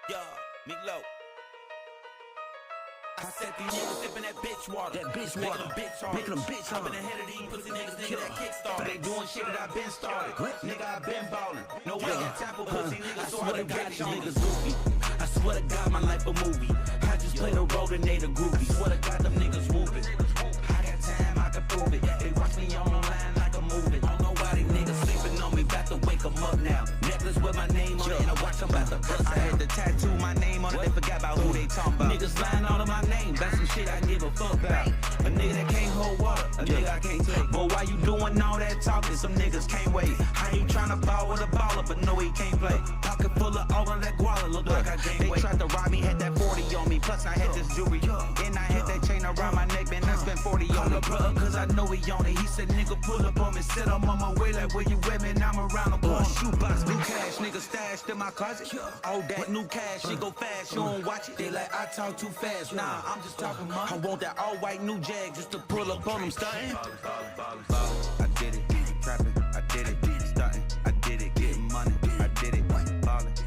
Yo, Meatloaf. I said these niggas sippin' that bitch water. That bitch water. Making them bitch hard. I've been ahead of these pussy niggas, nigga, that kickstart. They doing shit that I been started. Nigga, I been ballin'. No way got time for pussy niggas, so I got these niggas goofy. I swear to God, my life a movie. I just play the role and they the groupie. Swear to God, them niggas whoopin'. I got time, I can prove it. They watch me online like a movie. Don't know why these niggas sleeping on me, about to wake them up now. Necklace with my name on it, and I watch them about to bust out. I had to tattoo my name on it, they forgot about who they talking about. Niggas lying all of my name, that's some shit I give a fuck about. A nigga that can't hold water, a nigga I can't take. But why you doing all that talking, some niggas can't wait. I ain't tryna ball with a baller, but no he can't play. Pocket full of all of that guala, look like I can't wait. They tried to rob me, had that 40 on me, plus I had this jewelry. And I had that chain around my neck, man, I spent 40 on it. Bruh, cause I know he on it. He said, nigga, pull up on me, said I'm on my way, like where you with me, now I'm around the corner. Shoebox, new cash, nigga stashed in my closet. All that new cash, shit go fast, you don't watch it. They like, I talk too fast, nah, I'm just talking money. I want that all white new Jag just to pull up on them, stuntin'. I did it, trappin', I did it, stuntin', I did it, getting money, I did it, ballin',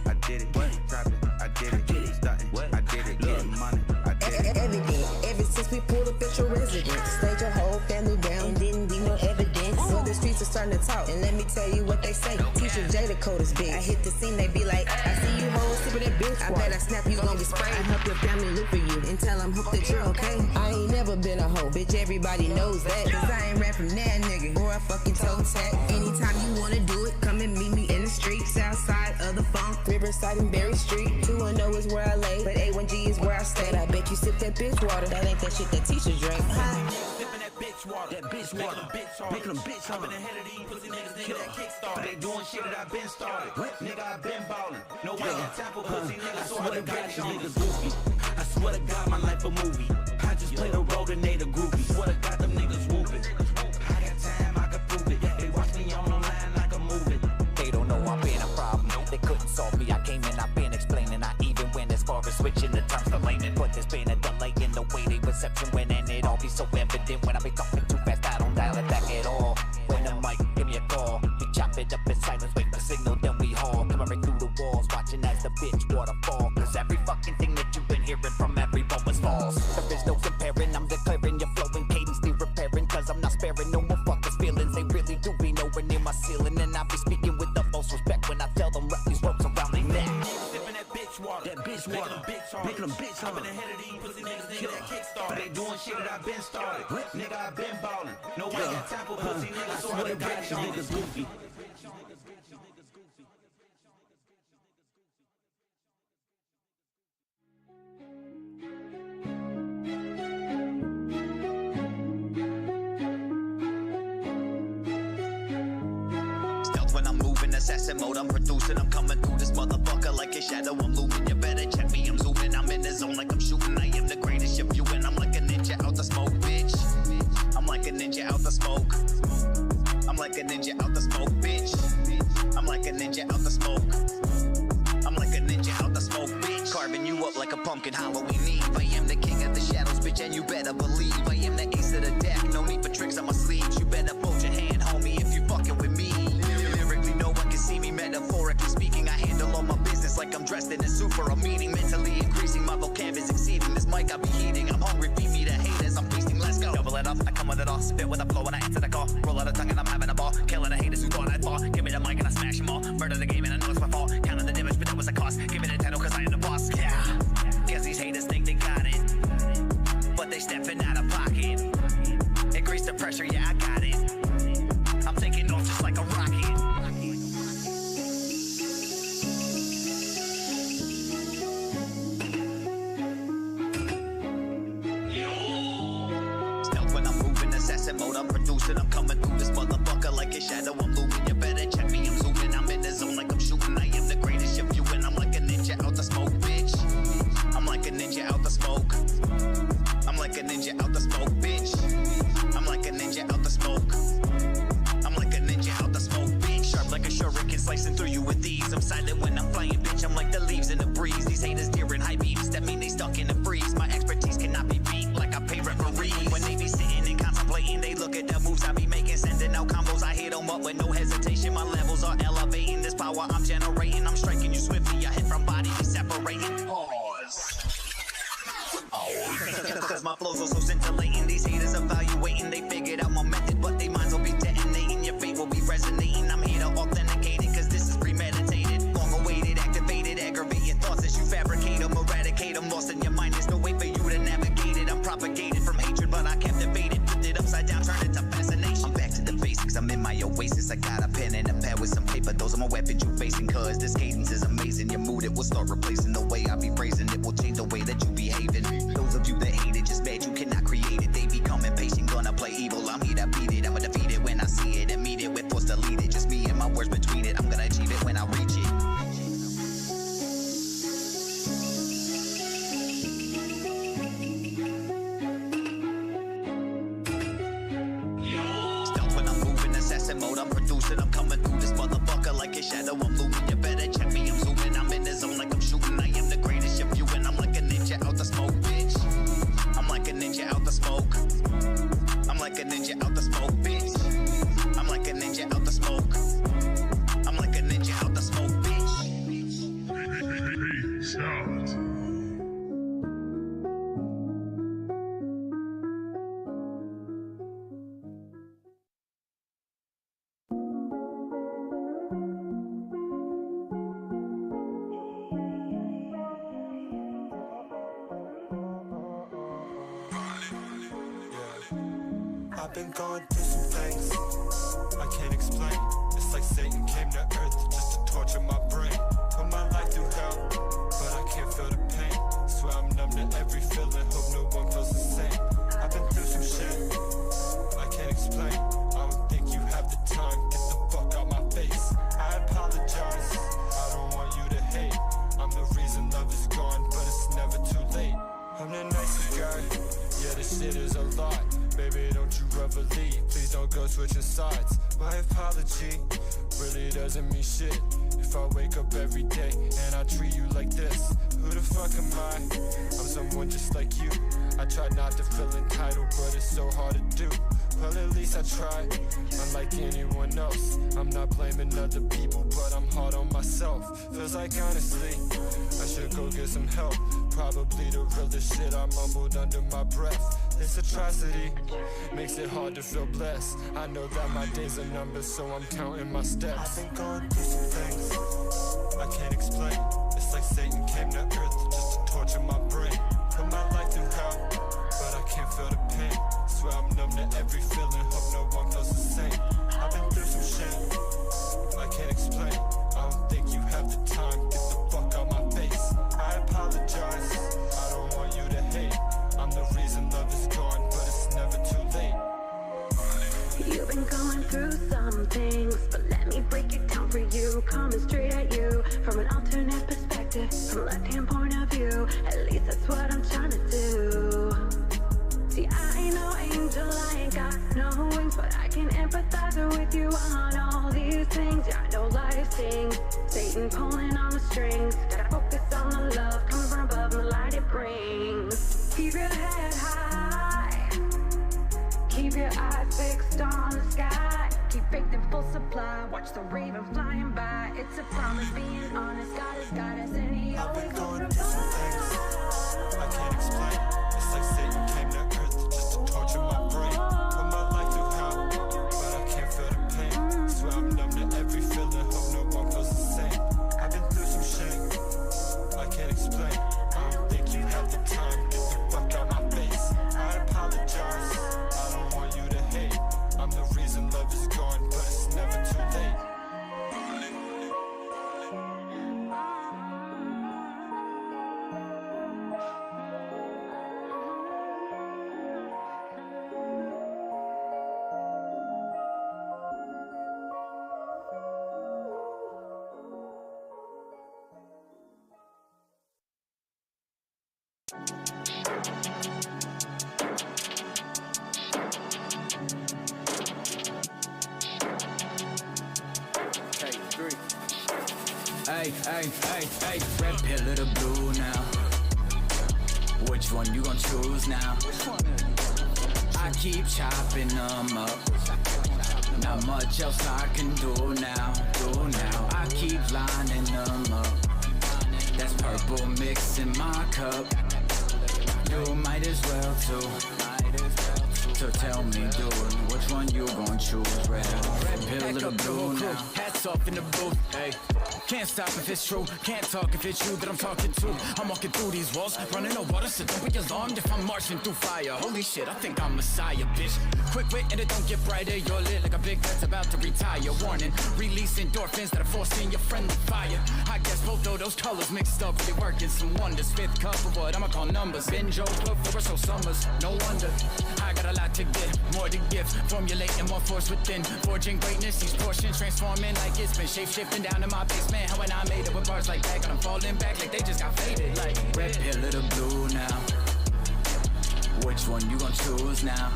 I did it, trappin', I did it, stuntin', I did it, getting money, I did it. Evident, ever since we pulled up at your residence, stayed your whole family down and didn't leave no evidence. So the streets are starting to talk, and let me tell you what they say. Teacher Jada code is big. I hit the scene, they be like, I see you hoes sippin' that bitch. I bet I snap you gon' get sprayed. I help your family look for you and tell them hope that you're okay. I ain't never been a hoe, bitch, everybody knows that. Cause I ain't rapping that nigga, or a fucking toe tag. Anytime you wanna do it, come and meet me in the street. South side of the Funk, Riverside and Berry Street. 210 is where I lay, but A1G is where I stay. I bet you sip that bitch water, that ain't that shit that teacher drank. Sippin' that bitch water, that bitch water, making them bitch hard. I've been ahead of these pussy niggas, nigga, that kickstart. They doing shit that I been started. Nigga, I been ballin'. No way got time for pussy niggas, so I got these niggas goofy. I swear to God, my life a movie. I just play the role and they the groupie. Swear to God, them niggas whoopin'. I got time, I can prove it. They watch me online like a movie. They don't know I've been a problem. They couldn't solve me. I came in, I've been explaining. I even went as far as switching the terms to layman. But there's been a delay in the way they reception went, and it all be so evident when I be talking too fast. I don't dial it back at all. When the mic, give me a call. We chop it up in silence, wait for signal, then we haul. Come right through the walls, watching as the bitch waterfall. Cause every fucking thing that you've been hearing from everyone was false. There is no comparing, I'm declaring your flow and cadence need repairing. Cause I'm not sparing no more fuckers' feelings. They really do be nowhere near my ceiling. And I be speaking with the most respect when I tell them wrap these ropes around their neck. Sippin' that bitch water, that bitch water, making them bitch hard. I've been ahead of these pussy niggas, nigga, that kickstart. They doing shit that I been started. Nigga, I been ballin'. No way got time for pussy niggas, so I got these niggas goofy. When I'm moving, assassin mode, I'm producing. I'm coming through this motherfucker like a shadow. I'm looming. You better check me. I'm zooming. I'm in the zone like I'm shooting. I am the greatest you're viewing. I'm like a ninja out the smoke, bitch. I'm like a ninja out the smoke. I'm like a ninja out the smoke, bitch. I'm like a ninja out the smoke. I'm like a ninja out the smoke, bitch. Carving you up like a pumpkin Halloween Eve. I am the king of the shadows, bitch, and you better believe I am the ace of the deck. No need for tricks on my sleeves. You better fold your hand, homie, if you fucking with me. No one can see me, metaphorically speaking. I handle all my business like I'm dressed in a suit for a meeting. Mentally increasing, my vocab is exceeding. This mic I be heating. I'm hungry, feed me the haters. I'm feasting, let's go. Double it up, I come with it all. Spit with a flow when I answer the call. Roll out a tongue and I'm having a ball. Killing the haters who thought I'd fall. Give me the mic and I smash them all. Murder the game and I know it's my fault. Counting the damage, but that was a cost. Give me the title cause I am the boss. Yeah. Guess these haters think they got it, but they stepping out of pocket. Increase the pressure, yeah, I got it. I'm taking off just like a rocket. Mode, I'm producing, I'm coming through this motherfucker like a shadow. I'm looming, you better check me. I'm zooming, I'm in the zone like I'm shooting. I am the greatest you're viewing. I'm like a ninja out the smoke, bitch. I'm like a ninja out the smoke. I'm like a ninja out the smoke, bitch. I'm like a ninja out the smoke. I'm like a ninja out the smoke, bitch. Sharp like a shuriken, slicing through you with ease. I'm silent when I'm flying, bitch. I'm like the leaves in the breeze. These haters nearing high beams, that mean they stuck in the freeze. My expertise cannot be beat like I pay referees. When they be sitting and contemplating, they look at the moves I be making, sending out combos. I hit them up with no hesitation. My levels are elevating. This power I'm generating, I'm striking you swiftly. I hit from body, we separating. my flows are so scintillating. These haters evaluating, they figured out my method, but they minds will be detonating. Your fate will be resonating. I'm here to authenticate it, cause this is premeditated. Long awaited, activated, aggravated thoughts as you fabricate them, eradicate them. Lost in your mind, there's no way for you to navigate it. I'm propagated from hatred, but I captivated. Flipped it upside down, turned it to fascination. I'm back to the basics, I'm in my oasis. I got a pen and a pad with some paper. Those are my weapons you facing, cause this cadence is amazing. Your mood, it will start replacing the way I be praising. It will change the way that you behaving. Those of you that hate it, just mad you cannot create it. They become impatient, gonna play evil. I'm here to beat it, I'ma defeat it when I see it and meet it with force to lead it. Just me and my words between it, I'm gonna achieve it when I reach it. Stealth when I'm moving, assassin mode, I'm producing. I'm coming through this motherfucker like a shadow, I'm looming. You better check me, I'm zooming. I'm in the zone like I'm shooting. I am the greatest, you're viewing. I'm like a ninja out the smoke, bitch. I'm like a ninja out the smoke. I'm like a ninja out the smoke, bitch. I'm like a ninja out the smoke. I'm like a ninja out the smoke, bitch. Peace out. I've been going through some things I can't explain. It's like Satan came to earth just to torture my brain. Put my life through hell, but I can't feel the pain. Swear I'm numb to every feeling, hope no one feels the same. I've been through some shit I can't explain. I don't think you have the time, get the fuck out my face. I apologize, I don't want you to hate. I'm the reason love is gone, but it's never too late. I'm the nicest guy, yeah this shit is a lot. Baby, don't you ever leave, please don't go switching sides. My apology really doesn't mean shit if I wake up every day and I treat you like this. Who the fuck am I? I'm someone just like you. I try not to feel entitled, but it's so hard to do. Well, at least I try, unlike anyone else. I'm not blaming other people, but I'm hard on myself. Feels like honestly, I should go get some help. Probably the realest shit I mumbled under my breath. This atrocity makes it hard to feel blessed. I know that my days are numbered, so I'm counting my steps. I've been going through some things I can't explain. It's like Satan came to earth just to torture my brain. Put my life through hell, but I can't feel the pain. Swear I'm numb to every feeling, hope no one feels the same. I've been through some shit I can't explain. I don't think you have the time, get the fuck out my face. I apologize, I don't want you to hate. I'm the reason love is gone, but it's never too late. You've been going through some things, but let me break it down for you. Coming straight at you from an alternate perspective, from a left-hand point of view. At least that's what I'm trying to do. See, I ain't no angel, I ain't got no wings, but I can empathize with you on all these things. Yeah, I know life stings, Satan pulling on the strings. Gotta focus on the love coming from above and the light it brings. Keep your head high, keep your eyes fixed on the sky. Keep faith in full supply, watch the raven flying by. It's a promise, being honest, God has got us and he I've always been will going through some things I can't explain. It's like Satan came to earth just to torture my brain. Put my life through hell, but I can't feel the pain. Swear I'm numb to every feeling, hope no one feels the same. I've been through some shit I can't explain. I don't think you have the time, get the fuck out my face. I apologize, I don't want you to hate. I'm the reason love is gone, but it's never too late. Hey, red pill or the blue now? Which one you gon' choose now? I keep chopping them up. Not much else I can do now. I keep lining them up. That's purple mix in my cup. You might as well too. So tell me, dude, which one you gon' choose? Red pill or the blue now? Hats off in the booth, hey. Can't stop if it's true, can't talk if it's you that I'm talking to. I'm walking through these walls, running on water, so don't be alarmed if I'm marching through fire. Holy shit, I think I'm Messiah, bitch. Quick wit and it don't get brighter, you're lit like a big that's about to retire. Warning, release endorphins that are forcing your friendly fire. I guess both of those colors mixed up, really working some wonders. Fifth cup of what I'ma call numbers. Binge over for so summers, no wonder. I got a lot to get, more to give, formulating more force within, forging greatness, these portions transforming like it's been shape-shifting down in my basement. How when I made it with bars like that, got them falling back like they just got faded. Like red pill or the blue now? Which one you gon' choose now?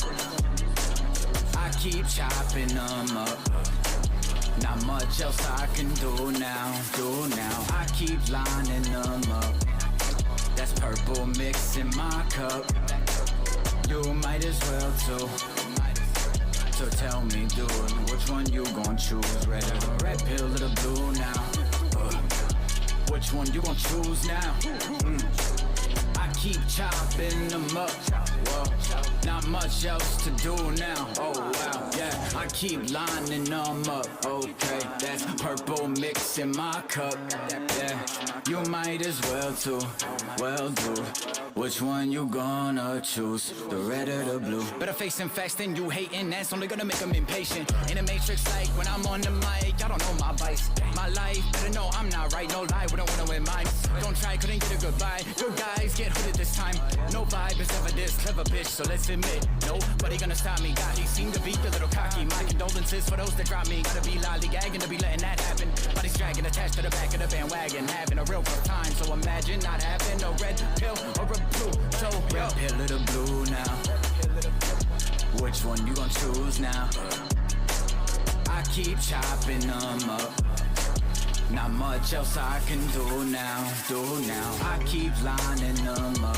I keep chopping them up, not much else I can do now, I keep lining them up, that's purple mix in my cup. You might as well too. So tell me, dude, which one you gon' choose? Red pill or the blue now? Which one you gon' choose now? I keep chopping them up. Whoa, not much else to do now. Oh wow, yeah, I keep lining them up. Okay, that's purple mix in my cup. Yeah, you might as well too. Well, dude, which one you gonna choose? The red or the blue? Better facing facts than you hating. That's only gonna make them impatient. In a matrix like when I'm on the mic, y'all don't know my vice. My life, better know I'm not right. No lie, wouldn't wanna win mine. Don't try, couldn't get a goodbye. Good guys get hooded this time. No vibe is ever this clever bitch, so let's admit, nobody gonna stop me. God, he seemed to be a little cocky. My condolences for those that drop me. Gotta be lollygagging to be letting that happen. Bodies dragging attached to the back of the bandwagon. Having a real good time, so imagine not having a red pill or a blue. So red pill or the blue now? Which one you gon' choose now? I keep chopping them up, not much else I can do now, I keep lining them up,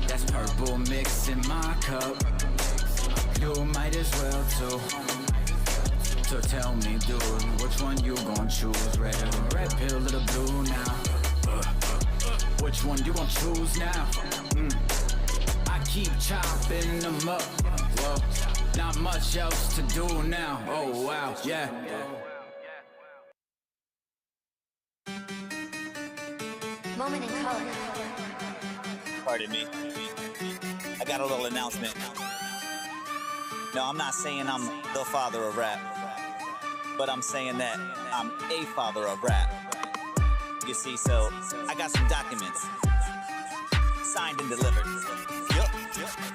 that's purple mix in my cup. You might as well too. So tell me, dude, which one you gon' choose? Red pill or the blue now? Which one you gon' choose now? I keep chopping them up. Whoa, not much else to do now. Oh wow, yeah. Moment in color. Pardon me. I got a little announcement. No, I'm not saying I'm the father of rap, but I'm saying that I'm a father of rap. You see, so I got some documents signed and delivered.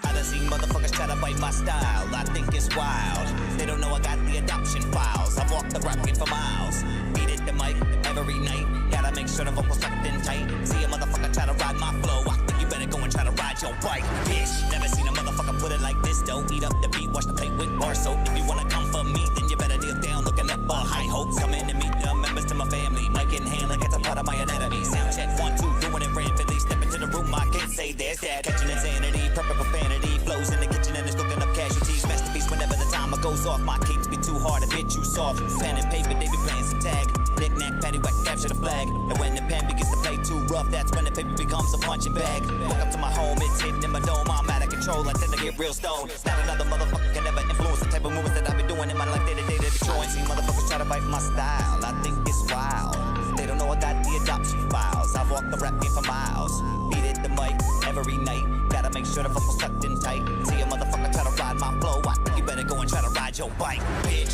I done seen motherfuckers try to bite my style. I think it's wild. They don't know I got the adoption files. I've walked the rap game for miles. Beat it the mic every night. Gotta make sure the vocals tucked in tight. See a motherfucker try to ride my flow. I think you better go and try to ride your bike, bitch. Never seen a motherfucker put it like this though. Eat up the beat, wash the plate with bar soap. If you wanna come for me, then you better kneel down, looking up for high hopes. Come in and meet the members to my family. Mic in hand like it's a part of my anatomy. Sound check 1, 2, doing it rapidly. Step into the room, I can't say there's that. Catching insanity, perfect profanity. Flows in the kitchen and it's cooking up casualties. Masterpiece whenever the timer goes off. My capes be too hard to bit you soft. Pen and paper, they be playing some tag. Knick-knack, paddywhack, capture the flag. And when the pen begins to play too rough, that's when the paper becomes a punching bag. Walk up to my home, it's hidden in my dome. I'm out of control, I tend to get real stoned. Not another motherfucker can ever influence the type of movements that I be doing in my life day-to-day to destroy. See motherfuckers try to bite my style, I think it's wild. They don't know I got the adoption files. I've walked the rap game for miles. Beat it the mic every night. Gotta make sure the vocals tucked in tight. See a motherfucker try to ride my flow. I think you better go and try to ride your bike, bitch.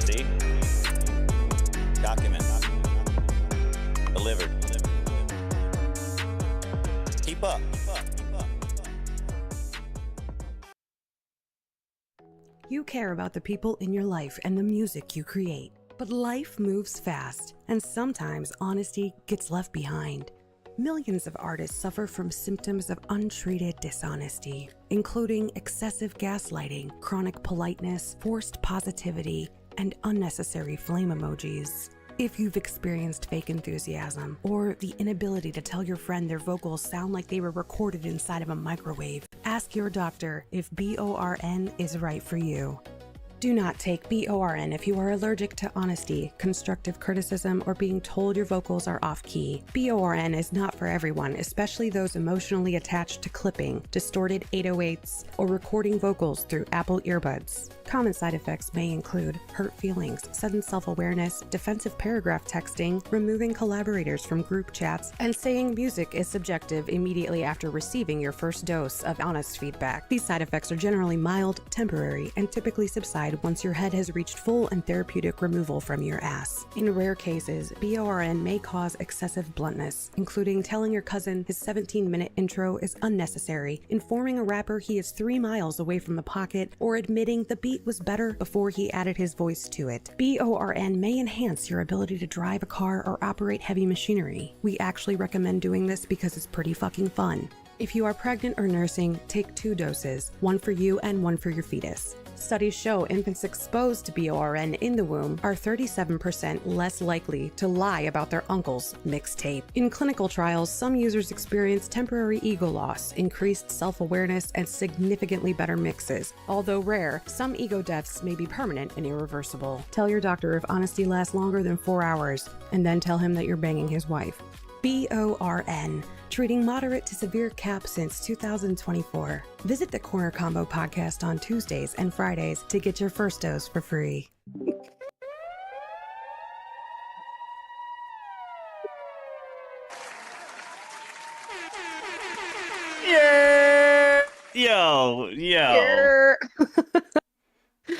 See? Document. Delivered. Keep up. You care about the people in your life and the music you create. But life moves fast, and sometimes honesty gets left behind. Millions of artists suffer from symptoms of untreated dishonesty, including excessive gaslighting, chronic politeness, forced positivity, and unnecessary flame emojis. If you've experienced fake enthusiasm or the inability to tell your friend their vocals sound like they were recorded inside of a microwave, ask your doctor if B.O.R.N is right for you. Do not take B.O.R.N. if you are allergic to honesty, constructive criticism, or being told your vocals are off-key. B.O.R.N. is not for everyone, especially those emotionally attached to clipping, distorted 808s, or recording vocals through Apple earbuds. Common side effects may include hurt feelings, sudden self-awareness, defensive paragraph texting, removing collaborators from group chats, and saying music is subjective immediately after receiving your first dose of honest feedback. These side effects are generally mild, temporary, and typically subside once your head has reached full and therapeutic removal from your ass. In rare cases, B.O.R.N. may cause excessive bluntness, including telling your cousin his 17-minute intro is unnecessary, informing a rapper he is 3 miles away from the pocket, or admitting the beat was better before he added his voice to it. B.O.R.N. may enhance your ability to drive a car or operate heavy machinery. We actually recommend doing this because it's pretty fucking fun. If you are pregnant or nursing, take 2 doses, one for you and one for your fetus. Studies show infants exposed to B.O.R.N. in the womb are 37% less likely to lie about their uncle's mixtape. In clinical trials, some users experience temporary ego loss, increased self-awareness, and significantly better mixes. Although rare, some ego deaths may be permanent and irreversible. Tell your doctor if honesty lasts longer than 4 hours, and then tell him that you're banging his wife. B.O.R.N. Treating moderate to severe CAP since 2024. Visit the Korner Konvo podcast on Tuesdays and Fridays to get your first dose for free. Yeah. Yo.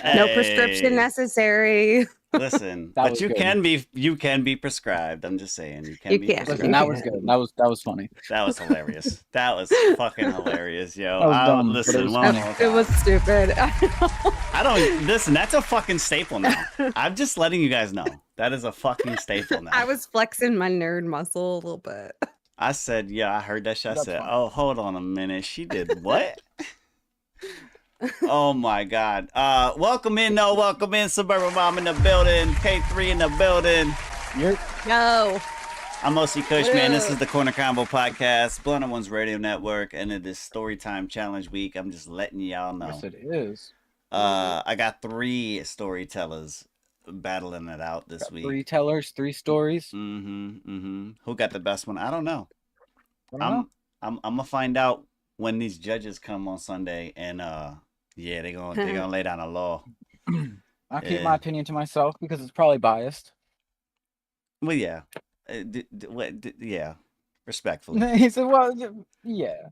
No prescription necessary. Listen, but you can be prescribed. I'm just saying you can be prescribed. Listen, that was good. That was funny. That was hilarious. That was fucking hilarious, yo. Dumb, listen, it was stupid. I don't listen. That's a fucking staple now. I'm just letting you guys know that is a fucking staple now. I was flexing my nerd muscle a little bit. I said, yeah, I heard that shit. I said, oh, hold on a minute. She did what? Oh my God. Welcome in, Suburban Mom in the building, K3 in the building. No. I'm Mostly Kush, man. This is the Korner Konvo podcast, Blunted Onez Radio Network, and it is Storytime Challenge Week. I'm just letting y'all know. Yes, it is. I got 3 storytellers battling it out this week. 3 tellers, 3 stories. Who got the best one? I don't know. I I'm gonna find out when these judges come on Sunday, and yeah, they're gonna lay down a law. I'll keep my opinion to myself because it's probably biased. Well, yeah, yeah, respectfully. He said, "Well, yeah,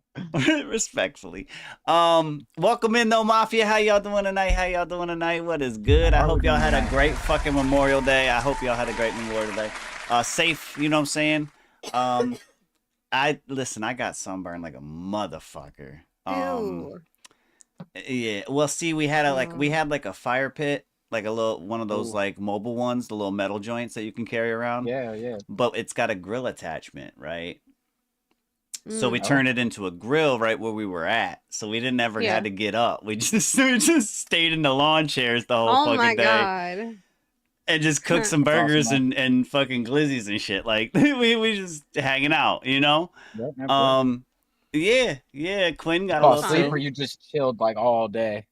respectfully." Welcome in, though, Mafia. How y'all doing tonight? What is good? I hope y'all had a great fucking Memorial Day. I hope y'all had a great Memorial Day. Safe, you know what I'm saying? I got sunburned like a motherfucker. Ew. Yeah. Well, see, we had a fire pit, like a little one of those like mobile ones, the little metal joints that you can carry around. Yeah. But it's got a grill attachment, right? So we turned it into a grill right where we were at. So we didn't ever had to get up. We just stayed in the lawn chairs the whole fucking day. Oh my God. And just cook some burgers and fucking glizzies and shit. Like we just hanging out, you know? Yeah. Quinn got a little sleep, or you just chilled like all day.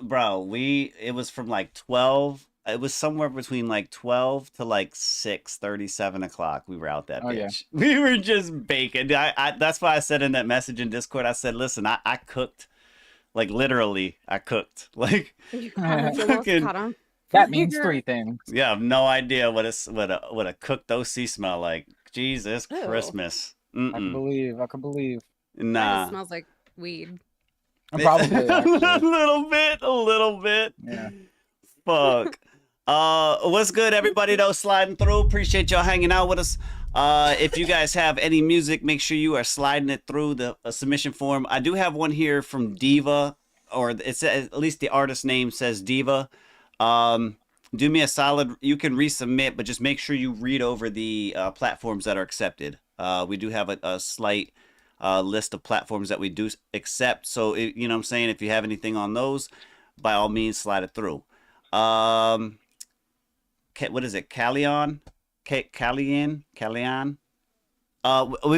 Bro, it was from like 12. It was somewhere between like 12 to like 6:30, 7 o'clock. We were out that bitch. Yeah. We were just baking. I that's why I said in that message in Discord, I said, listen, I cooked. Like literally, I cooked. Like that means 3 things. Yeah, I have no idea what a cooked OC smell like. Jesus Christmas. I can believe. Nah. It smells like weed. Probably. a little bit. Yeah. Fuck. What's good, everybody, though, sliding through? Appreciate y'all hanging out with us. If you guys have any music, make sure you are sliding it through the submission form. I do have one here from Diva, or it's at least the artist name says Diva. Do me a solid. You can resubmit, but just make sure you read over the platforms that are accepted. We do have a slight list of platforms that we do accept. So, you know what I'm saying? If you have anything on those, by all means, slide it through. What is it? Callion?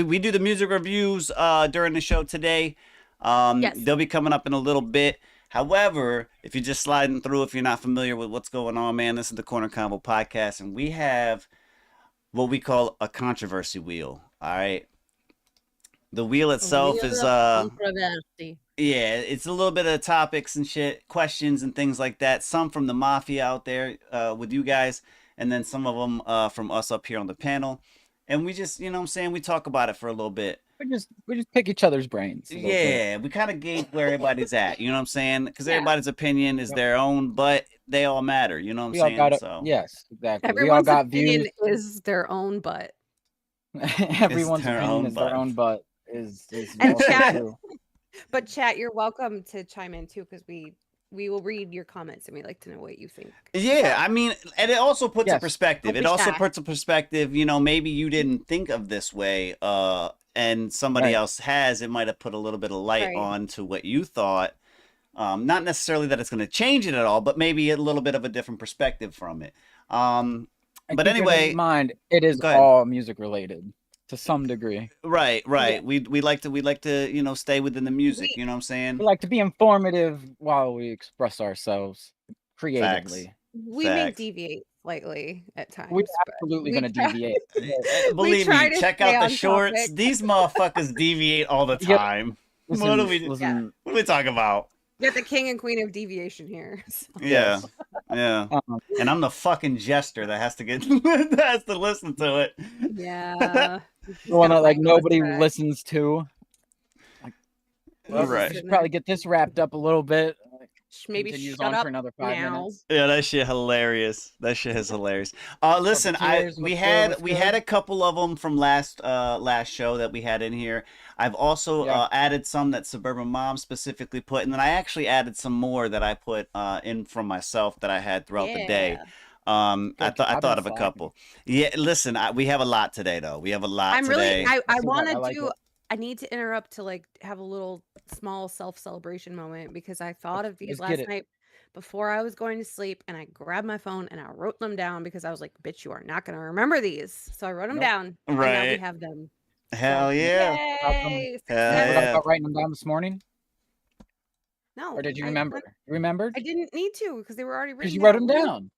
We do the music reviews during the show today. Yes. They'll be coming up in a little bit. However, if you're just sliding through, if you're not familiar with what's going on, man, this is the Korner Konvo podcast, and we have what we call a controversy wheel. All right. The wheel itself is controversy. yeah, it's a little bit of topics and shit, questions and things like that. Some from the mafia out there with you guys, and then some of them from us up here on the panel. And we just, you know what I'm saying, we talk about it for a little bit. We just pick each other's brains. Yeah, we kind of gauge where everybody's at, you know what I'm saying? Because everybody's opinion is their own, but they all matter, you know what I'm saying? So yes, exactly. Everyone's we all got opinion views. is their own butt. Everyone's opinion is their own butt. Is And also chat, true. but chat, you're welcome to chime in too, because we will read your comments and we like to know what you think. yeah, I mean, and it also puts a Yes. perspective. Don't It be also shy. puts a perspective, you know, maybe you didn't think of this way, and somebody Right. else has. It might have put a little bit of light Right. on to what you thought. Not necessarily that it's going to change it at all, but maybe a little bit of a different perspective from it. And But keep in anyway, mind it is go ahead. all music related to some degree. right. Yeah. We like to you know, stay within the music. You know what I'm saying? We like to be informative while we express ourselves creatively. We may Facts. deviate slightly at times. We're but absolutely we going to try- deviate. Believe try me, to check stay out the on shorts. topic. These motherfuckers deviate all the Yep. time. Listen, What are we? listen, What are we talking about? You're the king and queen of deviation here. so. Yeah, yeah. um, And I'm the fucking jester that has to get that has to listen to it. Yeah. the one that like Gotta find nobody what's right. listens to. Well, Right. We should probably get this wrapped up a little bit. Maybe Continues shut on up for another 5 now. minutes. Yeah, that shit hilarious. That shit is hilarious. Listen, Cheers, we what's had good, we what's had good? a couple of them from last show that we had in here. I've also Yeah. added some that Suburban Mom specifically put, and then I actually added some more that I put in from myself that I had throughout the day. Yeah. I Good thought job, of a slacking. couple. Yeah, listen, we have a lot today though. We have a lot I'm today. really I Let's do want that. I to like do it. I need to interrupt to like have a little small self-celebration moment because I thought of these let's get last it. night before I was going to sleep, and I grabbed my phone and I wrote them down because I was like, bitch, you are not going to remember these. So I wrote them Nope. down, and now we Right. have them. Hell So, yeah. yay! You Hell forgot yeah. about writing them down this morning, No, or did you I- remember? You remembered I didn't need to because they were already because written you wrote them down. down.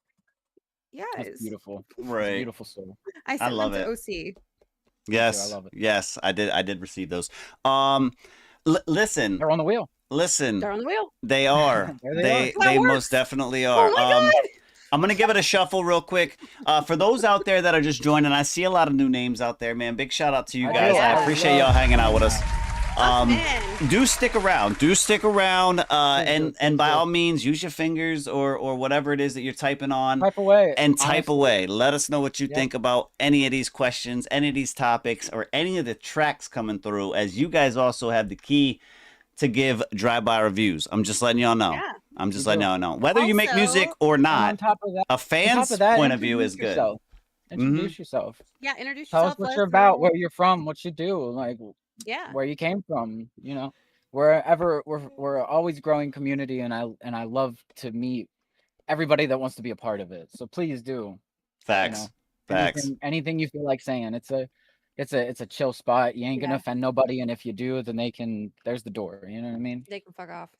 Yes. That's beautiful. That's Right. beautiful soul. I sent love them to it. OC. Yes. I love it. Yes, I did receive those. Listen. They're on the wheel. Listen. They're on the wheel. They are. There they they are. That most works. definitely are. Oh my god! I'm gonna give it a shuffle real quick. For those out there that are just joining, I see a lot of new names out there, man. Big shout out to you I guys. do. I appreciate y'all hanging out with us. Man. Do stick around. And by all means, use your fingers or whatever it is that you're typing on. Type away. And type honestly. away. Let us know what you Yep. think about any of these questions, any of these topics, or any of the tracks coming through, as you guys also have the key to give drive-by reviews. I'm just letting y'all know. Yeah. I'm just You letting do. y'all know. Whether you make Also- music or And on not, top of that, a fan's of that, point of view is introduce good. yourself. Introduce yourself. Yeah, introduce Tell yourself. us what let you're us about, know. where you're from, what you do, like Yeah. where you came from. You know, wherever we're always growing community, and I love to meet everybody that wants to be a part of it. So please do. Facts. You know, Facts. anything you feel like saying. It's a chill spot. You ain't gonna Yeah. offend nobody, and if you do, then there's the door. You know what I mean? They can fuck off.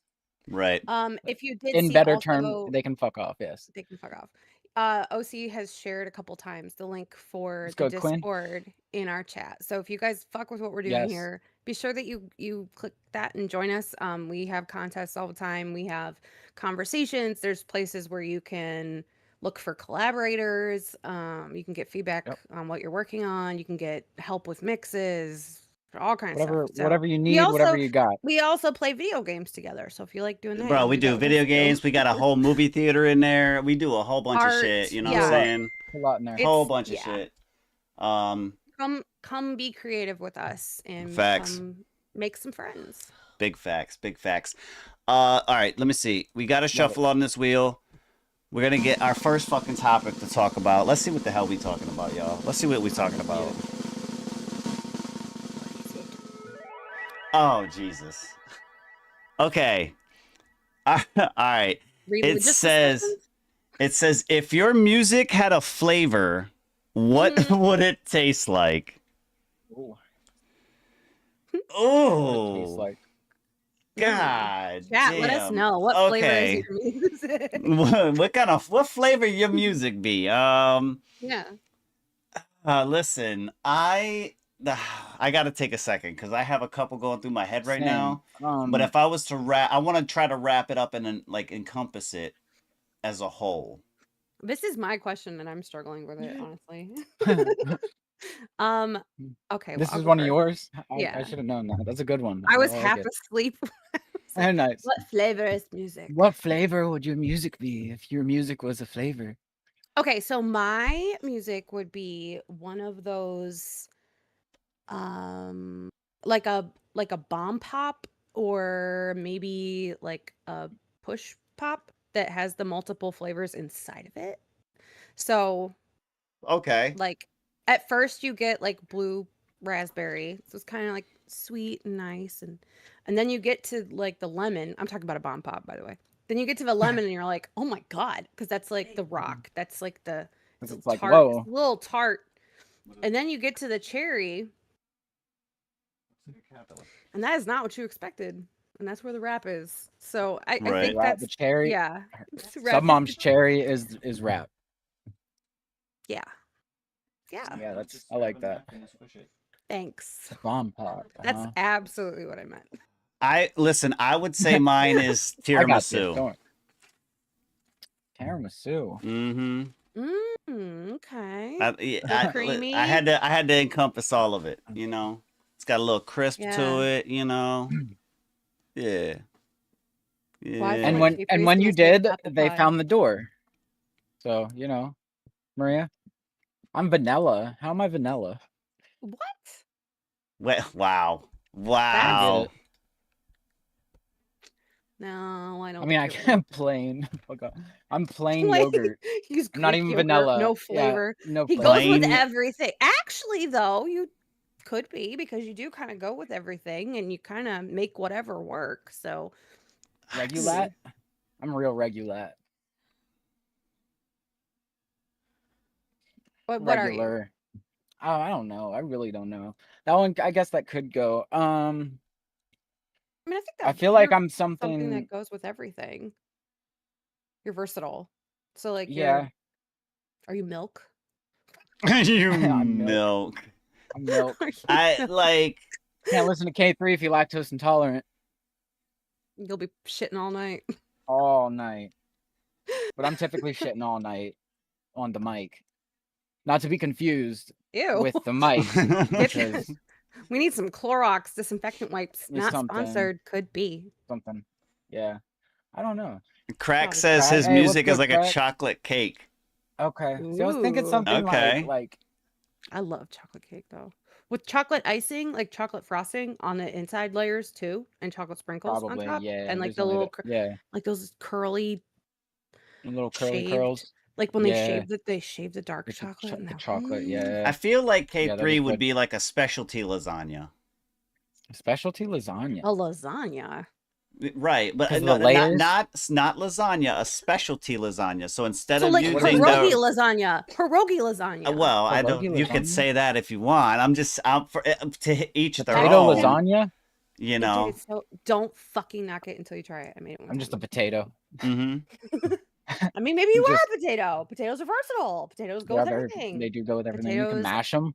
Right. If you did In see better also, terms, they can fuck off. Yes. they can fuck off. OC has shared a couple times the link for Let's the go, Quinn. Discord in our chat. So if you guys fuck with what we're doing Yes. here, be sure that you click that and join us. We have contests all the time. We have conversations. There's places where you can look for collaborators. You can get feedback Yep. on what you're working on. You can get help with mixes, all kinds of stuff. So Whatever you we need, whatever also you got. we also play video games together. So if you like doing that, Bro, you we can that do with video us too. games. We got a whole movie theater in there. We do a whole bunch of Art, shit. You know what yeah. I'm saying? A lot in there. Whole It's- bunch of yeah. shit. Come be creative with us and Facts. come make some friends. Big facts. Big facts. All right, let me see. We got to shuffle on this wheel. We're gonna get our first fucking topic to talk about. Let's see what the hell we talking about, y'all. Let's see what we talking about. Oh Jesus. Okay. All right. It says if your music had a flavor, what would it taste like? Ooh. Oh. Tastes like God Chat, let us damn. know what flavor is Okay. your music. What flavor your music be? Yeah. Listen, I gotta take a second because I have a couple going through my head right Same. now. But if I was to wrap, I want to try to wrap it up and then like encompass it as a whole. This is my question, and I'm struggling with it, honestly. Okay, This well, I'll is go one of first. yours. I Yeah. should have known that. That's a good one. I was like half it. asleep. Oh, nice. What flavor is music? What flavor would your music be if your music was a flavor? Okay, so my music would be one of those like a bomb pop or maybe like a push pop that has the multiple flavors inside of it. So Okay. like at first you get like blue raspberry. So it's kind of like sweet and nice and then you get to like the lemon. I'm talking about a bomb pop, by the way. Then you get to the lemon and you're like, "Oh my god," because that's like the rock. That's like the it's It's like, tart, it's whoa. a little tart. And then you get to the cherry and that is not what you expected. And that's where the rap is. So I think that's the cherry. yeah. Submom's cherry is rap. Yeah. Yeah. Yeah, that's I like that. Thanks. Bomb pop. That's absolutely what I meant. I would say mine is I got this, tiramisu. don't worry. Tiramisu. Mm-hmm. Okay. Creamy. I had to encompass all of it, you know. It's got a little crisp to it, you know. Yeah. Yeah. And when you did, they found the door. So, you know, Maria, I'm vanilla. How am I vanilla? What? Wow. Wow. No, I don't. I mean, I think can't plain. I'm plain yogurt. He's I'm not Greek even yogurt, vanilla. no Yeah, flavor. no He flavor. goes with everything. Actually, though, you could be because you do kind of go with everything and you kind of make whatever work. So, Regulat? I'm real regulat. What are you? Regular. Oh, I don't know. I really don't know. That one, I guess that could go. I mean, I think I feel like I'm something that goes with everything. You're versatile. So, like, yeah. Are you milk? You I'm milk. I'm milk. I like. Can't listen to K3 if you're lactose intolerant. You'll be shitting all night. All night. But I'm typically shitting all night on the mic. Not to be confused with the mic. Because we need some Clorox disinfectant wipes. Not something. Sponsored. Could be. Something. Yeah. I don't know. Crack says his music is like a chocolate cake. Okay. So I was thinking something like I love chocolate cake though. With chocolate icing, like chocolate frosting on the inside layers too, and chocolate sprinkles probably, on top. yeah. And like There's the only little like those curly little curly shaved, curls. Like when they shave the dark chocolate. The chocolate, yeah. I feel like K3 would be like a specialty lasagna. A specialty lasagna. A lasagna. Right, but no, not lasagna, a specialty lasagna. So instead of like using pierogi lasagna. Well, I don't. You could say that if you want. I'm for to each their own. Potato lasagna. You know. Dude, so don't fucking knock it until you try it. I made it. I'm just a potato. Mm-hmm. I mean, maybe you are a potato. Potatoes are versatile. Potatoes go with everything. They do go with everything. You can mash them.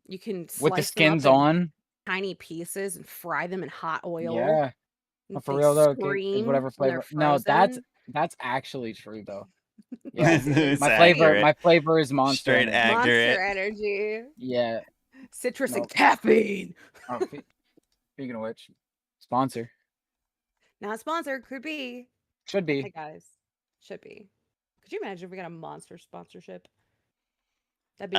You can with the slice skins them up on tiny pieces and fry them in hot oil. Yeah. For real though, whatever flavor. No, that's actually true though. Yeah, my flavor is Monster. Straight accurate. Monster Energy. Yeah. Citrus and caffeine. Oh, speaking of which, sponsor. Not sponsored, could be. Should be. Hey guys, should be. Could you imagine if we got a Monster sponsorship? That'd be.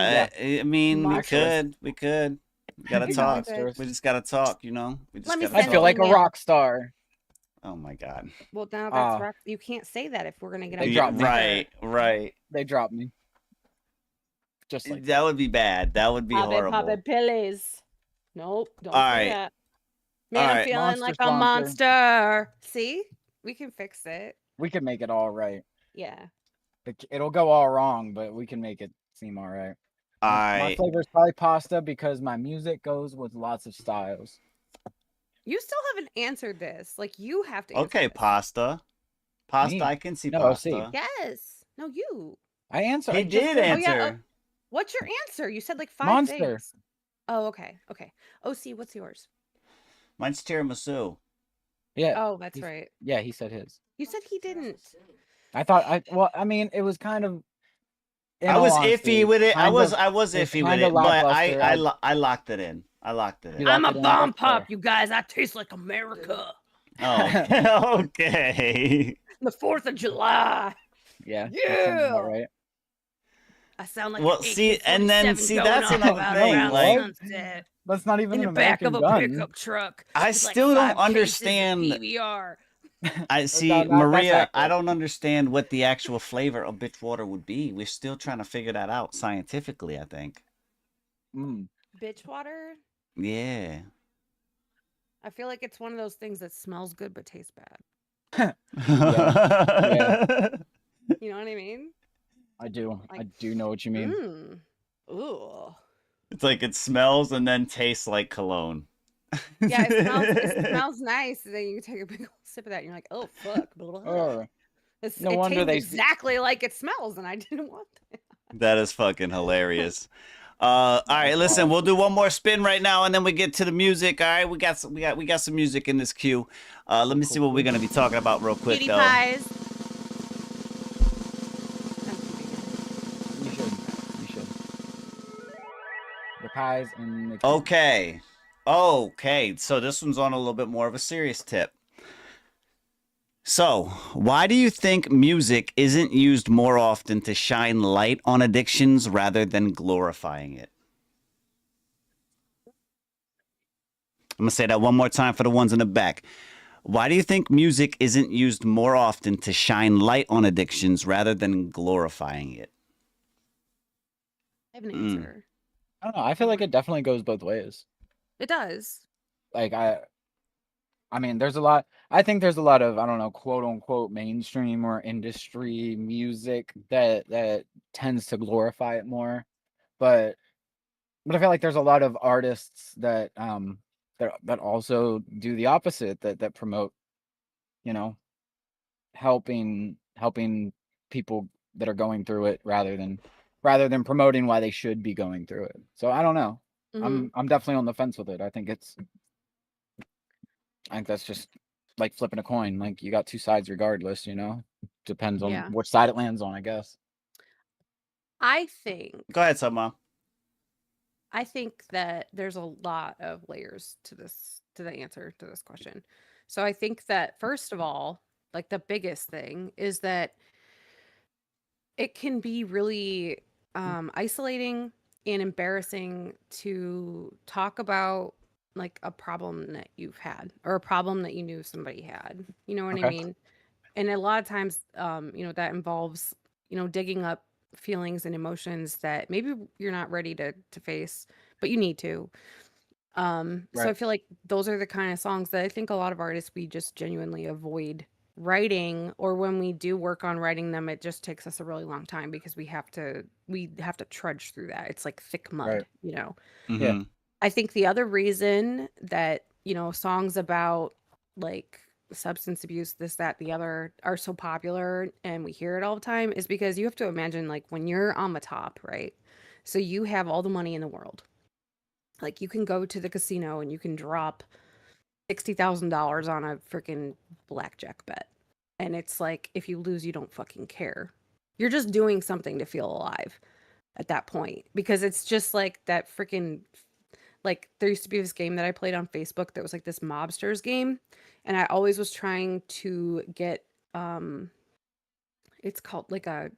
I mean, Monstrous. we could. We gotta talk. We just gotta talk. You know. We just I feel like a rock star. Oh my god. Well, now that's rock. You can't say that if we're gonna get. Right. They dropped me. Just like that would be bad. That would be horrible. Pop pillies. Nope. Don't All say right. that. Man, I'm feeling Monster like sponsor. a monster. See, we can fix it. We can make it all right. Yeah. It'll go all wrong, but we can make it seem all right. My flavor is probably pasta because my music goes with lots of styles. You still haven't answered this. Like, you have to answer Okay, this. pasta. Pasta, Me? I can see No, pasta. Yes. No, you. I answered. He I just did said answer. Oh, yeah. What's your answer? You said like 5 Monster. things. Oh, okay. Okay. OC, what's yours? Mine's tiramisu. Yeah. Oh, that's right. Yeah, he said his. You said he didn't. I thought well, I mean, it was kind of. I was iffy with it. I was iffy with it, but I locked it in. I locked it in. I'm a bomb pop, you guys. I taste like America. Oh, okay. The 4th of July. Yeah. Yeah. Right. I sound like well, see, and then see that's another thing. Like, that's not even in the back of a pickup truck. I still don't understand. PBR. I see, Maria. I don't understand what the actual flavor of bitch water would be. We're still trying to figure that out scientifically, I think. Bitch water? Yeah. I feel like it's one of those things that smells good but tastes bad. Yeah. You know what I mean? I do. Like, I do know what you mean. Ooh. It's like it smells and then tastes like cologne. Yeah, it smells nice. And then you take a big old sip of that and you're like, oh, fuck. No wonder they exactly like it smells, and I didn't want that. That is fucking hilarious. All right, listen, we'll do one more spin right now, and then we get to the music. All right, we got some music in this queue. Let me see what we're gonna be talking about real quick, Cutie though. pies. You should. The pies and the Okay. So this one's on a little bit more of a serious tip. So, why do you think music isn't used more often to shine light on addictions rather than glorifying it? I'm going to say that one more time for the ones in the back. Why do you think music isn't used more often to shine light on addictions rather than glorifying it? I have an answer. I don't know. I feel like it definitely goes both ways. It does. Like, I mean, there's a lot. I think there's a lot of, I don't know, quote unquote mainstream or industry music that tends to glorify it more, but I feel like there's a lot of artists that that also do the opposite, that promote, you know, helping people that are going through it rather than promoting why they should be going through it. So I don't know. I'm definitely on the fence with it. I think that's just like flipping a coin. Like, you got two sides regardless, you know? Depends on which side it lands on, I guess. I think. Go ahead, Summa. I think that there's a lot of layers to the answer to this question. So I think that, first of all, like, the biggest thing is that it can be really isolating and embarrassing to talk about, like, a problem that you've had or a problem that you knew somebody had. You know what I mean? And a lot of times, that involves, digging up feelings and emotions that maybe you're not ready to face, but you need to. So I feel like those are the kind of songs that I think a lot of artists, we just genuinely avoid writing, or when we do work on writing them, it just takes us a really long time because we have to trudge through that. It's like thick mud, Yeah. I think the other reason that, songs about, like, substance abuse, this, that, the other, are so popular and we hear it all the time is because you have to imagine, like, when you're on the top, right? So you have all the money in the world. Like, you can go to the casino and you can drop $60,000 on a freaking blackjack bet. And it's like, if you lose, you don't fucking care. You're just doing something to feel alive at that point, because it's just like that freaking, like, there used to be this game that I played on Facebook that was like this mobsters game, and I always was trying to get it's called like a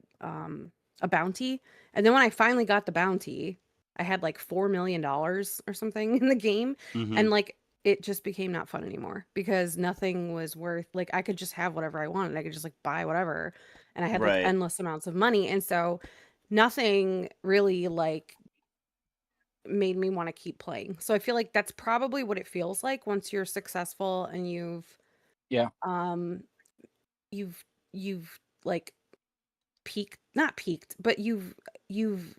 bounty. And then when I finally got the bounty, I had like $4 million or something in the game. And like, it just became not fun anymore because nothing was worth, like, I could just have whatever I wanted. I could just, like, buy whatever, and I had like endless amounts of money. And so nothing really, like, made me want to keep playing. So I feel like that's probably what it feels like once you're successful and you've like not peaked, but you've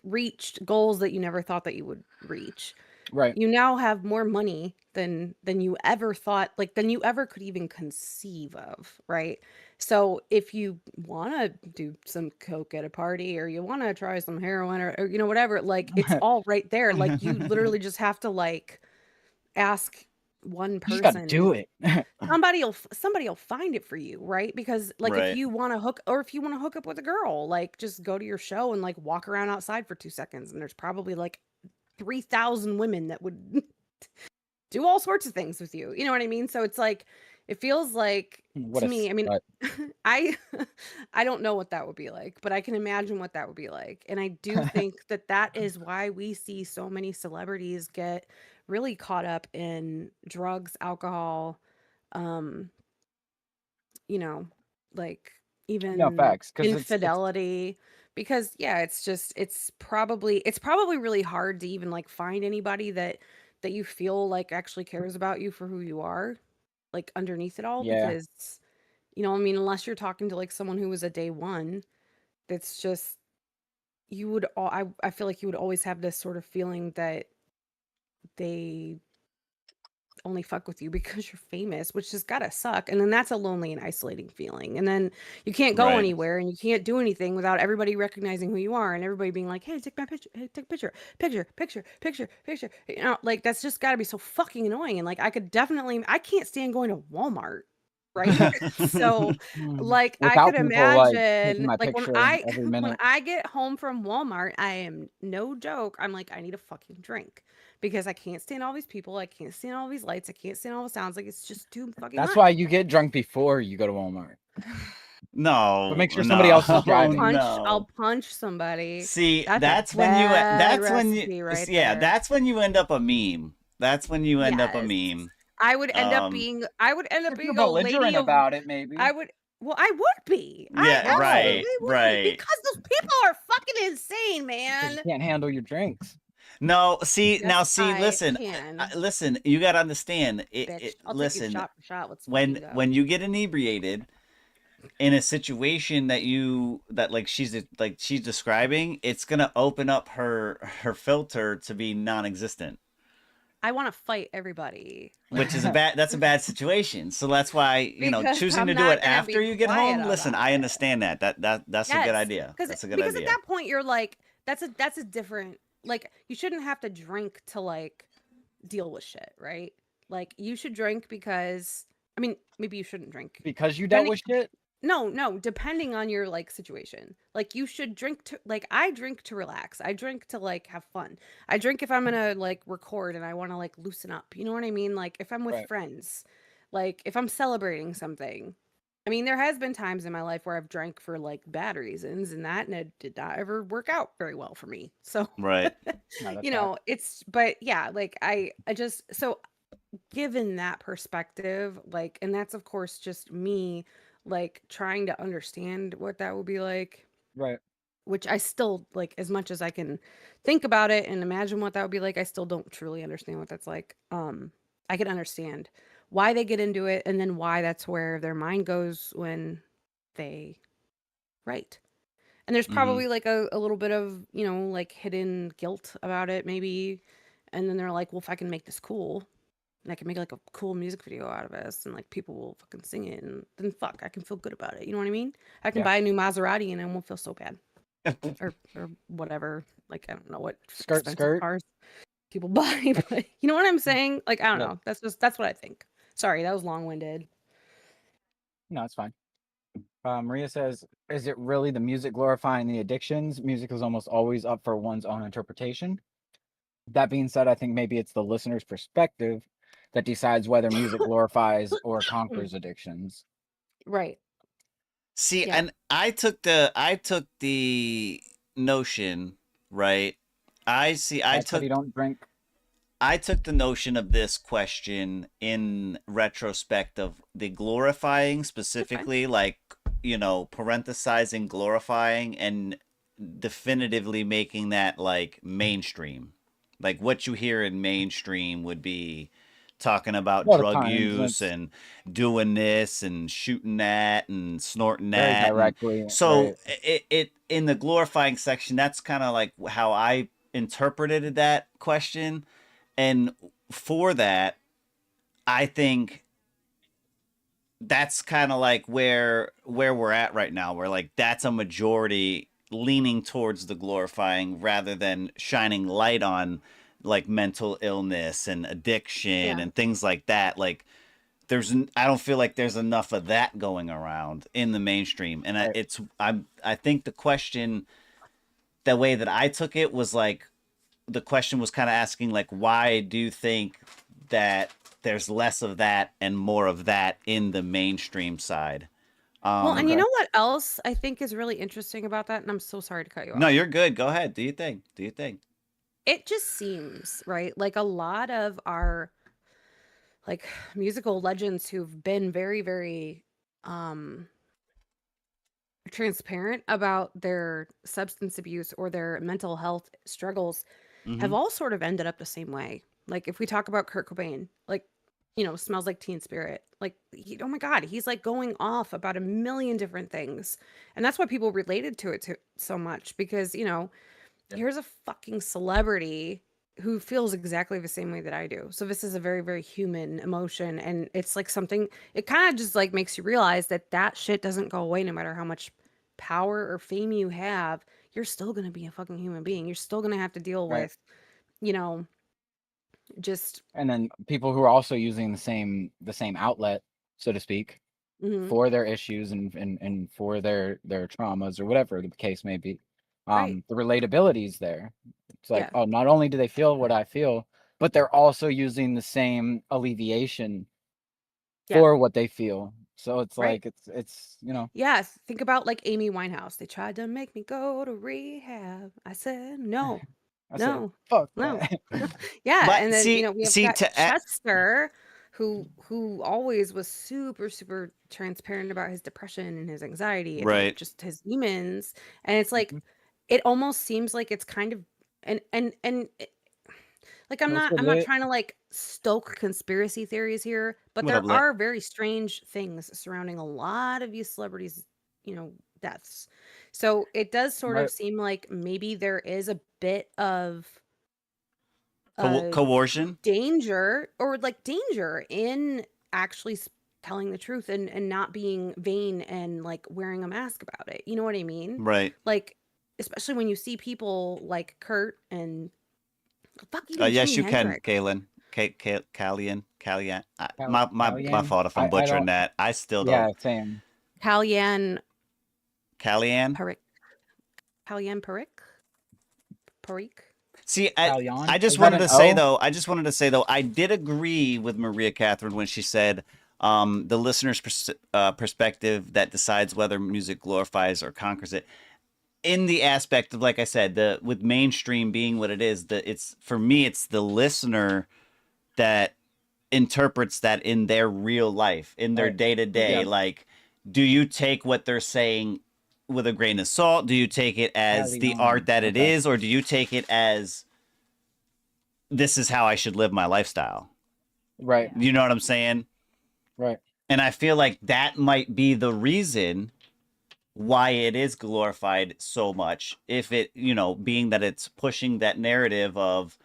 reached goals that you never thought that you would reach. Right. You now have more money than you ever thought, like than you ever could even conceive of, right? So if you want to do some coke at a party, or you want to try some heroin, or you know, whatever, like it's all right there. Like you literally just have to like ask one You just got to person. do it. Somebody'll find it for you, right? Because like if Right. you want to hook up with a girl, like just go to your show and like walk around outside for 2 seconds, and there's probably like 3,000 women that would do all sorts of things with you. You know what I mean? So it's like it feels like What to a me, I mean, slut. I I don't know what that would be like, but I can imagine what that would be like. And I do think that that is why we see so many celebrities get really caught up in drugs, alcohol, um, you know, like No, even facts, because it's infidelity, because yeah, it's just it's probably really hard to even like find anybody that you feel like actually cares about you for who you are, like underneath it all, yeah. because you know, I mean, unless you're talking to like someone who was a day one, that's just you would I feel like you would always have this sort of feeling that they only fuck with you because you're famous, which has gotta suck. And then that's a lonely and isolating feeling. And then you can't go Right. anywhere and you can't do anything without everybody recognizing who you are and everybody being like, hey, take my picture, hey, take a picture, picture. You know, like that's just gotta be so fucking annoying. And like I can't stand going to Walmart. Right. So like I Without could people like taking imagine my like when picture I every when minute. I get home from Walmart, I am no joke. I'm like, I need a fucking drink because I can't stand all these people. I can't stand all these lights. I can't stand all the sounds. Like it's just too fucking That's much. why you get drunk before you go to Walmart. But make sure somebody No, else is driving. I'll no. punch somebody. See, That's a that's when bad that's when you recipe right yeah, there. that's when you end up a meme. That's when you end up a Yes. meme. I would end up Um, being If you're a lady belligerent of about it, maybe. I would well, I would be. I yeah, Why? right, absolutely would be right. because those people are fucking insane, Because you man. can't handle your drinks. No, see, now Yes, see, I listen, can, listen, you got to understand bitch. I'll take you listen, shot for shot. Let's fucking go. when you get inebriated in a situation that like she's describing, it's going to open up her filter to be non-existent. I want to fight everybody. Which is that's a bad situation. So that's why, Because choosing to I'm do it not gonna be after you get quiet home. Listen, about I it. understand that. That's a good Yes, idea. That's a good because at idea. that point you're like, that's a different, like you shouldn't have to drink to like deal with shit, right? Like you should drink because I mean maybe you shouldn't drink. Because you dealt with shit? No, depending on your like situation. Like you should drink to like I drink to relax. I drink to like have fun. I drink if I'm gonna like record and I wanna like loosen up. You know what I mean? Like if I'm with Right. friends, like if I'm celebrating something. I mean, there has been times in my life where I've drank for like bad reasons and it did not ever work out very well for me. So Right. No, that's you fine. know, but yeah, like I just so given that perspective, like, and that's of course just me like trying to understand what that would be like, Right. which I still like as much as I can think about it and imagine what that would be like, I still don't truly understand what that's like. I can understand why they get into it and then why that's where their mind goes when they write. And there's Mm-hmm. probably like a little bit of, you know, like hidden guilt about it maybe. And then they're like, well, if I can make this cool, and I can make like a cool music video out of this and like people will fucking sing it and then fuck, I can feel good about it. You know what I mean? I can Yeah. buy a new Maserati and I won't feel so bad. or whatever. Like I don't know what expensive Skirt. cars people buy, but you know what I'm saying? Like I don't Yeah. know. That's what I think. Sorry, that was long-winded. No, it's fine. Maria says, is it really the music glorifying the addictions? Music is almost always up for one's own interpretation. That being said, I think maybe it's the listener's perspective that decides whether music glorifies or conquers addictions. Right. See, Yeah. and I took the notion, right? I said you don't drink. I took the notion of this question in retrospect of the glorifying specifically, like, parenthesizing glorifying and definitively making that like mainstream. Like what you hear in mainstream would be talking about A lot of drug times use it's and doing this and shooting that and snorting very that. And directly. so Right. it in the glorifying section, that's kind of like how I interpreted that question. And for that, I think that's kind of like where we're at right now, where like that's a majority leaning towards the glorifying rather than shining light on like mental illness and addiction Yeah. and things like that. Like I don't feel like there's enough of that going around in the mainstream. And Right. I think the question, the way that I took it was like, the question was kind of asking like, why do you think that there's less of that and more of that in the mainstream side? Well, and you Okay. know what else I think is really interesting about that? And I'm so sorry to cut you No, off. you're good. Go ahead. Do you think? Do you think? It just seems, right? Like a lot of our like musical legends who've been very, very um transparent about their substance abuse or their mental health struggles Mm-hmm. have all sort of ended up the same way. Like if we talk about Kurt Cobain, like, you know, Smells Like Teen Spirit, like oh my god, he's like going off about a million different things. And that's why people related to it so much, because, you know, Yeah. here's a fucking celebrity who feels exactly the same way that I do. So this is a very, very human emotion, and it's like something, it kind of just like makes you realize that that shit doesn't go away no matter how much power or fame you have. You're still going to be a fucking human being. You're still going to have to deal Right. with, you know, just And then people who are also using the same outlet, so to speak, mhm, for their issues and for their traumas or whatever the case may be. right. The relatability is there. It's like, Yeah. oh, not only do they feel what I feel, but they're also using the same alleviation Yeah. for what they feel. So it's Right. like it's you know, Yes. Think about like Amy Winehouse. They tried to make me go to rehab. I said, no, I said, no, fuck no. that. Yeah, and But then, you know, we have see got to Chester, who always was super, super transparent about his depression and his anxiety and like right. just his demons. And it's like Mhm. it almost seems like it's kind of like What's I'm not lit? trying to like stoke conspiracy theories here, but What up, there Lit? are very strange things surrounding a lot of these celebrities, you know, deaths. So it does sort of Right. seem like maybe there is a bit of uh Coercion. danger, or like danger in actually telling the truth and not being vain and like wearing a mask about it. You know what I mean? Right. Like, especially when you see people like Kurt and fuck, even Yes, Jimi you can, Hendrix. Kaylin. Callian. My Calian? fault if I'm I butchering don't. that. I still Yeah, don't. same. Kalyan Callian. Parik. Kalyan Parik? Parik? See, I Calian? just Is that wanted an to say O? though, I did agree with Maria Catherine when she said the listener's perspective that decides whether music glorifies or conquers it. In the aspect of, like I said, the with mainstream being what it is, it's for me, it's the listener that interprets that in their real life, in their Right. day to day. Yeah. Like, do you take what they're saying with a grain of salt? Do you take it as the art Calian. that it Okay. is, or do you take it as this is how I should live my lifestyle? Right. You know what I'm saying? Right. And I feel like that might be the reason why it is glorified so much. If it, being that it's pushing that narrative of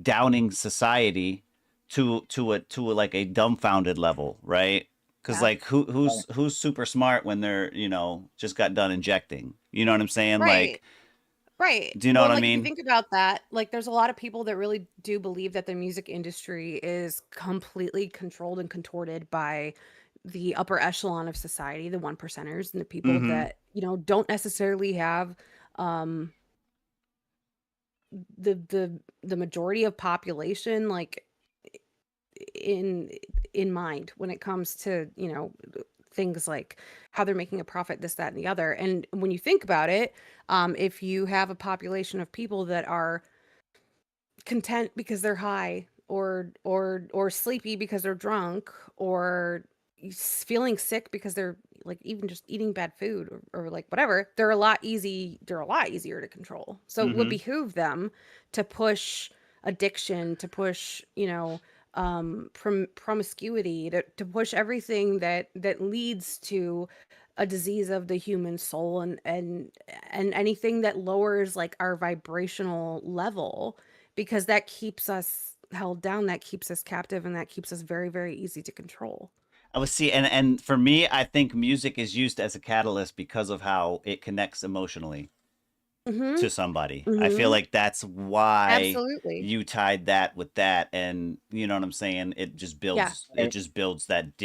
downing society to like a dumbfounded level, right? Because Yeah. like who's super smart when they're just got done injecting? You know what I'm saying? Right. Like, Right. do you know Well, what and I like if you mean? think about that, like there's a lot of people that really do believe that the music industry is completely controlled and contorted by the upper echelon of society, the one percenters and the people Mm-hmm. that, you know, don't necessarily have um the majority of population like in in mind when it comes to, you know, things like how they're making a profit, this, that, and the other. And when you think about it, if you have a population of people that are content because they're high, or sleepy because they're drunk, or feeling sick because they're like even just eating bad food, or like whatever, they're a lot easier to control. So it would Mm-hmm. behoove them to push addiction, to push, you know, promiscuity, to push everything that leads to a disease of the human soul, and anything that lowers like our vibrational level, because that keeps us held down, that keeps us captive, and that keeps us very, very easy to control. I would see, and for me, I think music is used as a catalyst because of how it connects emotionally to somebody. I feel like that's why Absolutely. you tied that with that, and you know what I'm saying. It just builds. Yeah. It just builds that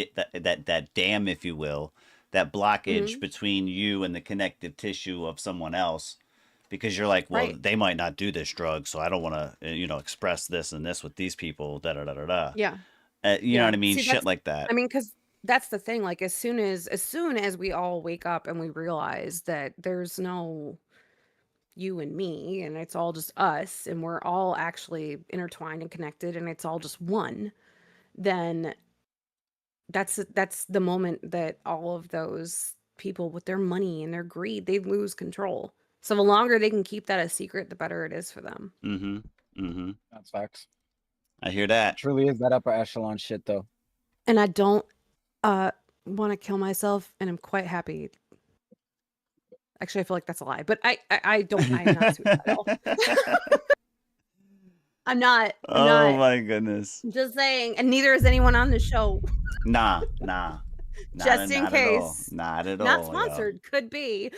dam, if you will, that blockage between you and the connective tissue of someone else. Because you're like, well, they might not do this drug, so I don't want to, express this and this with these people. Da da da da da. Yeah. You know what I mean? See, Shit like that. I mean, because that's the thing. Like, as soon as we all wake up and we realize that there's no you and me, and it's all just us, and we're all actually intertwined and connected, and it's all just one, then that's the moment that all of those people with their money and their greed, they lose control. So the longer they can keep that a secret, the better it is for them. That's facts. I hear that. Truly is that upper echelon shit, though. And I don't want to kill myself, and I'm quite happy. Actually, I feel like that's a lie, but I'm not suicidal. I'm not. Oh my goodness. I'm just saying, and neither is anyone on the show. Nah. Just in case. Not at all. Not sponsored. Could be.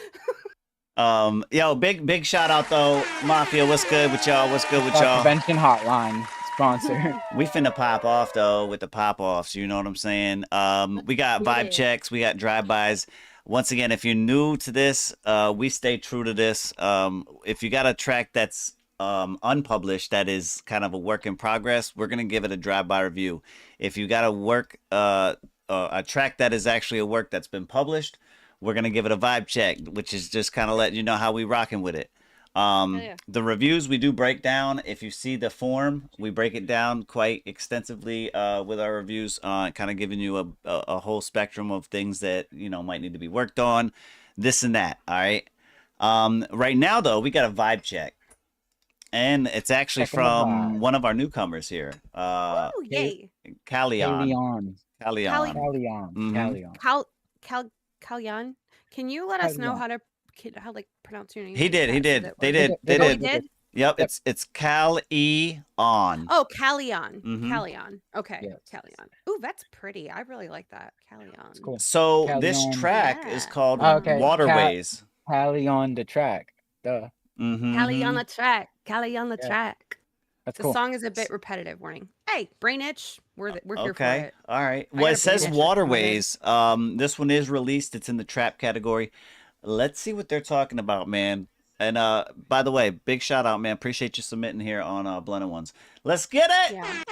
Yo, big shout out though, Mafia. What's good with y'all? What's good with y'all? Prevention Hotline sponsor. We finna pop off though with the pop offs. You know what I'm saying? We got vibe checks. We got drive-bys. Once again, if you're new to this, we stay true to this. If you got a track that's unpublished, that is kind of a work in progress, we're gonna give it a drive-by review. If you got a track that is actually a work that's been published, we're gonna give it a vibe check, which is just kind of letting you know how we rocking with it. The reviews we do break down. If you see the form, we break it down quite extensively with our reviews, kind of giving you a whole spectrum of things that might need to be worked on, this and that. All right. Right now though, we got a vibe check, and it's actually from one of our newcomers here. Oh yay! Kalyan. Kalyan, can you let us know how pronounce your name? He did. They did. Yep. It's Kalyan. Oh, Kalyan. Kalyan. Okay. Yes. Kalyan. Ooh, that's pretty. I really like that. Kalyan. Cool. So this track is called Waterways. Kali on the track. Duh. Kali on the track. Kali on the track. That's the cool. song is a bit repetitive. Warning. Hey, brain itch. We're here for it. All right. Well, it says Waterways. This one is released. It's in the trap category. Let's see what they're talking about, man. And by the way, big shout out, man. Appreciate you submitting here on Blunted Onez. Let's get it. Yeah.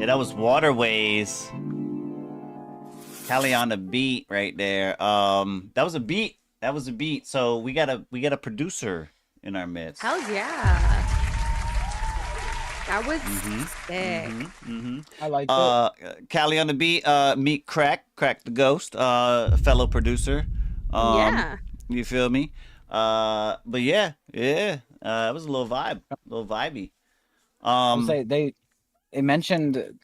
that was Waterways. Callie on the beat right there. That was a beat. That was a beat. So we got a producer in our midst. Hell yeah. That was sick. I like it. Callie on the beat. Meet Crack the Ghost, fellow producer. Yeah. You feel me? But yeah. It was a little vibey. Say they mentioned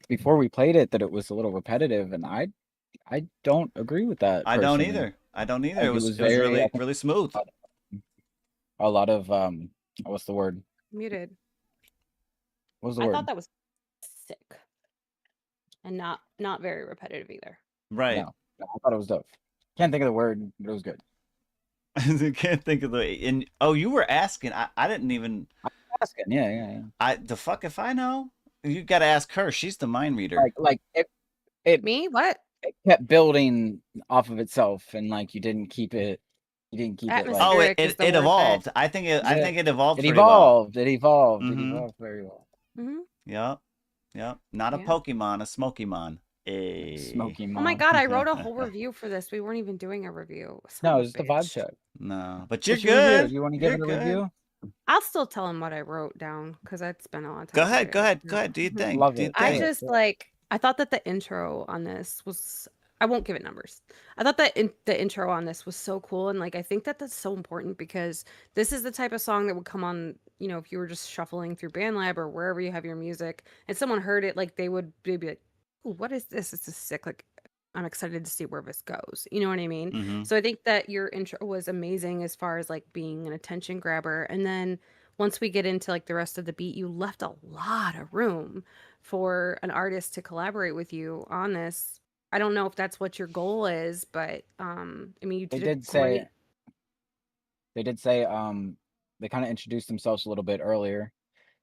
before we played it that it was a little repetitive, and I don't agree with that. I don't personally. either. Like, It was really smooth. A lot of what's the word? Muted. What was the I word? thought that was sick. And not very repetitive either. Right. No, I thought it was dope. Can't think of the word, but it was good. I can't think of the. You were asking. I didn't even. I'm asking. Yeah. The fuck if I know. You got to ask her. She's the mind reader. Like it. Me? What? It kept building off of itself, and like you didn't keep it. You didn't keep it. Like, Oh, it evolved. I think it evolved. It pretty well. evolved. It evolved. It evolved very well. Yep. Not a Pokemon, a Smokemon. Smoky Mom. Oh my god, I wrote a whole review for this. We weren't even doing a review. No, it's the vibe check. No, but you're What's your good. review? You want to give it a review? I'll still tell him what I wrote down because it's been a long time. Go ahead. Do you think? Love it. I just I thought that the intro on this was. I won't give it numbers. I thought that the intro on this was so cool, and like I think that that's so important because this is the type of song that would come on. You know, if you were just shuffling through BandLab or wherever you have your music, and someone heard it, like they'd be like, "Ooh, what is this? This is sick!" Like, I'm excited to see where this goes. You know what I mean? So I think that your intro was amazing as far as like being an attention grabber, and then once we get into like the rest of the beat, you left a lot of room for an artist to collaborate with you on this. I don't know if that's what your goal is, but I mean, you They did did say they kind of introduced themselves a little bit earlier,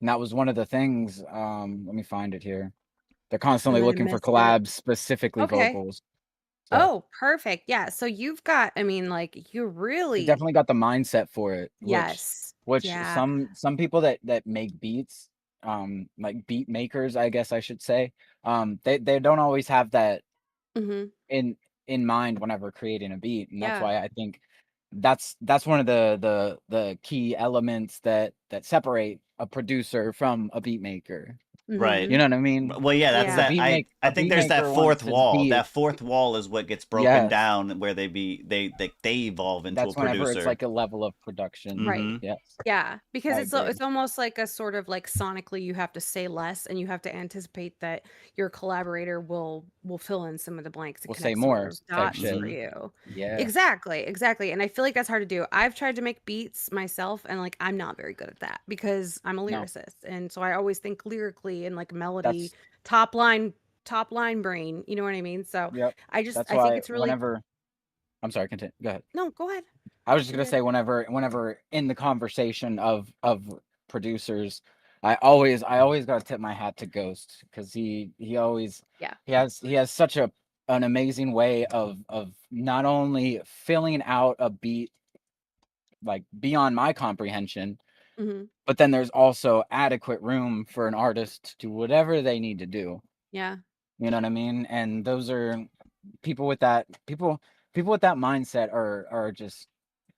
and that was one of the things. Let me find it here. They're constantly I looking for missed it. collabs, specifically Okay. vocals. So Oh, perfect. Yeah. So you've got, I mean, like you they really, definitely got the mindset for it. yes. Which Yeah. some people that make beats, like beat makers, I guess I should say, they don't always have that in mind whenever creating a beat, and that's Yeah. why I think that's one of the key elements that separate a producer from a beat maker. Right. You know what I mean? Well, yeah, that's that. I think there's that fourth wall. That fourth wall is what gets broken down, where they evolve into That's a producer. whenever it's like a level of production, Right. Yes. Yeah, because I agree. it's almost like a sort of like sonically you have to say less and you have to anticipate that your collaborator will fill in some of the blanks and We'll say connect some of more those type dots shit. for you. Yeah. Exactly. And I feel like that's hard to do. I've tried to make beats myself and like I'm not very good at that because I'm a lyricist. And so I always think lyrically and like melody, top line brain, you know what I mean? So Yep. I That's think why it's really whenever I'm sorry, continue. Go ahead. No, go ahead. I was just gonna say whenever in the conversation of producers, I always gotta tip my hat to Ghost because he always he has such an amazing way of not only filling out a beat like beyond my comprehension, but then there's also adequate room for an artist to do whatever they need to do. Yeah. You know what I mean? And those are people with that mindset are just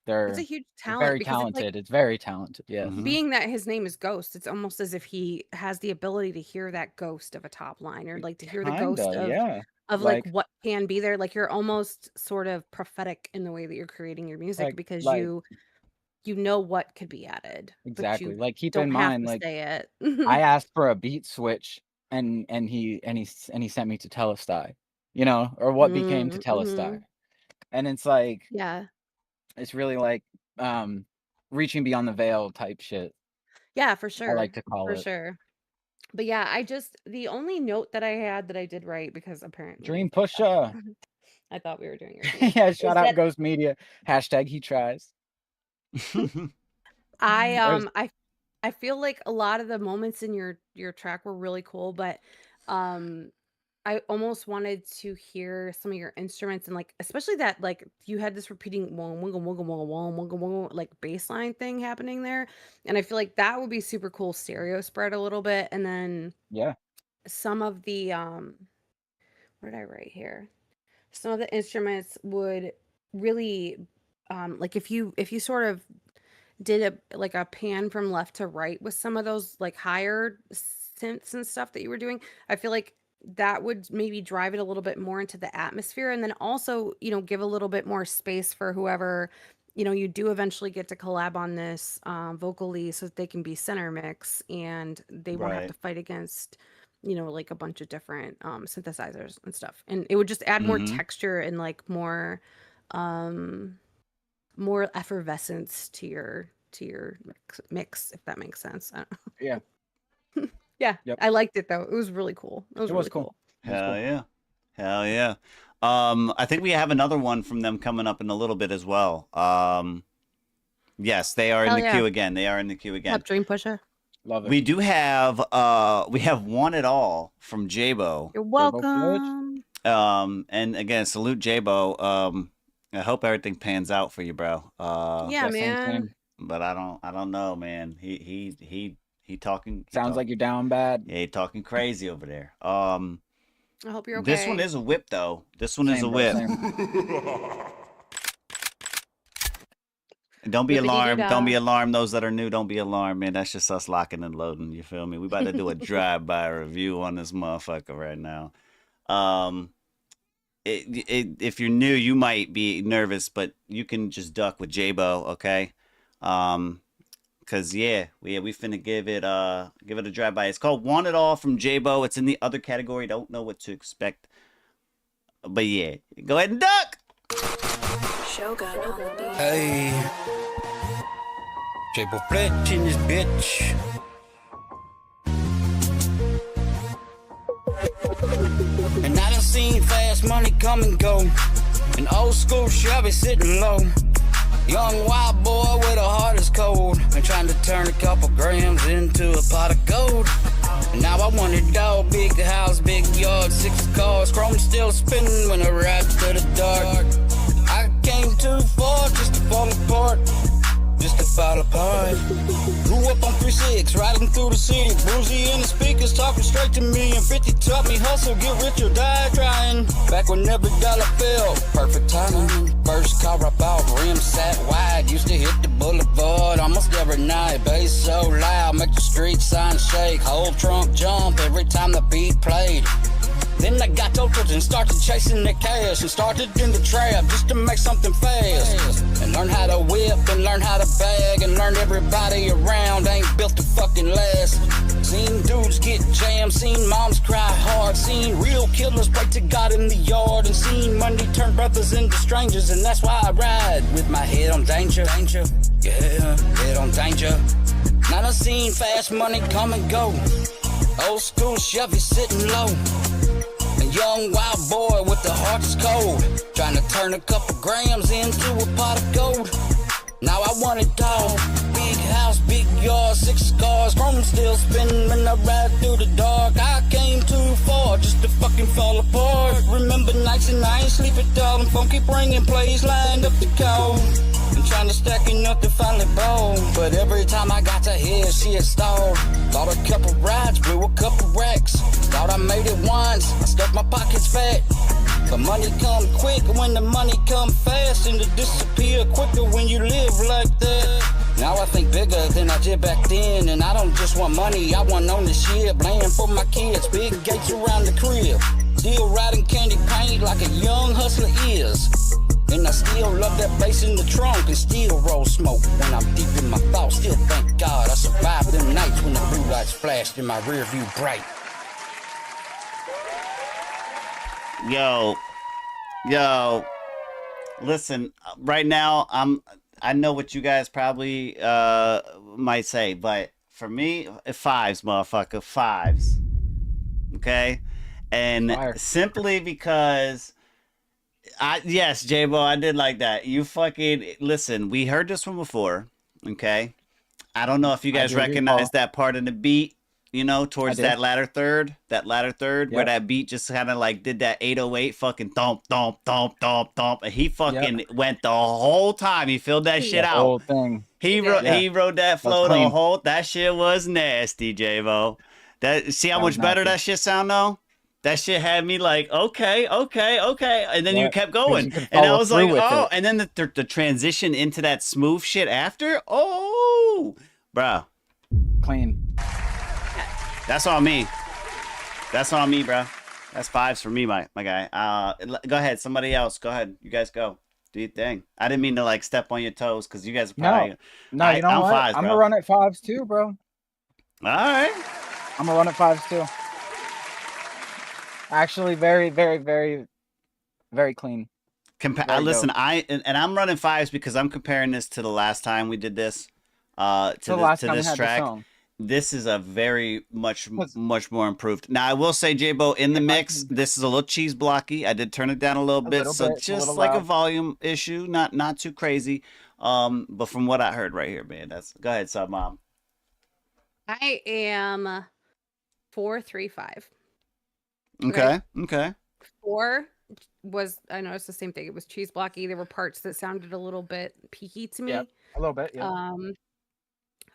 It's a huge talent very because talented. It's very talented. Yes. being that his name is Ghost, it's almost as if he has the ability to hear that ghost of a top line or like to hear the ghost of like what can be there. Like you're almost sort of prophetic in the way that you're creating your music because you know what could be added. Exactly. But you Like keep don't in have mind, to like say it. I asked for a beat switch and he sent me to Telestai, you know, or what became to Telestai. And it's like it's really like reaching beyond the veil type shit. Yeah, for sure. I like to call it. For sure. But yeah, the only note that I had that I did write because apparently Dream Pusher. I thought we were doing it. Yeah, shout out Ghost Media. # he tries. I feel like a lot of the moments in your track were really cool, but I almost wanted to hear some of your instruments and like especially that like you had this repeating like bass line thing happening there. And I feel like that would be super cool stereo spread a little bit. And then some of the what did I write here? Some of the instruments would really like if you sort of did a pan from left to right with some of those like higher synths and stuff that you were doing, I feel like that would maybe drive it a little bit more into the atmosphere, and then also, give a little bit more space for whoever, you do eventually get to collab on this vocally, so that they can be center mix and they won't have Right. to fight against, like a bunch of different synthesizers and stuff. And it would just add more Mm-hmm. texture and like um more effervescence to your mix, if that makes sense. Yeah. Yeah, Yep. I liked it though. It was really cool. It was It was really cool. cool. It was Hell cool. yeah. Hell yeah. I think we have another one from them coming up in a little bit as well. Yes, they are in Hell the yeah. queue again. They are in the queue again. Up Dream Pusher. Love it. We do have One It All from J-Bo. You're Fledge. welcome. And again, salute J-Bo. I hope everything pans out for you, bro. Yeah, same, man. same. But I don't know, man. He talking. Sounds like you're down bad. Yeah, he talking crazy over there. I hope you're okay. This one is a whip though. This one is Same, a bro, whip. same. Don't be alarmed. Whippity-doo-dah. Don't be alarmed. Those that are new, don't be alarmed, man. That's just us locking and loading. You feel me? We about to do a drive-by review on this motherfucker right now. If you're new, you might be nervous, but you can just duck with J-Bo, okay? Cause yeah, we finna give it a drive-by. It's called Want It All from J-Bo. It's in the other category. Don't know what to expect, but yeah, go ahead and duck. Shogun on the beat. Hey, J-Bo Fletch in this bitch. And I done seen fast money come and go. An old school Chevy sitting low. Young wild boy with a heart is cold. And trying to turn a couple grams into a pot of gold. And now I want it all. Big house, big yard, 6 cars. Chrome still spinning when I ride to the dark. I came too far just to fall apart. Just to fall apart. Grew up on 3-6, riding through the city. Bruisey in the speakers talking straight to me. And 50 taught me hustle, get rich or die trying. Back when every dollar fell, perfect timing. First car I bought, rim sat wide. Used to hit the boulevard almost every night. Bass so loud, make the street sign shake. Whole trunk jump every time the beat played. Then I got ultras and started chasing the cash. And started in the trap just to make something fast. And learn how to whip and learn how to bag. And learn everybody around ain't built to fucking last. Seen dudes get jammed, seen moms cry hard. Seen real killers break to God in the yard. And seen money turn brothers into strangers. And that's why I ride with my head on danger. Yeah, head on danger. Now I seen fast money come and go. Old school Chevy sitting low. A young wild boy with the heart that's cold. Trying to turn a couple grams into a pot of gold. Now I want it all. Big house, big yard, 6 cars. Chrome still spinning when I ride through the dark. I came too far just to fucking fall apart. Remember nights and I ain't sleep at all. And phone keep ringing, plays lined up to call. And trying to stack enough to finally ball. But every time I got to here, she had stalled. Bought a couple rides, blew a couple racks. Thought I made it once, I stuffed my pockets fat. But money come quick when the money come fast. And it disappear quicker when you live like that. Now I think bigger than I did back then. And I don't just want money, I want ownership. Land for my kids, big gates around the crib. Still riding candy paint like a young hustler is. And I still love that bass in the trunk and still roll smoke when I'm deep in my thoughts. Still thank God I survived them nights when the blue lights flashed in my rear view bright. Yo, listen, right now I know what you guys probably might say, but for me, 5s, motherfucker, 5s. Okay? And Fire. simply because yes, J-Bo, I did like that. You fucking listen, we heard this one before, okay? I don't know if you guys do recognize recall. that part in the beat, you know, towards did. that latter third, where Yep. that beat just kind of like did that 808 fucking thump, thump, thump, thump, thump. And he fucking went the whole time. He filled that shit The out. whole thing. He did. wrote Yeah. he wrote that flow the clean. whole. That shit was nasty, J-Bo. See how That much was better nasty. that shit sound though? That shit had me like, okay, and then you Yeah, kept 'cause going, you could and I follow was like, through with oh, it. and then the transition into that smooth shit after, oh, bro, Clean. that's on me. That's on me, bro. That's 5s for me, my guy. Go ahead, somebody else. Go ahead, you guys go. Do your thing. I didn't mean to like step on your toes because you guys are probably. No, you know I'm what? 5s, I'm bro. gonna run at 5s too, bro. All right. I'm gonna run at 5s too. Actually, very, very, very, very clean. Listen, I'm running 5s because I'm comparing this to the last time we did this. To the last time we this had the track. song. This is a very much more improved. Now I will say, J-Bo, in the mix, this is a little cheese blocky. I did turn it down a little bit, so just like a volume issue, not too crazy. But from what I heard right here, man, go ahead, Sub Mom. I am 4-3-5. Okay. 4 was, I know it's the same thing. It was cheese blocky. There were parts that sounded a little bit peaky to me. Yeah, a little bit. Yeah.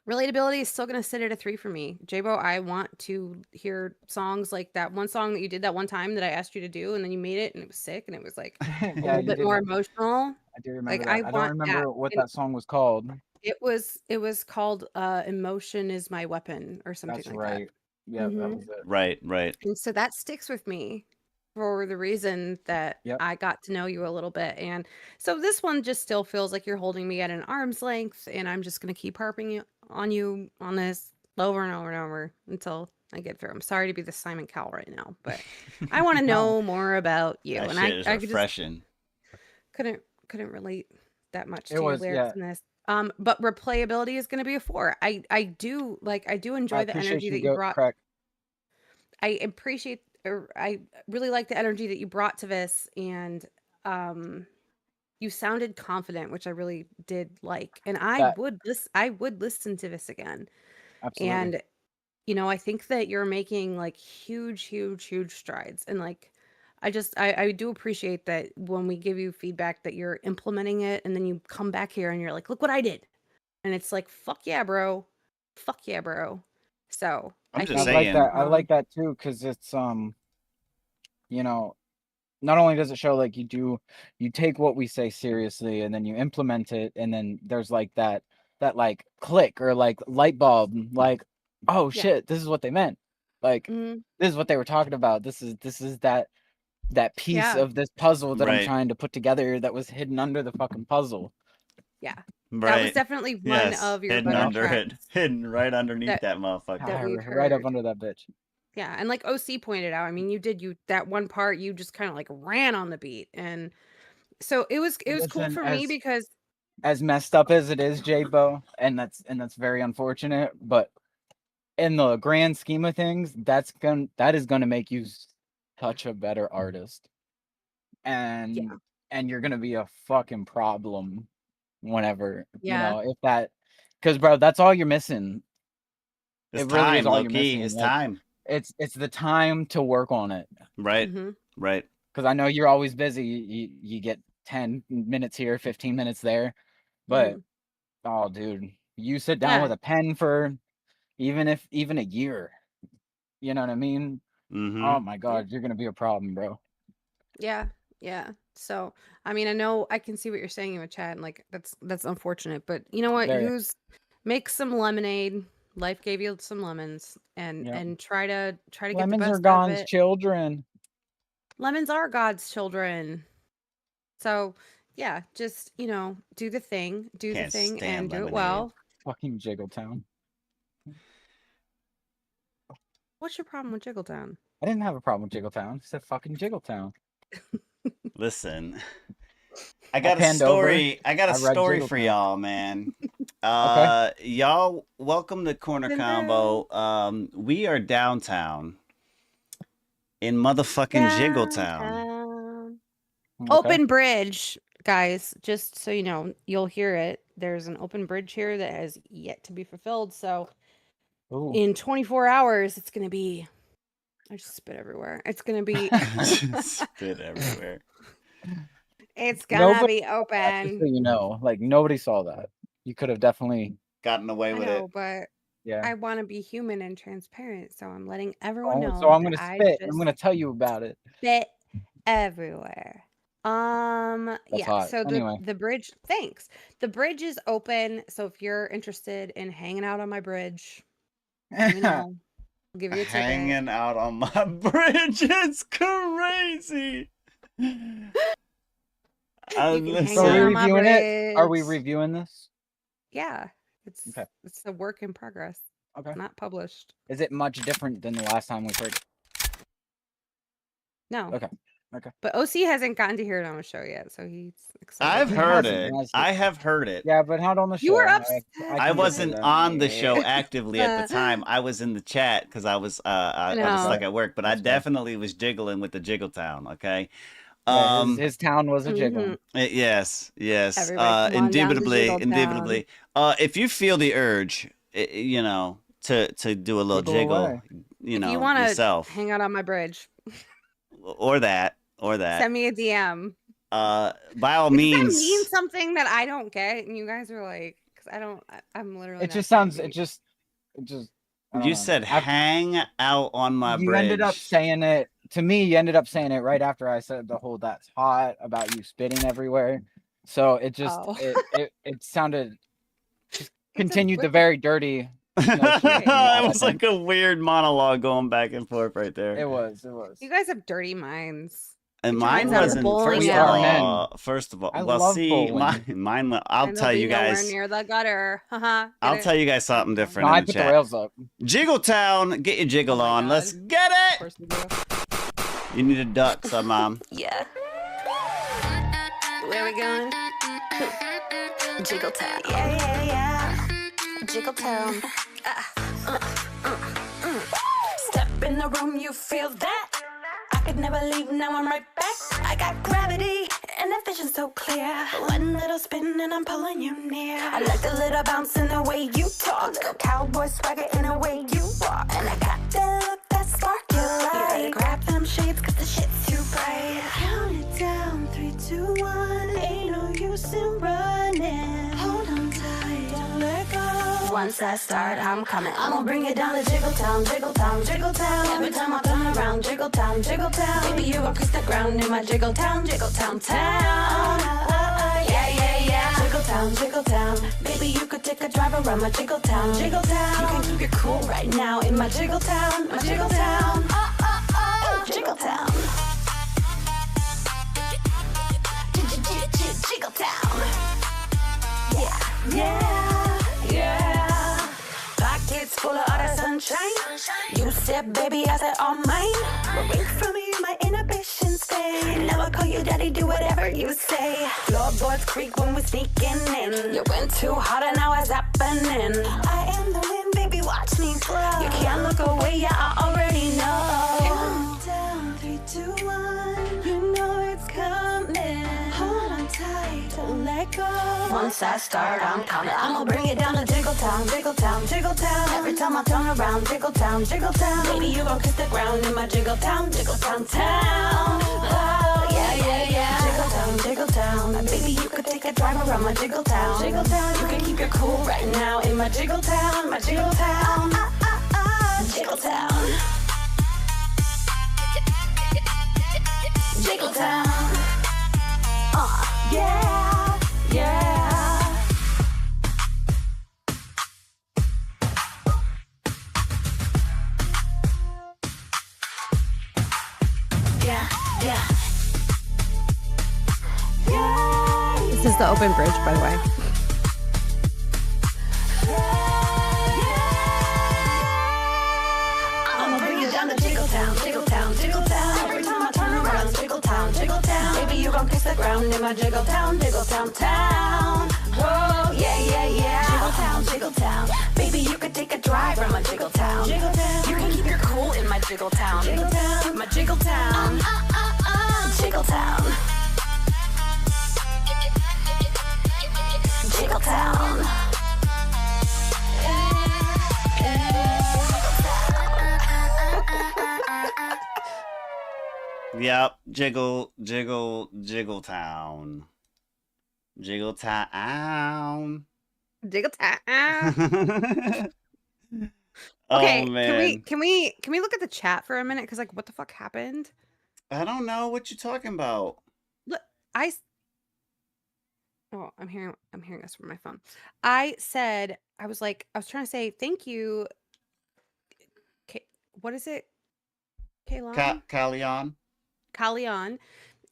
Relatability is still going to sit at a 3 for me. J-Bo, I want to hear songs like that one song that you did that one time that I asked you to do, and then you made it, and it was sick, and it was like a little bit more emotional. I do remember Like, that. I don't remember what that song was called. It was called "Emotion Is My Weapon" or something like that. Yeah, that was it. Right. And so that sticks with me for the reason that I got to know you a little bit. And so this one just still feels like you're holding me at an arm's length, and I'm just going to keep harping on you on this over and over and over until I get through. I'm sorry to be the Simon Cowell right now, but I want to know more about you. That and shit is I refreshing. couldn't relate that much to your lyrics in this. But replayability is going to be a 4. I do enjoy the energy that you brought. I really like the energy that you brought to this, and you sounded confident, which I really did like. And I would listen to this again. Absolutely. And I think that you're making like huge strides, and like I do appreciate that when we give you feedback that you're implementing it, and then you come back here and you're like, look what I did. And it's like, fuck yeah, bro. So I'm just saying. I like that too, because it's not only does it show like you take what we say seriously, and then you implement it, and then there's like that like click or like light bulb, like, oh shit, this is what they meant. Like this is what they were talking about. This is that piece of this puzzle that I'm trying to put together that was hidden under the fucking puzzle. Yeah. Right. That was definitely one of your hidden under it, hidden right underneath that motherfucker. Right up under that bitch. Yeah, and like OC pointed out, I mean, you that one part, you just kind of like ran on the beat, and so it was cool for me because as messed up as it is, J-Bo, and that's very unfortunate, but in the grand scheme of things, that is gonna make you such a better artist, and you're gonna be a fucking problem whenever if that, because bro, that's all you're missing. It's really time, low key. It's time. It's the time to work on it. Right. Right. Because I know you're always busy. You get 10 minutes here, 15 minutes there, but oh, dude, you sit down with a pen for even a year. You know what I mean? Oh my God, you're gonna be a problem, bro. Yeah. So, I mean, I can see what you're saying in the chat, and like that's unfortunate, but you know what? Make some lemonade. Life gave you some lemons, and try to get lemons the best are God's children. Lemons are God's children. So yeah, just do the thing, and do it well. Fucking Jiggletown. What's your problem with Jiggletown? I didn't have a problem with Jiggletown. I said fucking Jiggletown. Listen, I got a story. I got a story for y'all, man. Y'all, welcome to Korner Konvo. We are downtown in motherfucking Jiggletown. Open bridge, guys. Just so you know, you'll hear it. There's an open bridge here that has yet to be fulfilled. So in 24 hours, it's gonna be. I just spit everywhere. It's gonna be spit everywhere. It's gonna be open. So like nobody saw that. You could have definitely gotten away with it. But Yeah. I want to be human and transparent, so I'm letting everyone know So I'm that gonna I spit. just I'm gonna tell you about it. spit everywhere. That's Yeah, hot. so Anyway. the bridge, thanks. The bridge is open, so if you're interested in hanging out on my bridge, let me know. I'll give you a ticket. Hanging out on my bridge. It's crazy. You can hang So out are we on my reviewing it? Are we bridge. reviewing this? Yeah, Okay. it's a work in progress. Okay. It's not published. Is it much different than the last time we heard it? No. Okay. Okay. But OC hasn't gotten to hear it on the show yet, so he's excited. I've He heard hasn't, it. has he? I have heard it. Yeah, but not on the show. You were upset. I wasn't on the show actively at the time. I was in the chat because I was I was stuck at work, but I definitely was jiggling with the Jiggle Town. Okay. Yeah, his town was a jiggle. Yes, yes. Everybody come on down to Indubitably, Jiggle indubitably. If you feel the urge, you know, to do a little Jiggle jiggle, away. you know, if you want to yourself, hang out on my bridge, or that, send me a DM. by all Does that means. mean something that I don't get? And you guys are like, because I'm literally. It just sounds. It just. I don't You know. said hang out on my You bridge. ended up saying it to me. You ended up saying it right after I said the whole "that's hot" about you spitting everywhere. So it just it sounded. Just continued the very dirty. It was like a weird monologue going back and forth right there. It was. You guys have dirty minds. And Get your mine minds out of wasn't. bowling First of all, I well, love see, bowling. mine. I'll tell you Nowhere guys. near the gutter. I'll tell you guys something different. No, in I the put chat. the rails up. Jiggle Town, get your jiggle on. Let's get it. Of course we do. You need a duck, son, mom. Yeah. Where we going? Jiggle Town. Yeah. Jiggle Town. Step in the room, you feel that? I could never leave, now I'm right back. I got gravity and the vision so clear. One little spin and I'm pulling you near. I like the little bounce in the way you talk. Little cowboy swagger in the way you walk. And I got that look, that spark you like. You better grab them shades cause the shit's too bright. Count it down, 3, 2, 1. Ain't no use in running. Hold on tight, don't let go. Once I start, I'm coming. I'ma bring it down to Jiggle Town, Jiggle Town, Jiggle Town. Every time I turn around, Jiggle Town, Jiggle Town. Baby, you gon' kiss the ground in my Jiggle Town, Jiggle Town town. Yeah. Jiggle Town, Jiggle Town. Baby, you could take a drive around my Jiggle Town, Jiggle Town. You can keep your cool right now in my Jiggle Town, my Jiggle Town. Jiggle Town. Jiggle Town. Yeah. Pockets full of all the sunshine. You said, baby, I said, all mine. Away from you, my inhibitions stay. Never call you daddy, do whatever you say. Floorboards creak when we're sneaking in. You went too hard and now it's happening. I am the wind, baby, watch me flow. You can't look away, yeah, I already know. Count down, 3, 2, 1. You know it's coming. Hold on tight, don't let go. Once I start, I'm coming. I'ma bring it down to Jiggle Town, Jiggle Town, Jiggle Town. Every time I turn around, Jiggle Town, Jiggle Town. Baby, you gon' kiss the ground in my Jiggle Town, Jiggle Town town. Oh, yeah. Jiggle Town, Jiggle Town. Baby, you could take a drive around my Jiggle Town, Jiggle Town. You can keep your cool right now in my Jiggle Town, my Jiggle Town. Jiggle Town. Jiggle Town. Yeah. This is the open bridge, by the way. I'ma bring you down to Jiggle Town, Jiggle Town, Jiggle Town. Every time I turn around, Jiggle Town, Jiggle Town. Baby, you gon' kiss the ground in my Jiggle Town, Jiggle Town town. Whoa, yeah. Jiggle Town, Jiggle Town. Baby, you could take a drive around my Jiggle Town. Jiggle Town. You can keep your cool in my Jiggle Town. Jiggle Town. My Jiggle Town. Jiggle Town. Jiggle Town. Yep, Jiggle Town. Jiggle Town. Jiggle Town. Oh Okay, man, can we look at the chat for a minute? Because like, what the fuck happened? I don't know what you're talking about. Look, oh, I'm hearing this from my phone. I said I was trying to say thank you. What is it? Kalon? Kalyan, Kalyan.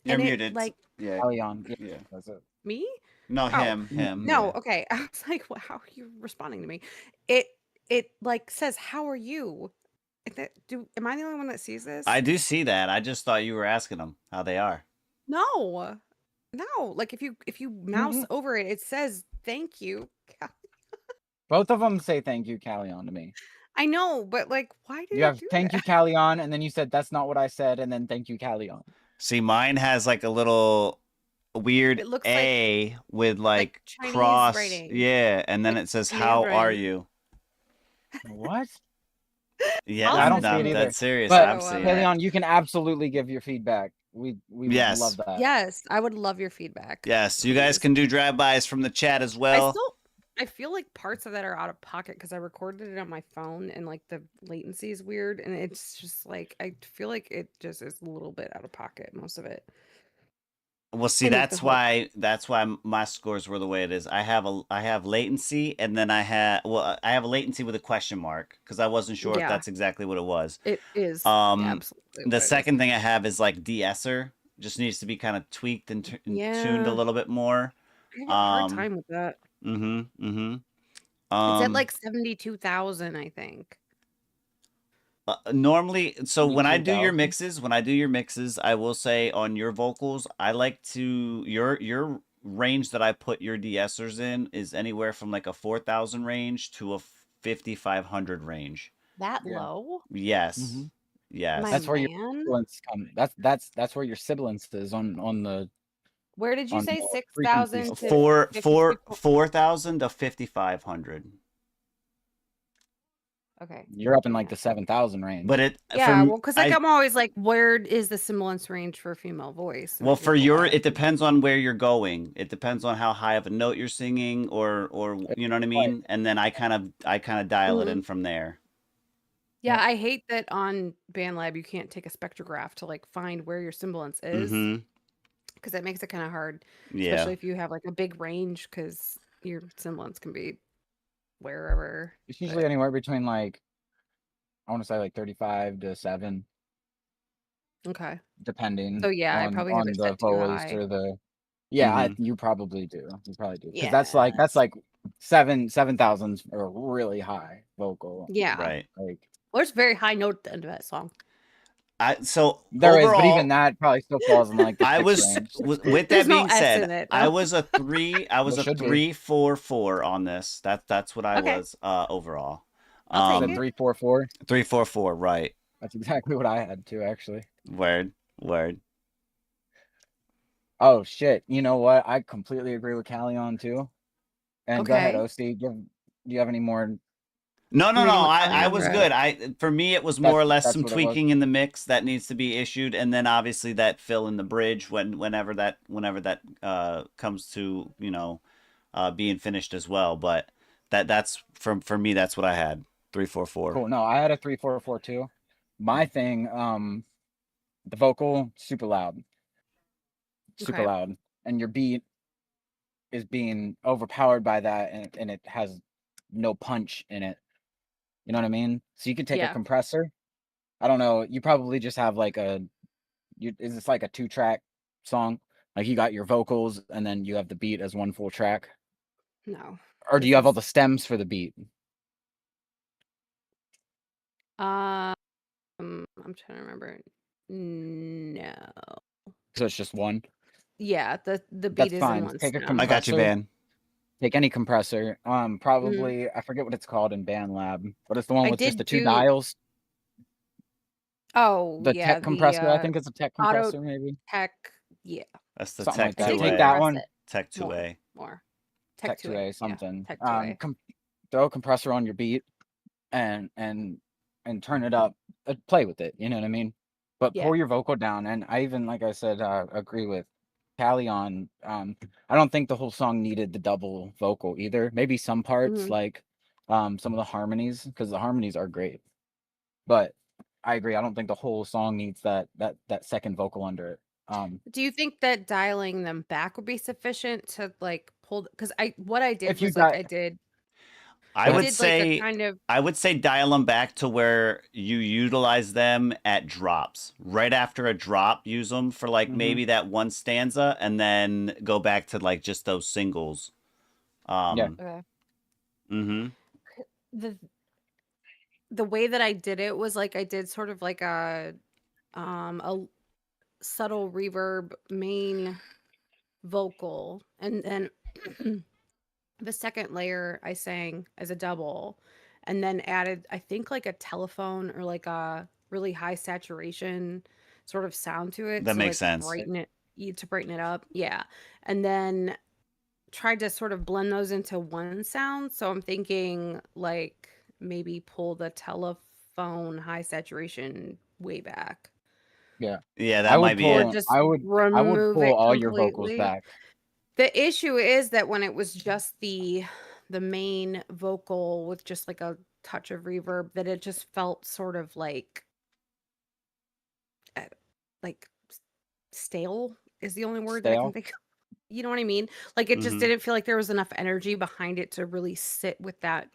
you're And it muted. like Yeah, Leon. Yeah, yeah. that's it. me? No, Oh, him. no, Yeah. okay. I was like, well, how are you responding to me? It like says, "How are you?" Am I the only one that sees this? I do see that. I just thought you were asking them how they are. No. No. Like if you mouse over it, it says thank you. Both of them say thank you, Callion, to me. I know, but like why did You it have do thank you, that? Callion, and then you said that's not what I said, and then thank you, Callion. See, mine has like a little weird It looks A with like Chinese cross. writing. Yeah, and then Like it says, "How are Mandarin. you?" What? Yeah, I don't send see it it I'm either. dead serious. But I'm seeing it. Callion, you can absolutely give your feedback. We would love Yes. that. Yes, I would love your feedback. Yes, you guys please. can do drive-bys from the chat as well. I feel like parts of that are out of pocket because I recorded it on my phone and like the latency is weird and it's just like I feel like it just is a little bit out of pocket, most of it. Well, see, And, like, the that's why my scores were the way it is. I have latency, and then I have a latency with a question mark because I wasn't sure if Yeah. that's exactly what it was. It is The absolutely what it is. second thing I have is like de-esser, just needs to be kind of tweaked and tuned Yeah. a little bit more. I have a hard time with that. It's It's at like 72,000, I think. normally, so when I do your 72,000? mixes, I will say on your vocals, I like to your range that I put your de-essers in is anywhere from like a 4,000 range to a 5,500 range. That Yeah. low? Yes. Mhm. Yes. That's where your Man. sibilance come. That's where your sibilance is on the. Where did you on say the 6,000 frequency to scale. 4,000 to 5,500. Okay. You're up in like the 7,000 range. But it Yeah, from well, because like I'm always like, where is the semblance range for a female voice? well, Like, for it's a your, lot. it depends on where you're going. It depends on how high of a note you're singing, or you know what I mean. And then I kind of dial it Mhm. in from there. Yeah, I hate that on BandLab you can't take a spectrograph to like find where your semblance is Mm-hmm. because that makes it kind of hard, Yeah. especially if you have like a big range because your semblance can be wherever. It's usually anywhere between like, I want to say like 35 to 7. Okay. Depending. So yeah, I probably have on it the set too voice high. or the. Yeah, Mhm. you probably do. You probably do. Because Yeah. that's like 7,000's a really high vocal. Yeah. Right. Like Well, there's a very high note at the end of that song. So there is, overall, but even that probably still falls in like the I 6 was range. with that There's no being S said, in it, I no. was a 3. I was There a should be. 3-4-4 on this. That's what I Okay. was overall. I'll take Said it. 3-4-4. 3-4-4, right? That's exactly what I had too, actually. Word. Oh shit! You know what? I completely agree with Callion too. And go ahead, Okay. OC. Do you have any more? No. Reading what I Kalyan was wrote. good. For me, it was more or less That's some what it was. tweaking in the mix that needs to be issued, and then obviously that fill in the bridge whenever that comes to being finished as well. But that's for me. That's what I had. 3-4-4. Cool. No, I had a 3-4-4 too. My thing, the vocal super loud, Okay. loud, and your beat is being overpowered by that, and it has no punch in it. You know what I mean? So you could take a Yeah. compressor. I don't know. You probably just have like is this like a 2-track song? Like you got your vocals and then you have the beat as one full track? No. Or do you have all the stems for the beat? I'm trying to remember. No. So it's just one? Yeah, the beat That's is fine. in one Take a stem. I got you, compressor. Van. Take any compressor. Probably I forget what it's called in BandLab, but it's the one I with just did the 2 do- dials. Oh, The yeah, tech compressor. I the think it's a tech auto compressor, maybe. tech. Yeah. That's the Something like Tech that. 2A. Take that one. Tech 2A. More. Tech 2A, yeah, something. Tech 2A. Throw a compressor on your beat and turn it up. Play with it. You know what I mean? But Yeah. pull your vocal down. And I even, like I said, agree with Callion. I don't think the whole song needed the double vocal either. Maybe some parts, Mhm. like some of the harmonies, because the harmonies are great. But I agree. I don't think the whole song needs that second vocal under it. Do you think that dialing them back would be sufficient to like pull? Because what I did if you was like got, I I would did like a say kind of I would say dial them back to where you utilize them at drops. Right after a drop, use them for like maybe that one stanza, and then go back to like just those singles. yeah, okay. Mm-hmm. the the way that I did it was like I did sort of like a subtle reverb main vocal, and then the second layer I sang as a double, and then added I think like a telephone or like a really high saturation sort of sound to it That to makes like sense. brighten it up. Yeah. And then tried to sort of blend those into one sound. So I'm thinking like maybe pull the telephone high saturation way back. yeah. Yeah, I that would might be Or it. pull. just I would remove pull it all your vocals completely. back. The issue is that when it was just the main vocal with just like a touch of reverb, that it just felt sort of uh, like stale is the only word that I can Stale. think of. You know what I mean? Like it just Mm-hmm. didn't feel like there was enough energy behind it to really sit with that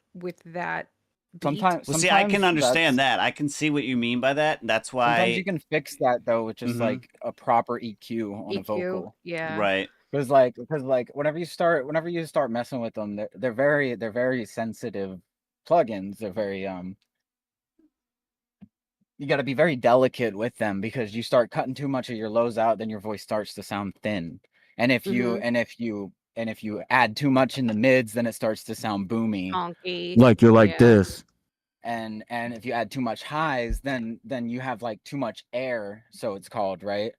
beat. Well, see, I can Sometimes understand that's that. I can see what you mean by that. That's sometimes you why. can fix that though with just Mm-hmm. like a proper EQ on a EQ, vocal. yeah. Right. Because whenever you start messing with them, they're very sensitive plugins. They're very you got to be very delicate with them, because you start cutting too much of your lows out, then your voice starts to sound thin. And if you Mhm. and if you add too much in the mids, then it starts to sound boomy. Honky. Like you're like Yeah. this. And if you add too much highs, then you have like too much air, so it's called, right?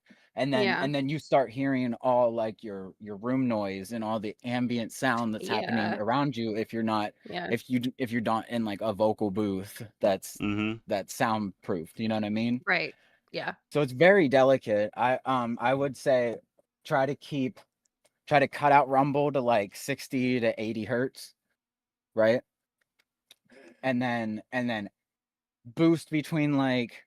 Yeah. And then you start hearing all like your room noise and all the ambient sound that's happening Yeah. around you if you're not Yeah. if you're not in like a vocal booth that's Mm-hmm. soundproofed, you know what I mean? Right. Yeah. So it's very delicate. I would say try to cut out rumble to like 60 to 80 hertz, right? And then boost between like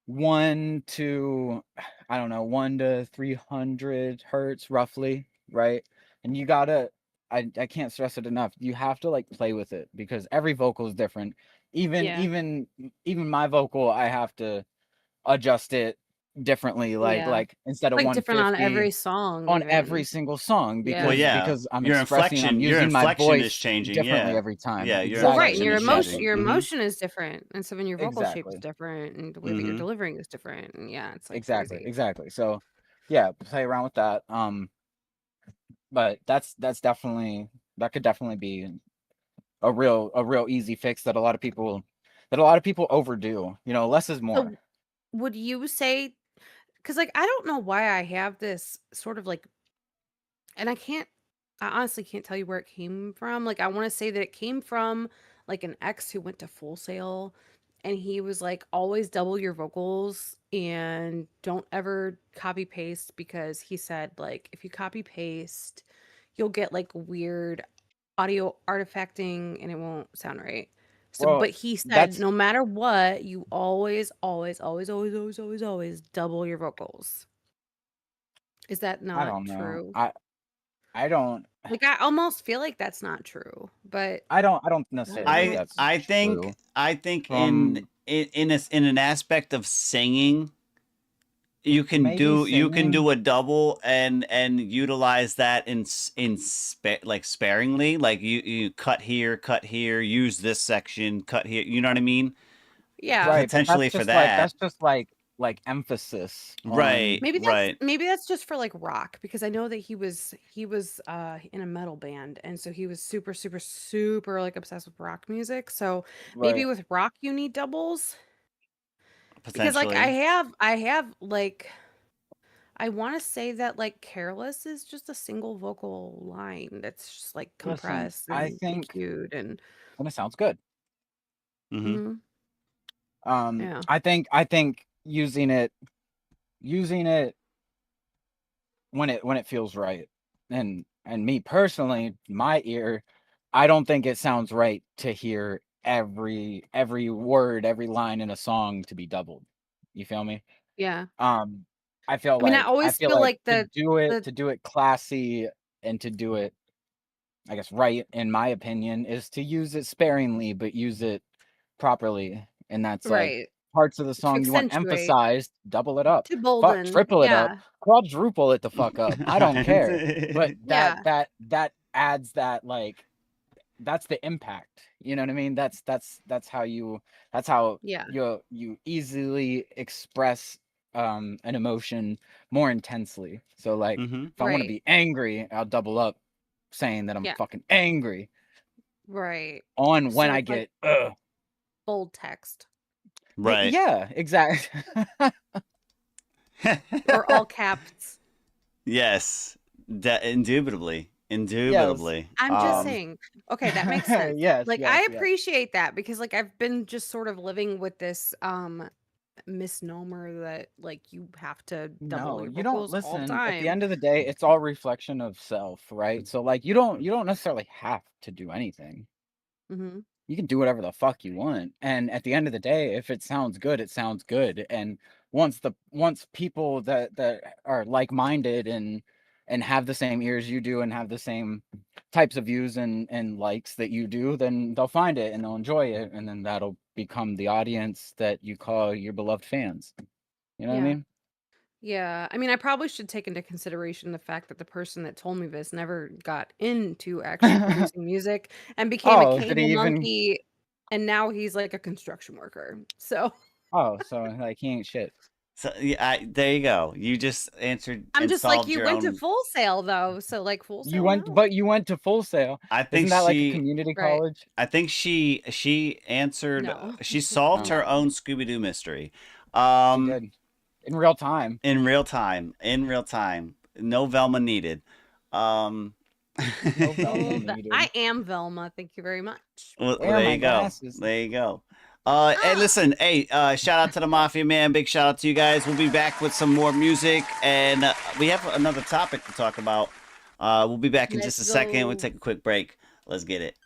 1 to, I don't know, 1 to 300 hertz roughly, right? And you gotta, I can't stress it enough. You have to like play with it, because every vocal is different. Yeah. Even my vocal, I have to adjust it differently. Yeah. Instead of Like different on 150 every song on every even. single song, Yeah. Well, because yeah. I'm Your I'm your using my inflection is voice changing. differently Yeah. every time. Yeah, your Well, right, and inflection Exactly, your is emotion changing. exactly, your Mm-hmm. emotion is different, and so then your vocal shape is exactly. different, and the way that you're Mm-hmm. delivering is different, and yeah, it's like Exactly, crazy. exactly. So, yeah, play around with that. But that's definitely that could definitely be a real easy fix that a lot of people overdo. You know, less is more. So would you say, because like I don't know why I have this sort of like, and I honestly can't tell you where it came from. Like I want to say that it came from like an ex who went to Full Sail, and he was like always double your vocals and don't ever copy paste, because he said like if you copy paste you'll get like weird audio artifacting and it won't sound right. So Well, but he said that's no matter what, you always double your vocals. Is that I not don't know. true? I don't Like, I almost feel like that's not true, but I don't I necessarily don't think know. that's true. I think From in an aspect of singing, maybe you can singing. do a double and utilize that like sparingly, like you cut here, use this section, cut here, you know what I mean? Yeah. Right, but Potentially for that. that's just like emphasis on Right, right. Maybe that's just for, like, rock, because I know that he was, in a metal band, and so he was super, super, super, like, obsessed with rock music, so maybe right. with rock you need doubles? Because, like, Potentially. like I wanna say that, like, "Careless" is just a single vocal line that's just, like, Listen, compressed I and think EQ'd and and it sounds good. Mm-hmm. Mhm. Yeah. I think using it when it feels right. And me personally, my ear, I don't think it sounds right to hear every word, every line in a song to be doubled. You feel me? Yeah. I feel I mean, I like always feel like to do the it classy and to do it, I guess, right, in my opinion, is to use it sparingly, but use it properly. And that's like right, parts of the to song you want accentuate, emphasized, double it up. to Fuck, bolden. triple it up, Yeah. quadruple it the fuck up. I don't care. But Yeah. that adds that, like, that's the impact. You know what I mean? That's how you Yeah. you easily express an emotion more intensely. So like Mhm. if I want to Right. be angry, I'll double up saying that I'm Yeah. fucking angry Right. on when So I it's like get bold text Right. yeah, exactly. or all caps. Yes. Indubitably. Yes. Indubitably. I'm just saying. Okay, that makes sense. Yes, Like, I yes, yes. appreciate that because, like, I've been just sort of living with this misnomer that, like, you have to double No, your you don't vocals all the listen. At the time. end of the day, it's all reflection of self, right? So like you don't necessarily have to do anything. Mhm. You can do whatever the fuck you want. And at the end of the day, if it sounds good, it sounds good. And once people that are like-minded and have the same ears you do and have the same types of views and likes that you do, then they'll find it and they'll enjoy it. And then that'll become the audience that you call your beloved fans. You know what I Yeah. mean? Yeah. I mean, I probably should take into consideration the fact that the person that told me this never got into actually producing music and became a Oh, did cable he even monkey, and now he's like a construction worker. So Oh, so, like, he ain't shit. So yeah, there you go. You just answered I'm and just like, solved you your went to own. Full Sail though, so like Full You Sail went no. but you went to Full Sail. I think Isn't that like a she community Right. college? I think she answered No. she solved Oh, her own Scooby-Doo mystery. she did. In real time. In real time. In real time. No Velma needed. No Velma Oh, needed. I am Velma. Thank you very much. Well, Where are there my you go. glasses? There you go. Hey, listen. Hey, shout out to the Mafia Man. Big shout out to you guys. We'll be back with some more music, and we have another topic to talk about. We'll be back in just a Let's second. We'll go. take a quick break. Let's get it.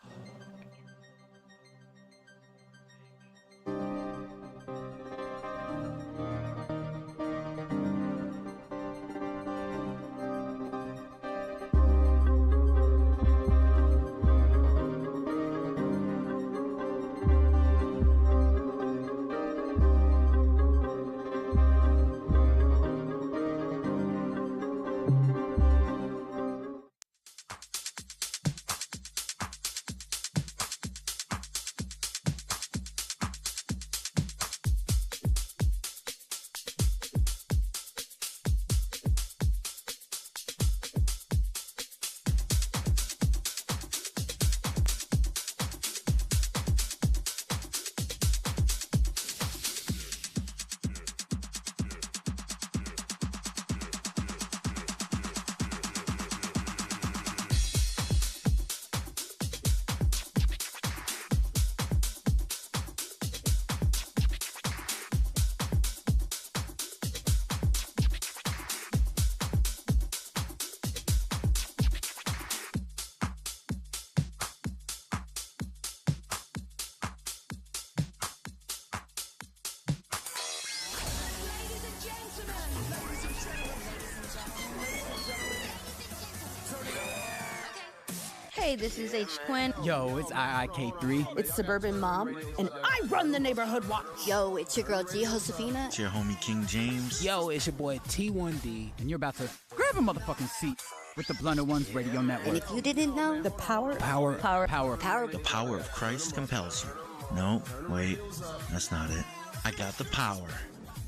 Hey, this is H Quinn. Yo, it's IIK3. It's Suburban Mom, and I run the neighborhood watch. Yo, it's your girl G Josefina. It's your homie King James. Yo, it's your boy T1D, and you're about to grab a motherfucking seat with the Blunted Onez Radio Network. And if you didn't know, The power. The power of Christ compels you. No, wait, that's not it. I got the power.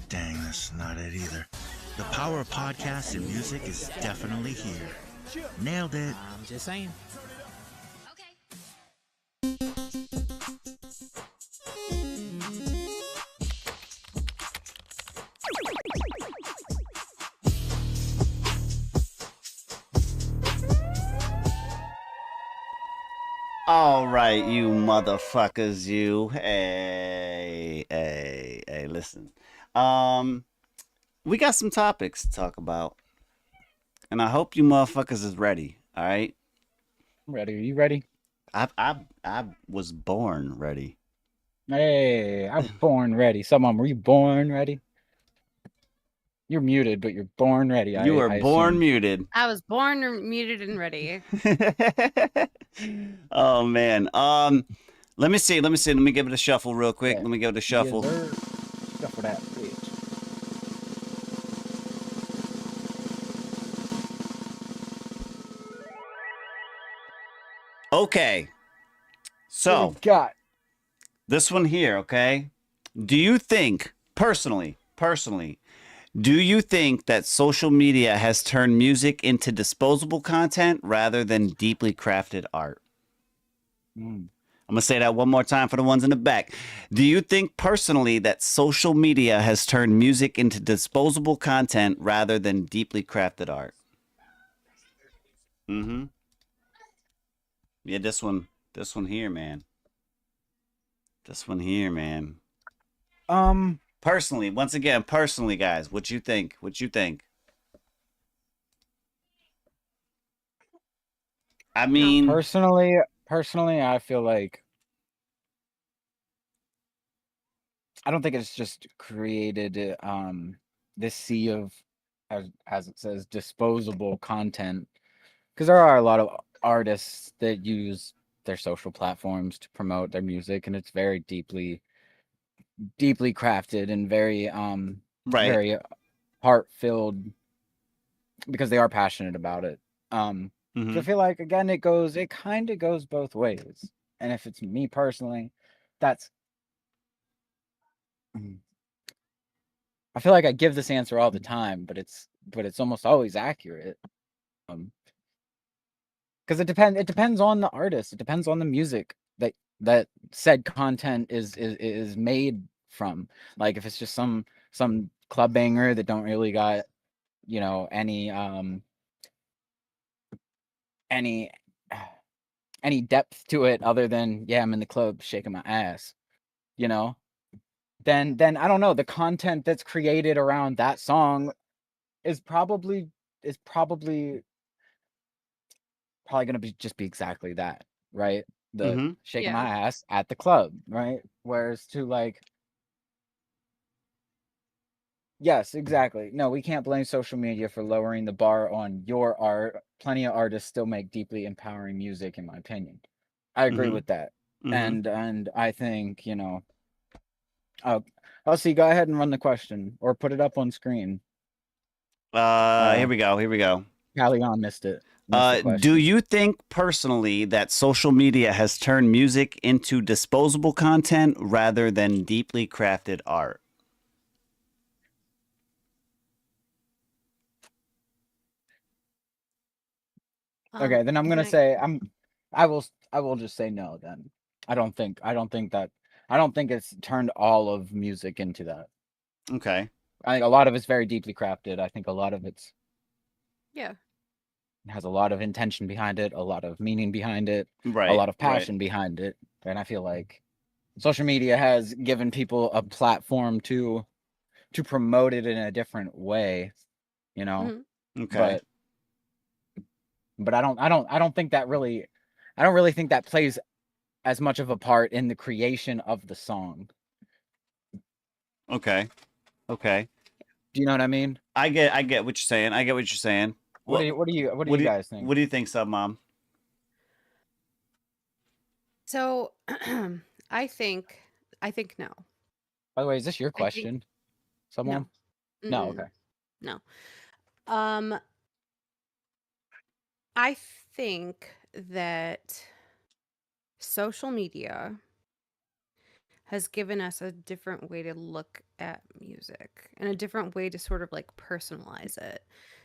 Dang, that's not it either. The power of podcasts and music is definitely here. Nailed it. I'm just saying. All right, you motherfuckers, you. Hey, listen. We got some topics to talk about. And I hope you motherfuckers is ready, all right? I'm ready. Are you ready? I was born ready. Hey, I was born ready. Someone, were you born ready? You're muted, but you're born ready. You were I born assume. muted. I was born muted and ready. Oh man. Let me see. Let me give it a shuffle real quick. Let me give it a shuffle. Yes, sir. Shuffle that bitch. Okay. What So we got? this one here, okay? Do you think, personally, do you think that social media has turned music into disposable content rather than deeply crafted art? I'm going to say that one more time for the ones in the back. Do you think personally that social media has turned music into disposable content rather than deeply crafted art? Mm-hmm. Yeah, this one here, man. This one here, man. Personally, once again, personally, guys, what you think? What you think? I mean, personally, I feel like I don't think it's just created this sea of, as it says, disposable content, because there are a lot of artists that use their social platforms to promote their music, and it's very deeply crafted and very right. very heart filled, because they are passionate about it. So I feel like, again, it kind of goes both ways. And if it's me personally, that's I feel like I give this answer all the time, but it's almost always accurate. Because it depends on the artist. It depends on the music that said content is made from. Like, if it's just some club banger that don't really got, you know, any depth to it other than, yeah, I'm in the club shaking my ass, you know, then I don't know, the content that's created around that song is probably gonna be exactly that, right? The shaking Yeah. my ass at the club, right? Whereas to, like, yes, exactly. No, we can't blame social media for lowering the bar on your art. Plenty of artists still make deeply empowering music, in my opinion. I agree with that. And I think, you know, I'll see. Go ahead and run the question or put it up on screen. Here we go. Callion missed it. Do you think personally that social media has turned music into disposable content rather than deeply crafted art? Okay, then I'm gonna say I will just say no. Then I don't think it's turned all of music into that. Okay. I think a lot of it's very deeply crafted. I think a lot of it's has a lot of intention behind it, a lot of meaning behind it, a lot of passion behind it, and I feel like social media has given people a platform to promote it in a different way, you know. Okay. But I don't think that really, I don't really think that plays as much of a part in the creation of the song. Okay. Do you know what I mean? I get what you're saying. What do you guys think? What do you think, Sub Mom? So I think no. By the way, is this your question? Someone? No. Okay. No. I think that social media has given us a different way to look at music and a different way to sort of like personalize it.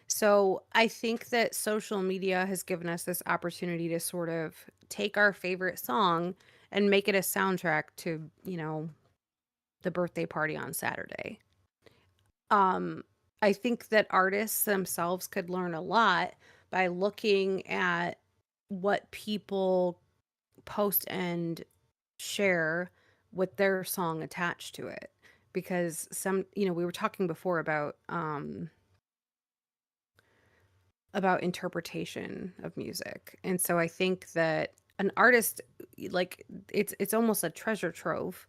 So I think that social media has given us this opportunity to sort of take our favorite song and make it a soundtrack to, you know, the birthday party on Saturday. I think that artists themselves could learn a lot by looking at what people post and share with their song attached to it, because some, you know, we were talking before about interpretation of music, and so I think that an artist, like it's almost a treasure trove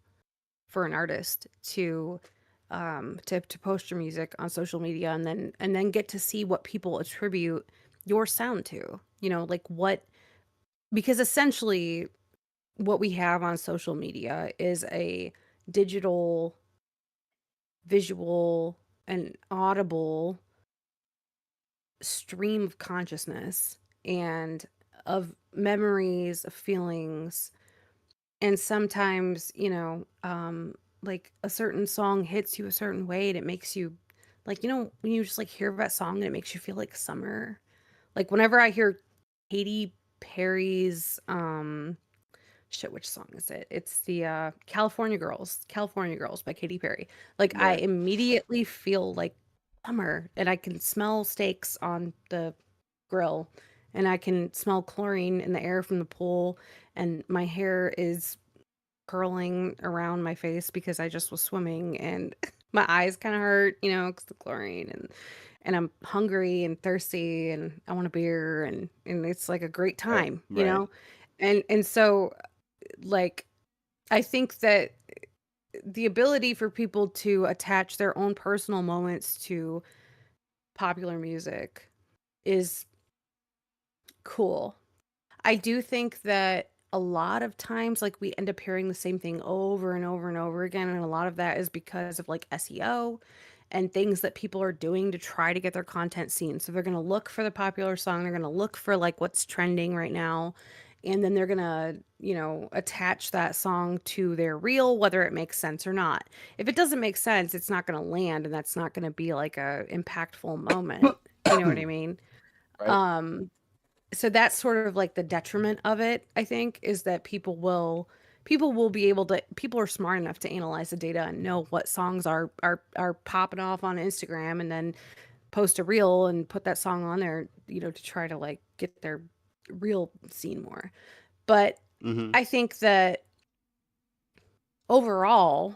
for an artist to post your music on social media and then get to see what people attribute your sound to. You know, like what, because essentially what we have on social media is a digital, visual, and audible stream of consciousness and of memories, of feelings, and sometimes, like a certain song hits you a certain way and it makes you like, when you just like hear that song and it makes you feel like summer. Like whenever I hear Katy Perry's shit, which song is it? It's the California Girls by Katy Perry. Like I Right. immediately feel like summer and I can smell steaks on the grill and I can smell chlorine in the air from the pool and my hair is curling around my face because I just was swimming and my eyes kind of hurt, because the chlorine and I'm hungry and thirsty and I want a beer and it's like a great Right. time, Right. And so like I think that the ability for people to attach their own personal moments to popular music is cool. I do think that a lot of times, like, we end up hearing the same thing over and over and over again, and a lot of that is because of, like, SEO and things that people are doing to try to get their content seen. So they're gonna look for the popular song, they're gonna look for, like, what's trending right now, and then they're gonna, attach that song to their reel, whether it makes sense or not. If it doesn't make sense, it's not gonna land, and that's not gonna be, like, a impactful moment. You know what I mean? Right. So that's sort of like the detriment of it, I think, is that people will be able to, people are smart enough to analyze the data and know what songs are popping off on Instagram and then post a reel and put that song on there, to try to like get their reel seen more. But Mm-hmm. I think that overall,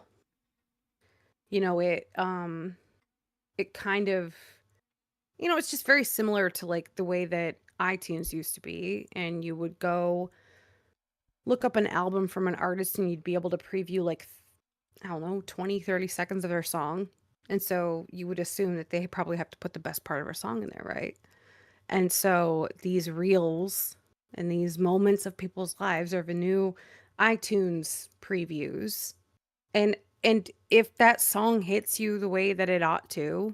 it kind of, it's just very similar to like the way that iTunes used to be, and you would go look up an album from an artist and you'd be able to preview like, I don't know, 20, 30 seconds of their song. And so you would assume that they probably have to put the best part of their song in there, right? And so these reels and these moments of people's lives are the new iTunes previews. And if that song hits you the way that it ought to,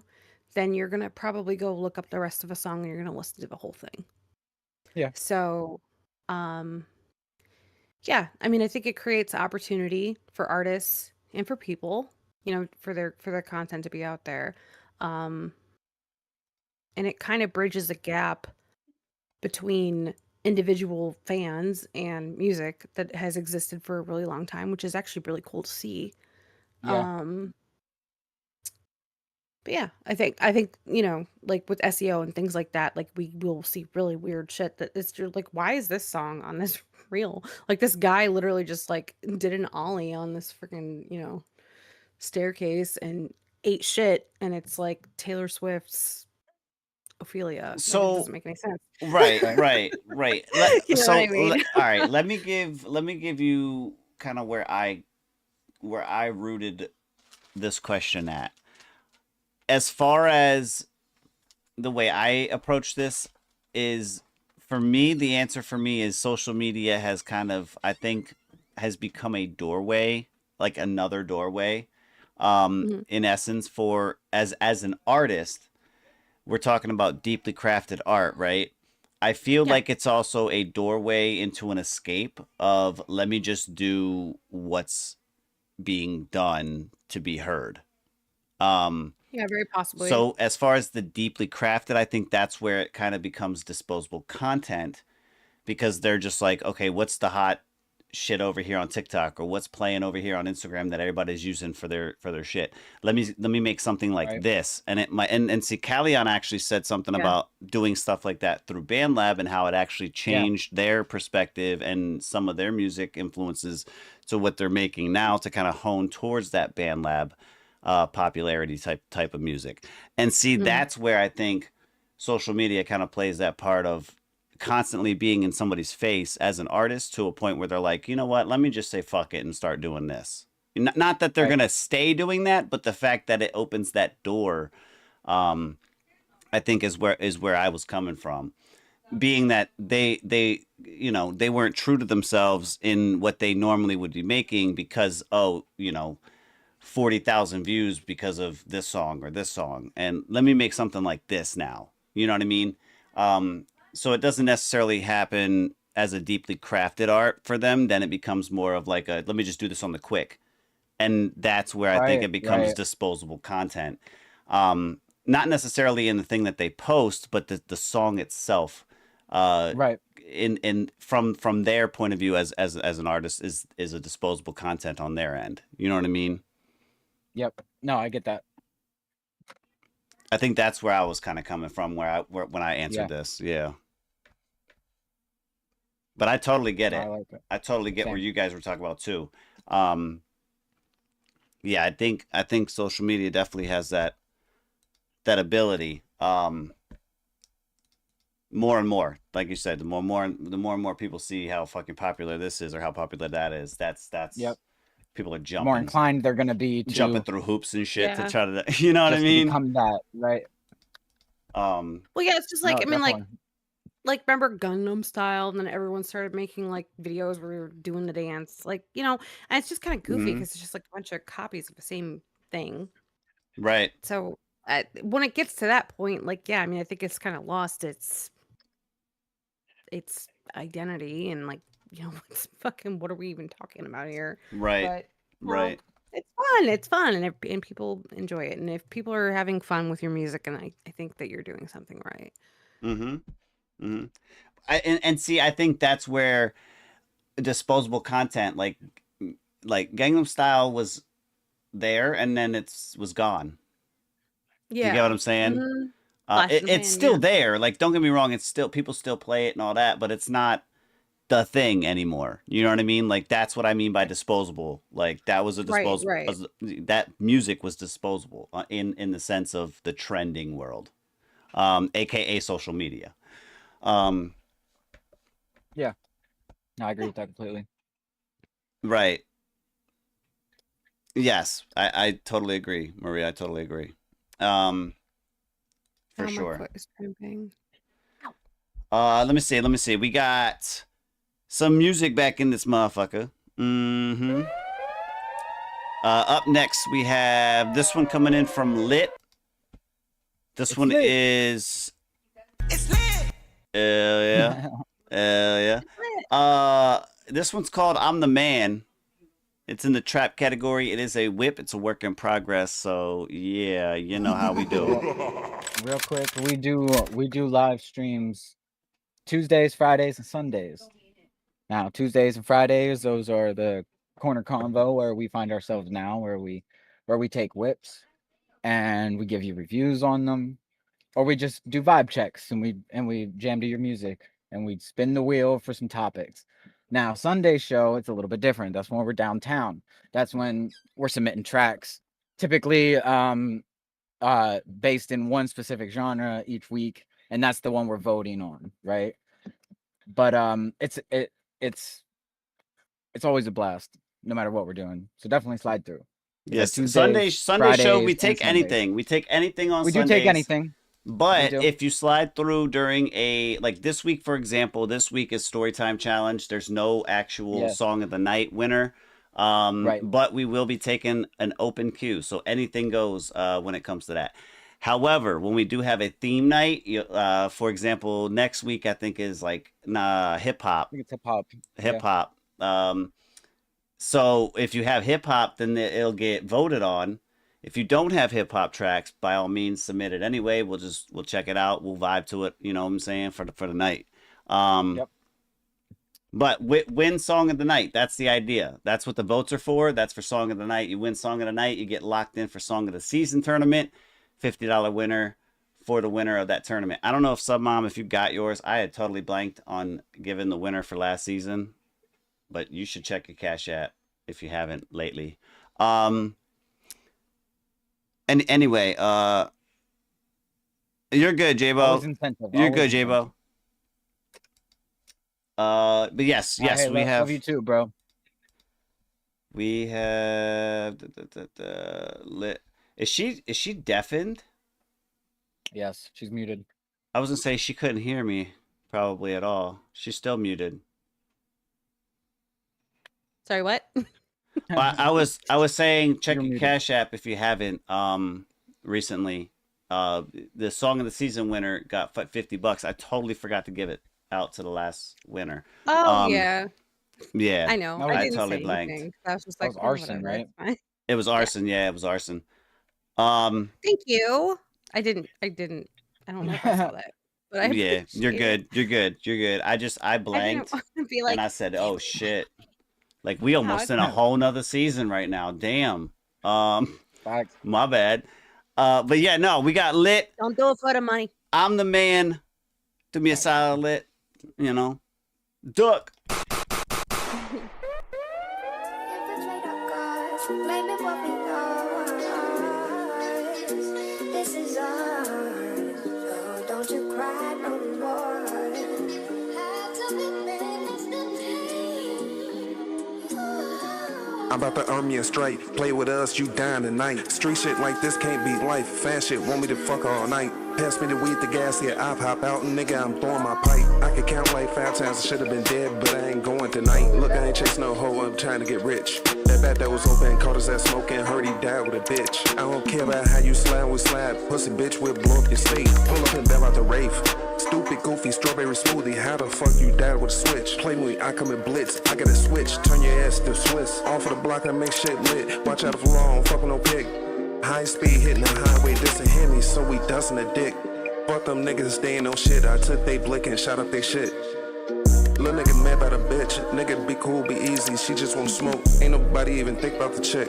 then you're going to probably go look up the rest of a song and you're going to listen to the whole thing. Yeah. So, yeah, I mean, I think it creates opportunity for artists and for people, for their content to be out there. And it kind of bridges the gap between individual fans and music that has existed for a really long time, which is actually really cool to see. Yeah. But yeah, I think, like with SEO and things like that, like we will see really weird shit that it's just like, why is this song on this reel? Like this guy literally just like did an ollie on this freaking, staircase and ate shit, and it's like Taylor Swift's Ophelia. Like, it So doesn't make any sense. right, Right. right. You know what I mean? All right, let me give you kind of where I rooted this question at. As far as the way I approach this is, for me, the answer for me is social media has kind of, I think, has become a doorway, like another doorway. Mhm. In essence, for as an artist, we're talking about deeply crafted art, right? I feel Yeah. like it's also a doorway into an escape of, let me just do what's being done to be heard. Yeah, very possibly. So as far as the deeply crafted, I think that's where it kind of becomes disposable content, because they're just like, okay, what's the hot shit over here on TikTok, or what's playing over here on Instagram that everybody's using for their shit. Let me make something like Right. this. And it might, and see, Callion actually said something Yeah. about doing stuff like that through BandLab and how it actually changed their perspective and some of their music influences to what they're making now, to kind of hone towards that BandLab popularity type of music. And see, Mhm. that's where I think social media kind of plays that part of constantly being in somebody's face as an artist to a point where they're like, you know what, let me just say fuck it and start doing this. Not that they're Right. gonna stay doing that, but the fact that it opens that door, I think is where I was coming from. Being that they you know, they weren't true to themselves in what they normally would be making because, oh, you know, 40,000 views because of this song or this song, and let me make something like this now. You know what I mean? So it doesn't necessarily happen as a deeply crafted art for them. Then it becomes more of like a, let me just do this on the quick. And that's where I think Right, it becomes right. disposable content. Not necessarily in the thing that they post, but the song itself. Right. In from their point of view as an artist is a disposable content on their end. You know what I mean? Yep. No, I get that. I think that's where I was kind of coming from when I answered Yeah. this. Yeah. But I totally get I it. like it. I totally get where Same. you guys were talking about too. Yeah, I think social media definitely has that ability. More and more, like you said, the more and more people see how fucking popular this is or how popular that is, that's Yep. people are More jumping inclined they're gonna be jumping to through hoops and shit to Yeah. try to, you know what I just to mean? become that, right? Well, yeah, it's just No, like, I mean, definitely. like remember Gangnam Style, and then everyone started making like videos where we were doing the dance, like, you know, and it's just kind of goofy Mhm. because it's just like a bunch of copies of the same thing. Right. So when it gets to that point, like, yeah, I mean, I think it's kind of lost its identity and like, you know, what are we even talking about here? Right. But you know, Right. it's fun, and people enjoy it, and if people are having fun with your music, and I think that you're doing something right. Mm-hmm. Mm-hmm. And see, I think that's where disposable content like Gangnam Style was there and then was gone. Do you get what Yeah. I'm saying? Flash in the It's pan, still yeah. there. Like, don't get me wrong, it's still, people still play it and all that, but it's not the thing anymore. You know what I mean? Like, that's what I mean by disposable. Like, that was a Right, disposable. right. That music was disposable in the sense of the trending world, aka social media. Yeah. No, I agree with that completely. Right. Yes, I totally agree, Maria. I totally agree. For Oh, my sure. foot is cramping. Let me see. Let me see. We got some music back in this motherfucker. Mm-hmm. Up next, we have this one coming in from Lit. This one lit. is. It's lit. Hell yeah. Hell yeah. This one's called "I'm the Man." It's in the trap category. It is a whip. It's a work in progress. So yeah, you know how we do. Real quick, we do live streams Tuesdays, Fridays, and Sundays. Now, Tuesdays and Fridays, those are the Korner Konvo where we find ourselves now, where we take whips and we give you reviews on them, or we just do vibe checks and we jam to your music and we spin the wheel for some topics. Now, Sunday show, it's a little bit different. That's when we're downtown. That's when we're submitting tracks, typically based in one specific genre each week, and that's the one we're voting on, right? But it's always a blast, no matter what we're doing. So definitely slide through. We got Yes, Tuesdays, Sunday show. We Fridays, and take Sundays. anything. We take anything on We do Sundays. take anything. We But do. if you slide through during like this week, for example, this week is Storytime Challenge. There's no actual Yes. song of the night winner. Right. But we will be taking an open queue, so anything goes when it comes to that. However, when we do have a theme night, for example, next week I think is like hip hop. I think it's hip hop. Hip hop. So if you have hip hop, then it'll get voted on. If you don't have hip hop tracks, by all means submit it anyway. We'll check it out. We'll vibe to it. You know what I'm saying, for the night. Yep. But win song of the night. That's the idea. That's what the votes are for. That's for song of the night. You win song of the night, you get locked in for song of the season tournament. $50 winner for the winner of that tournament. I don't know if Submom, if you got yours. I had totally blanked on giving the winner for last season, but you should check your Cash App if you haven't lately. And anyway, you're good, J-Bo. Always incentive. You're Always good, J-Bo. But yes, Hey, we have. love you too, bro. We have lit. Is she deafened? Yes, she's muted. I was gonna say she couldn't hear me probably at all. She's still muted. Sorry, what? I was saying check You're your muted. Cash App if you haven't recently. The Song of the Season winner got $50. I totally forgot to give it out to the last winner. Oh yeah, Yeah. I know. No, I I didn't totally say blanked. anything. I was just That like, was "Oh, arson, whatever, right? it's fine." It was arson. Yeah, it was arson. Thank you. I didn't. I don't know if I saw that, but I Yeah, you're appreciate good. it. You're good. You're good. I I didn't blanked want to be and like, I said, "Oh shit." Like we no, almost it's in a fine. whole nother season right now. Damn. Facts. My bad. But yeah, no, we got lit. Don't do it for the money. I'm the man. Do me a solid lit. You know, duck. This is ours. Oh, don't you cry no more. I'm about to earn me a strike. Play with us, you dying tonight. Street shit like this can't be life. Fast shit want me to fuck all night. Pass me the weed, the gas, yeah, I've hop out and nigga, I'm throwing my pipe. I can count like 5 times, I should have been dead, but I ain't going tonight. Look, I ain't chasing no hoe, I'm trying to get rich. That bat that was open, caught us at smoking, heard he died with a bitch. I don't care about how you slide, we slide. Pussy bitch, we'll blow up your state. Pull up and bail out the rave. Stupid, goofy, strawberry smoothie. How the fuck you died with a switch? Play me, I come in blitz. I got a switch, turn your ass to Swiss. Off of the block, I make shit lit. Watch out for long, fuck with no pig. High speed hitting the highway, this a Henny, so we dustin' a dick. Fuck them niggas, they ain't no shit. I took they blick and shot up they shit. Little nigga mad about a bitch. Nigga be cool, be easy. She just wanna smoke. Ain't nobody even think about the chick.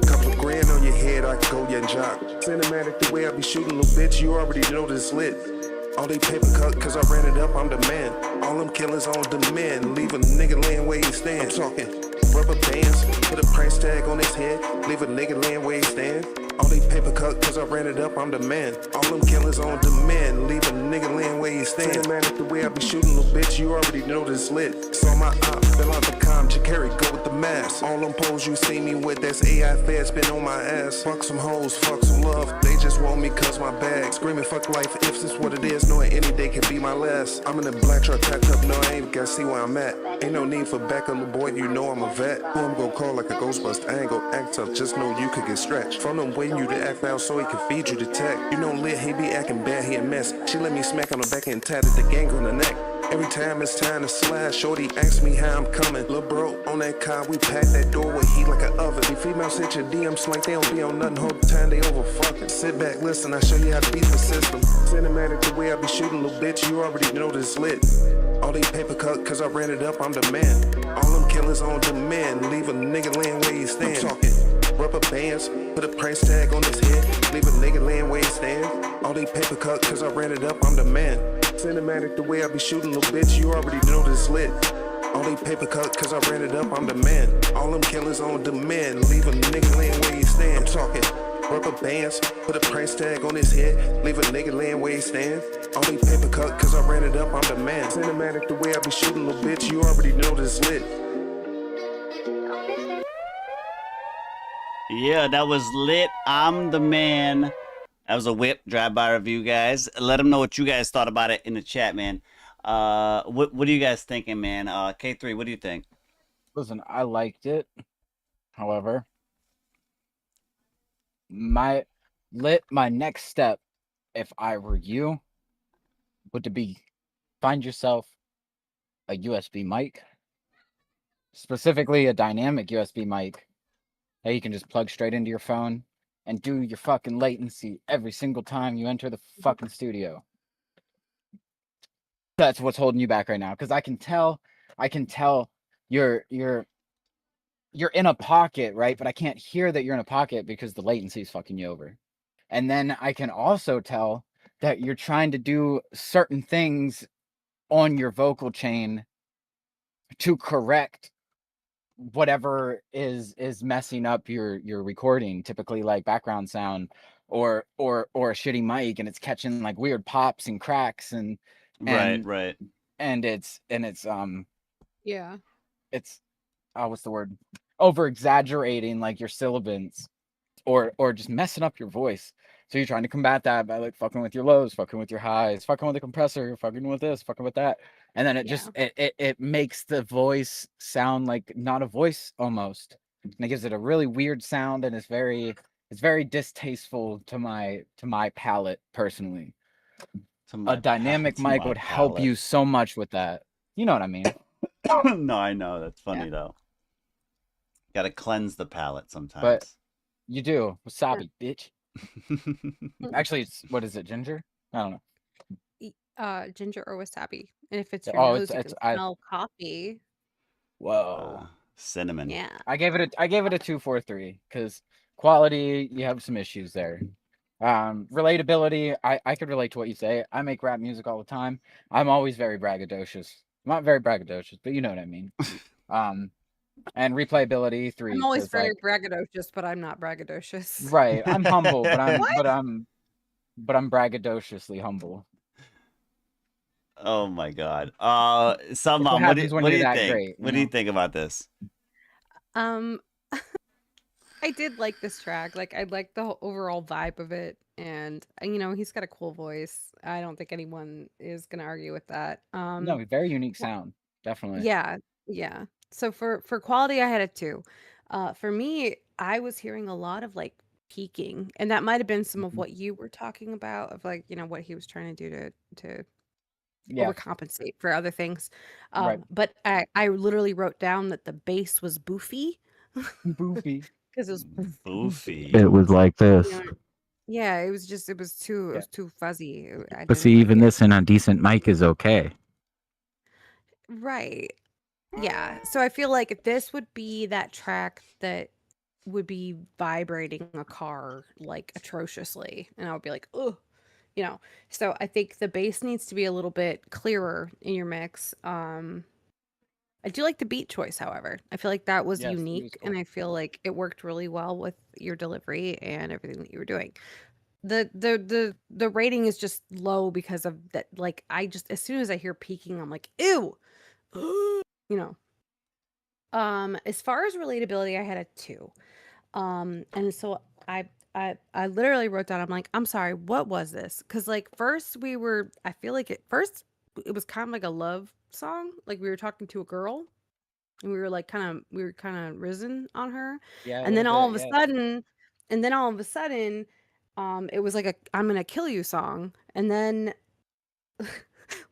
Couple of grand on your head, I can go your job. Cinematic the way I be shooting, little bitch. You already know this lit. All they paper cut, cause I ran it up, I'm the man. All them killers on demand. Leave a nigga laying where he stand. I'm talking rubber bands, put a price tag on his head. Leave a nigga laying where he stand. All they paper cut, cause I ran it up, I'm the man. All them killers on demand. Leave a nigga laying where he stand. Cinematic the way I be shooting, little bitch. You already know this lit. Saw my op, fill out the com, Jakari, go with the mask. All them poles you see me with, that's AI fast, been on my ass. Fuck some hoes, fuck some love. They just want me cause my bag. Screaming fuck life, if this what it is, knowing any day can be my last. I'm in a black truck packed up, no I ain't gotta see where I'm at. Ain't no need for backup, little boy, you know I'm a vet. Who I'm gonna call like a ghostbuster, I ain't gon' act tough, just know you could get stretched. From them waiting you to act loud so he can feed you the tech. You know lit, he be acting bad, he a mess. She let me smack on the back and tatted the gang on the neck. Every time it's time to slide, shorty asks me how I'm coming. Lil' bro, on that car, we pack that door with heat like an oven. These females hit your DMs like they don't be on nothing, whole time they over fucking. Sit back, listen, I show you how to beat the system. Cinematic the way I be shooting, little bitch, you already know this lit. All they paper cut, cause I ran it up, I'm the man. All them killers on demand, leave a nigga laying where he stand. I'm talking rubber bands, put a price tag on his head, leave a nigga laying where he stand. All they paper cut, cause I ran it up, I'm the man. Cinematic the way I be shooting, little bitch, you already know this lit. All they paper cut, cause I ran it up, I'm the man. All them killers on demand, leave a nigga laying where he stand. I'm talking rubber bands, put a price tag on his head, leave a nigga laying where he stand. All they paper cut, cause I ran it up, I'm the man. Cinematic the way I be shooting, little bitch, you already know this lit. Yeah, that was lit. I'm the man. That was a whip drive-by review, guys. Let them know what you guys thought about it in the chat, man. What are you guys thinking, man? K3, what do you think? Listen, I liked it. However, my next step, if I were you, would to be find yourself a USB mic, specifically a dynamic USB mic that you can just plug straight into your phone and do your fucking latency every single time you enter the fucking studio. That's what's holding you back right now, because I can tell you're in a pocket, right? But I can't hear that you're in a pocket because the latency is fucking you over. And then I can also tell that you're trying to do certain things on your vocal chain to correct whatever is messing up your recording, typically like background sound or a shitty mic, and it's catching like weird pops and cracks and Right. and it's Yeah. it's what's the word? Over exaggerating like your syllables, or just messing up your voice. So you're trying to combat that by like fucking with your lows, fucking with your highs, fucking with the compressor, fucking with this, fucking with that, and then it just it makes the voice sound like not a voice almost, and it gives it a really weird sound, and it's very distasteful to my palate personally. A dynamic mic would help you so much with that. You know what I mean? No, I know. That's funny though. Got to cleanse the palate sometimes. But you do. Wasabi, bitch. Actually, it's what is it? Ginger? I don't know. Ginger or wasabi. And if it's your Oh, nose, you can smell coffee. Whoa. Cinnamon. Yeah. I gave it a 2.43 because quality, you have some issues there. Relatability, I could relate to what you say. I make rap music all the time. I'm always very braggadocious. Not very braggadocious, but you know what I mean. And replayability 3. I'm always 'cause, very like, braggadocious, but I'm not braggadocious. right. I'm humble, but I'm What? but I'm braggadociously humble. Oh my god. That's what Salman, what happens when do you're you that think? great, you What do you know? think about this? I did like this track. Like I like the overall vibe of it, and you know, he's got a cool voice. I don't think anyone is gonna argue with that. No, very unique sound. Definitely. Yeah, yeah. So for quality, I had a 2. For me, I was hearing a lot of like peaking, and that might have been some of what you were talking about of like, you know, what he was trying to do to Yeah. overcompensate for other things. Right. But I literally wrote down that the bass was boofy. Boofy. Because it was Boofy. It was like this. you know, yeah, it was too fuzzy. I But see, didn't like even it. this in a decent mic is okay. Right. Yeah. So I feel like this would be that track that would be vibrating a car like atrociously. And I would be like, oh, you know. So I think the bass needs to be a little bit clearer in your mix. I do like the beat choice, however. I feel like that was Yes, it was unique, cool. and I feel like it worked really well with your delivery and everything that you were doing. The rating is just low because of that. Like I just as soon as I hear peaking, I'm like, ew, you know. As far as relatability, I had a 2. And so I literally wrote down, I'm like, I'm sorry, what was this? Because like first I feel like at first it was kind of like a love song. Like we were talking to a girl and we were kind of risen on her. Yeah, a And little then all bit, of a yeah. sudden, it was like a I'm gonna kill you song. And then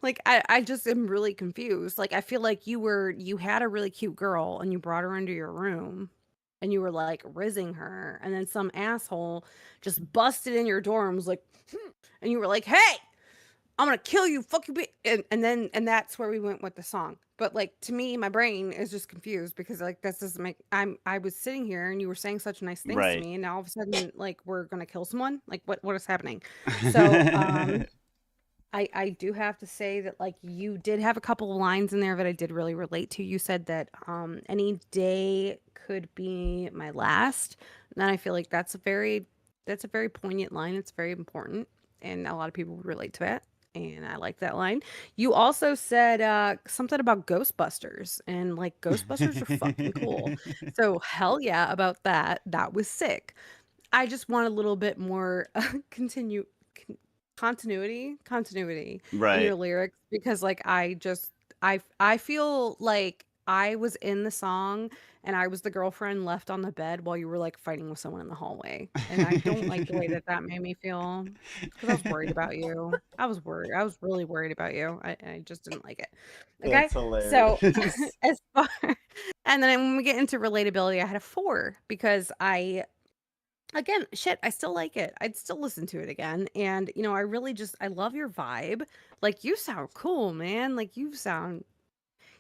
like I just am really confused. Like I feel like you had a really cute girl and you brought her into your room and you were like rizzing her, and then some asshole just busted in your door and was like, and you were like, hey, I'm gonna kill you, fuck you, and that's where we went with the song. But like to me, my brain is just confused because like this doesn't make I was sitting here and you were saying such nice things to Right. me, and now all of a sudden like we're gonna kill someone. Like what is happening? So I do have to say that like you did have a couple of lines in there that I did really relate to. You said that any day could be my last. And I feel like that's a very poignant line. It's very important and a lot of people relate to it. And I like that line. You also said something about Ghostbusters, and like Ghostbusters are fucking cool. So hell yeah about that. That was sick. I just want a little bit more continuity in Right. your lyrics, because like I feel like I was in the song and I was the girlfriend left on the bed while you were like fighting with someone in the hallway, and I don't like the way that made me feel because I was worried about you. I was really worried about you. I just didn't like it. Okay, That's hilarious. so as far and then when we get into relatability, I had a 4 because again, shit, I still like it. I'd still listen to it again. And, you know, I love your vibe. Like you sound cool, man. Like you sound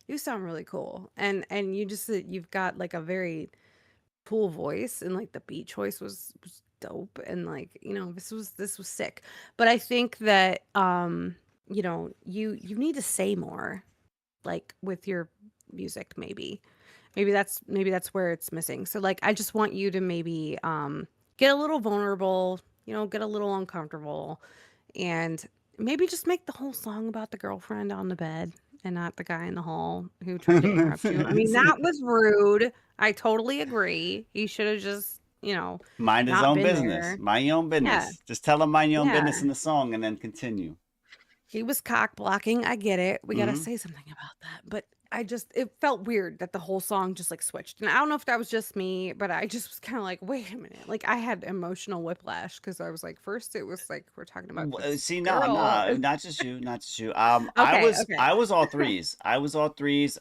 really cool. And you've got like a very cool voice, and like the beat choice was dope, and like, you know, this was sick. But I think that you know, you need to say more like with your music, maybe. Maybe that's where it's missing. So like I just want you to maybe get a little vulnerable, you know, get a little uncomfortable, and maybe just make the whole song about the girlfriend on the bed, and not the guy in the hall who tried to interrupt you. I mean, that was rude. I totally agree. He should have just, mind his not own been business. there. Mind your own business. Yeah. Just tell him mind your own Yeah. business in the song and then continue. He was cock blocking. I get it. We got to Mhm. say something about that. But it felt weird that the whole song just like switched. And I don't know if that was just me, but I just was kind of like, wait a minute. Like I had emotional whiplash because I was like, first it was like, we're talking about this See, girl. no, not just you. I Okay. was all threes. I was all threes.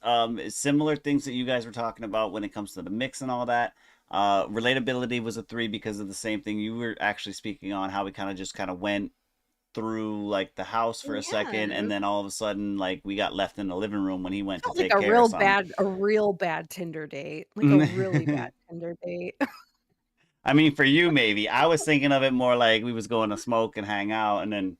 Similar things that you guys were talking about when it comes to the mix and all that. Relatability was a 3 because of the same thing you were actually speaking on, how we kind of went through like the house for a second, and then all of a sudden like we got left in the living room when he went to take Like care of something. a real bad Tinder date. Like a really bad Tinder date. I mean, for you maybe. I was thinking of it more like we was going to smoke and hang out, and then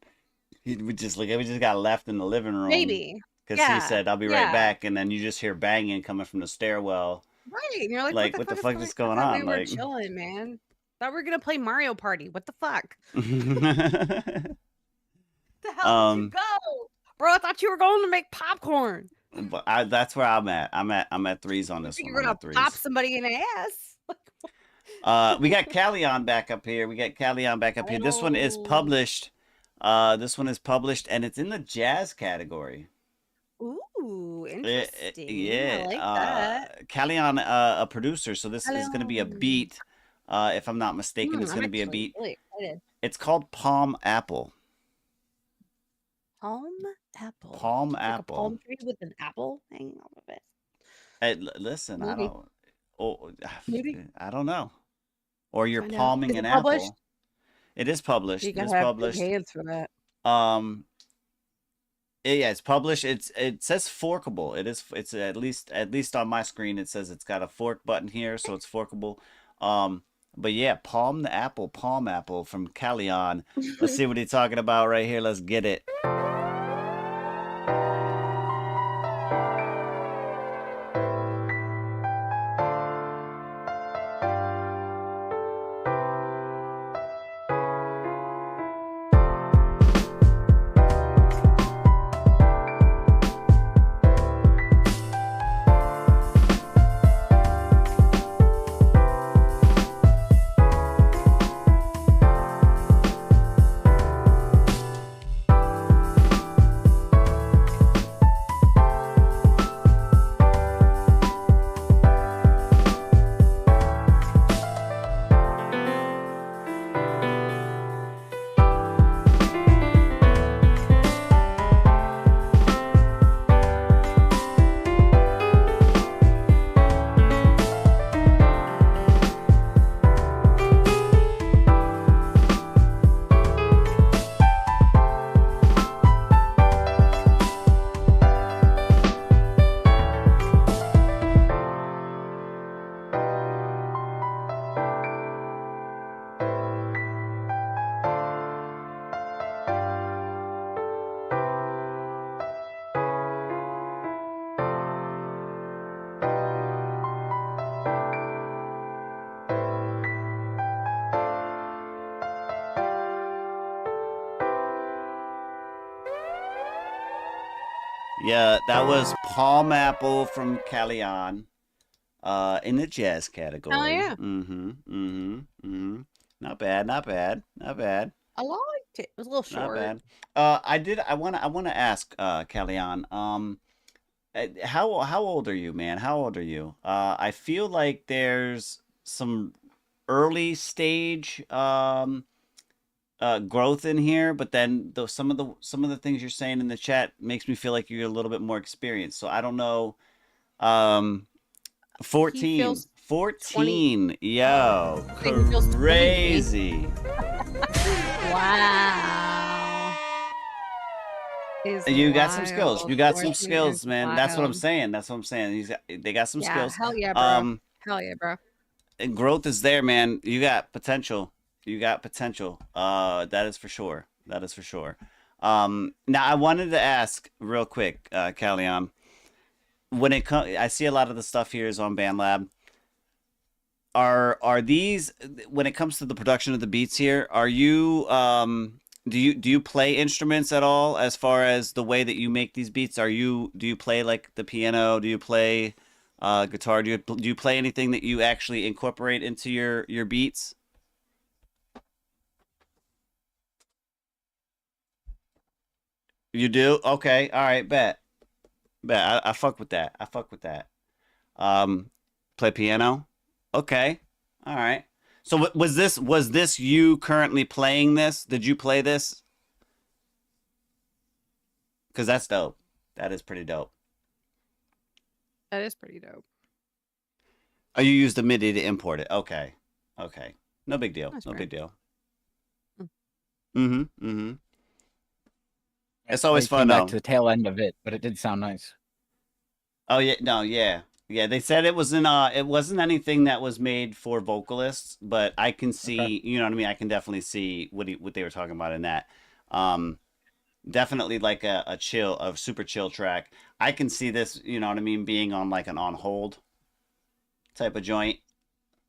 we just got left in the living room. Maybe. Because he said, "I'll be right back," and then you just hear banging coming from the stairwell. Right. And you're like what the fuck is going on? We were chilling, man. Thought we were gonna play Mario Party. What the fuck? The hell did you go? Bro, I thought you were going to make popcorn. But that's where I'm at. I'm at 3s on this one. You're gonna pop somebody in the ass. We got Callion back up here. This one is published. And it's in the jazz category. Ooh, interesting. Yeah. I like that. Callion, a producer. So this is going to be a beat. If I'm not mistaken, it's going to be a beat. Really excited. It's called Palm Apple. Palm apple. Like a palm tree with an apple hanging off of it. Hey, listen, Maybe. I don't know. Or you're Find out. palming Is an it apple. published? It is published. You It gotta is have published. big hands for that. Yeah, it's published. It says forkable. It's at least on my screen it says it's got a fork button here, so it's forkable. But yeah, Palm Apple from Callion. Let's see what he's talking about right here. Let's get it. Yeah, that was Palm Apple from Callion, in the jazz category. Oh yeah. Not bad. I liked it. It was a little Not short. bad. I wanna ask, Callion, how old are you, man? How old are you? I feel like there's some early stage growth in here, but then some of the things you're saying in the chat makes me feel like you're a little bit more experienced. So I don't know. 14. feels 14. Yo, He feels 20. crazy. Wow. Is You got some skills. wild. You got some 14 skills, is man. That's what I'm wild. saying. They got some Yeah, skills. hell yeah, bro. Hell yeah, bro. And growth is there, man. You got potential. That is for sure. Now I wanted to ask real quick, Callion, when it comes, I see a lot of the stuff here is on BandLab. Are these, when it comes to the production of the beats here, are you Do you play instruments at all as far as the way that you make these beats? Do you play like the piano? Do you play guitar? Do you play anything that you actually incorporate into your beats? You do? Okay. All right. Bet. I fuck with that. I fuck with that. Play piano? Okay. All right. So was this you currently playing this? Did you play this? Because that's dope. That is pretty dope. That is pretty dope. Oh, you used the MIDI to import it. Okay. Okay. No big deal. That's No fair. big deal. Mm. Mm-hmm. Mm-hmm. It's always fun back though. to the tail end of it, but it did sound nice. Oh yeah, no, yeah. Yeah, they said it wasn't anything that was made for vocalists, but I can see, you know what I mean? I can definitely see what they were talking about in that. Definitely like a super chill track. I can see this, you know what I mean, being on like an on hold type of joint.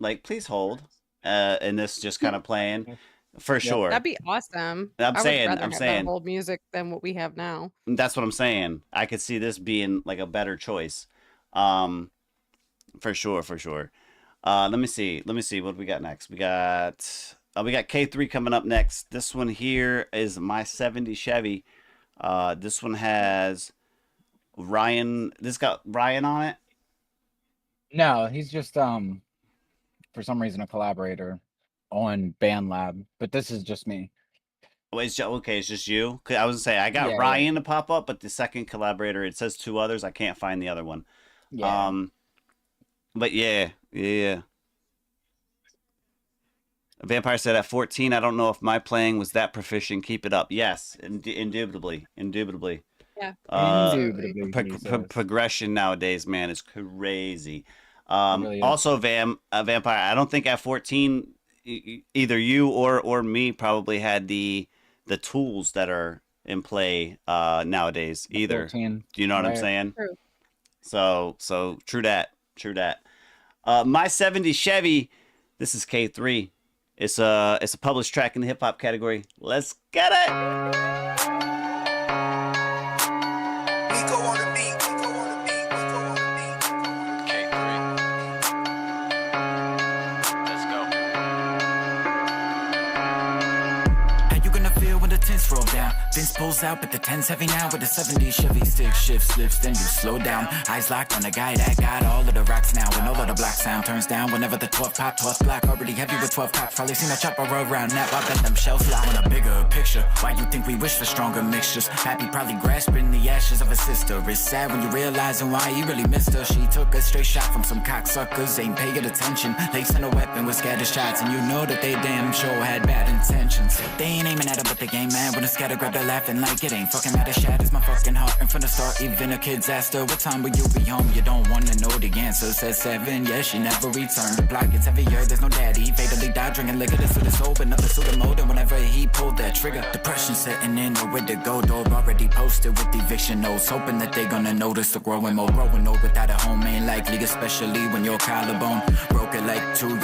Like, please hold. And this just kind of playing for sure. That'd be awesome. I'm saying have that old music than what we have now. that's what I'm saying. I could see this being like a better choice. For sure. Let me see what we got next. We got K3 coming up next. This one here is my 70 Chevy. This one has Ryan. This got Ryan on it. No, he's just for some reason a collaborator on BandLab, but this is just me. Oh, it's just you. 'Cause I was gonna say I got Ryan to pop up, but the second collaborator, it says 2 others. I can't find the other one. Yeah. But yeah. Vampire said at 14, I don't know if my playing was that proficient. Keep it up. Yes, indubitably. Yeah. Indubitably. Progression nowadays, man, is crazy. Really is. Also, Vampire, I don't think at 14, either you or me probably had the tools that are in play nowadays either. 14. Do you know what I'm Right. saying? True. So true that. My 70 Chevy. This is K3. It's a published track in the hip hop category. Let's get it. Tens roll down, Vince pulls out, but the 10's heavy now with the 70 Chevy stick shift slips, then you slow down. Eyes locked on the guy that got all of the rocks now, and all of the black sound turns down whenever the 12 pop, 12 black, already heavy with 12 cops. Probably seen a chopper around that, I bet them shells fly on a bigger picture. Why you think we wish for stronger mixtures? Happy probably grasping the ashes of a sister. It's sad when you realizing why you really missed her. She took a straight shot from some cocksuckers, ain't paying attention. Lacing a weapon with scattered shots, and you know that they damn sure had bad intentions. They ain't aiming at her, but they game mad when it's scatter grab, they're laughing like it ain't fucking matter. Shatters my fucking heart. And from the start, even a kid's asked her, what time will you be home? You don't wanna know the answer. Says 7, yeah, she never returned. The block gets heavier, there's no daddy. He fatally died drinking liquor. This suit is open, another suit of mode. And whenever he pulled that trigger, depression setting in, nowhere to go. Door already posted with eviction notes, hoping that they gonna notice the growing mode. Growing old without a home ain't likely, especially when your collarbone broke it like 2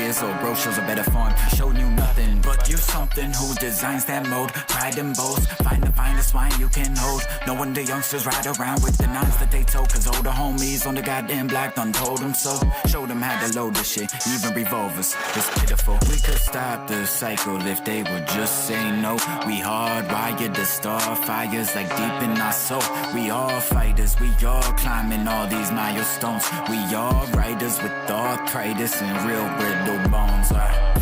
years old. Bro shows a better form, showed you nothing, but you're something who designs that mode. Pride and boast, find the finest wine you can hold. No wonder youngsters ride around with the nines that they told, cause older homies on the goddamn block done told them so. Showed them how to load the shit, even revolvers. It's pitiful. We could stop the cycle if they would just say no. We hardwired the star fires like deep in our soul. We all fighters, we all climbing all these milestones. We all riders with arthritis and real brittle bones.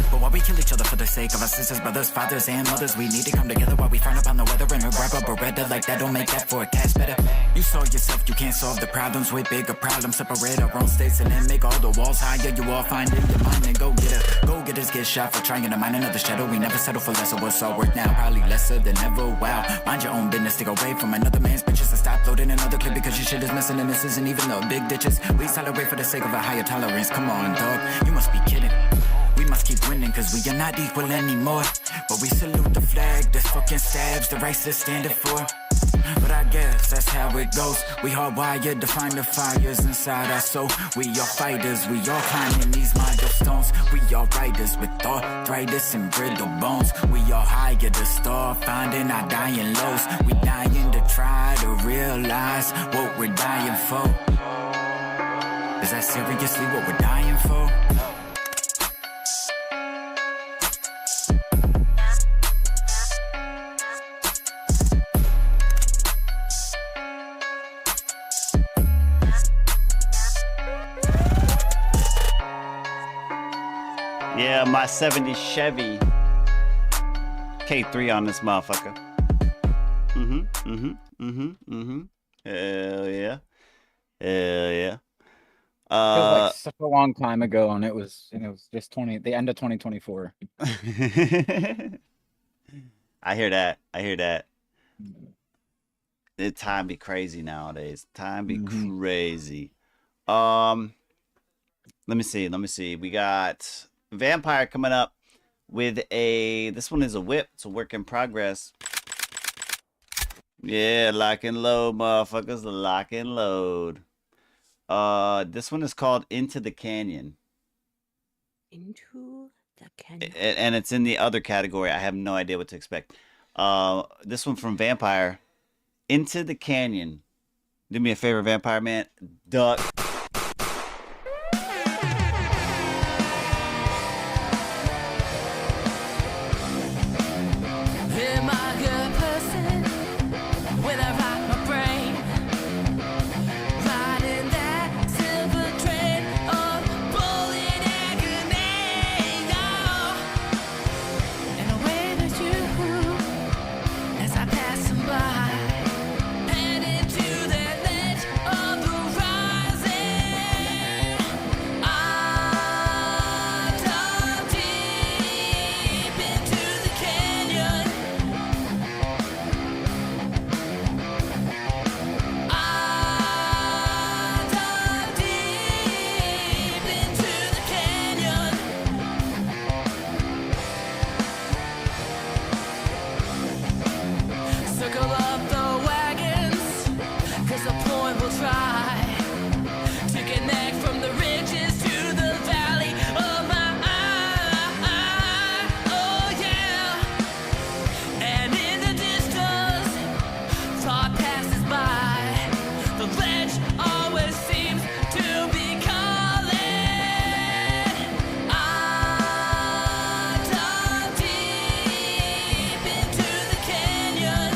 But why we kill each other for the sake of our sisters, brothers, fathers, and mothers? We need to come together while we frown upon the weather and grab a Beretta like that. Don't make that forecast better. You saw yourself, you can't solve the problems with bigger problems. Separate our own states and then make all the walls higher. You all find in your mind and go get her. Go getters get shot for trying to mine another shadow. We never settle for less of what's all worth now. Probably lesser than ever. Wow, mind your own business. Stick away from another man's bitches and stop loading another clip because your shit is missing and this isn't even the big ditches. We celebrate for the sake of a higher tolerance. Come on, dog, you must be kidding. We must keep winning cause we are not equal anymore. But we salute the flag that fucking stabs the rights they're standing for. But I guess works, that's how it goes. We hardwired to find the fires inside our soul. We all fighters, we all climbing these milestones. We all riders with arthritis and brittle bones. We all higher to start finding our dying lows. We dying to try to realize what we're dying for. Is that seriously what we're dying for? Yeah, my 70 Chevy K3 on this motherfucker. Hell yeah. Hell yeah. Feels like such a long time ago, and it was just the end of 2024. I hear that. I hear that. The time be crazy nowadays. Time be crazy. Let me see. We got Vampire coming up with this one is a whip. It's a work in progress. Yeah, lock and load, motherfuckers. Lock and load. This one is called Into the Canyon. Into the Canyon. And it's in the other category. I have no idea what to expect. This one from Vampire. Into the Canyon. Do me a favor, Vampire Man. Duck. Am I a good person when I rock my brain? Riding that silver train of rolling agony, and I wave at you as I pass them by, headed to the ledge of the rising. I dug deep into the canyon. Circle up the wagons, 'cause the point will try to connect from the ridges to the valley of my eye. Oh yeah. And in the distance, thought passes by. The ledge always seems to be calling. I dug deep into the canyon.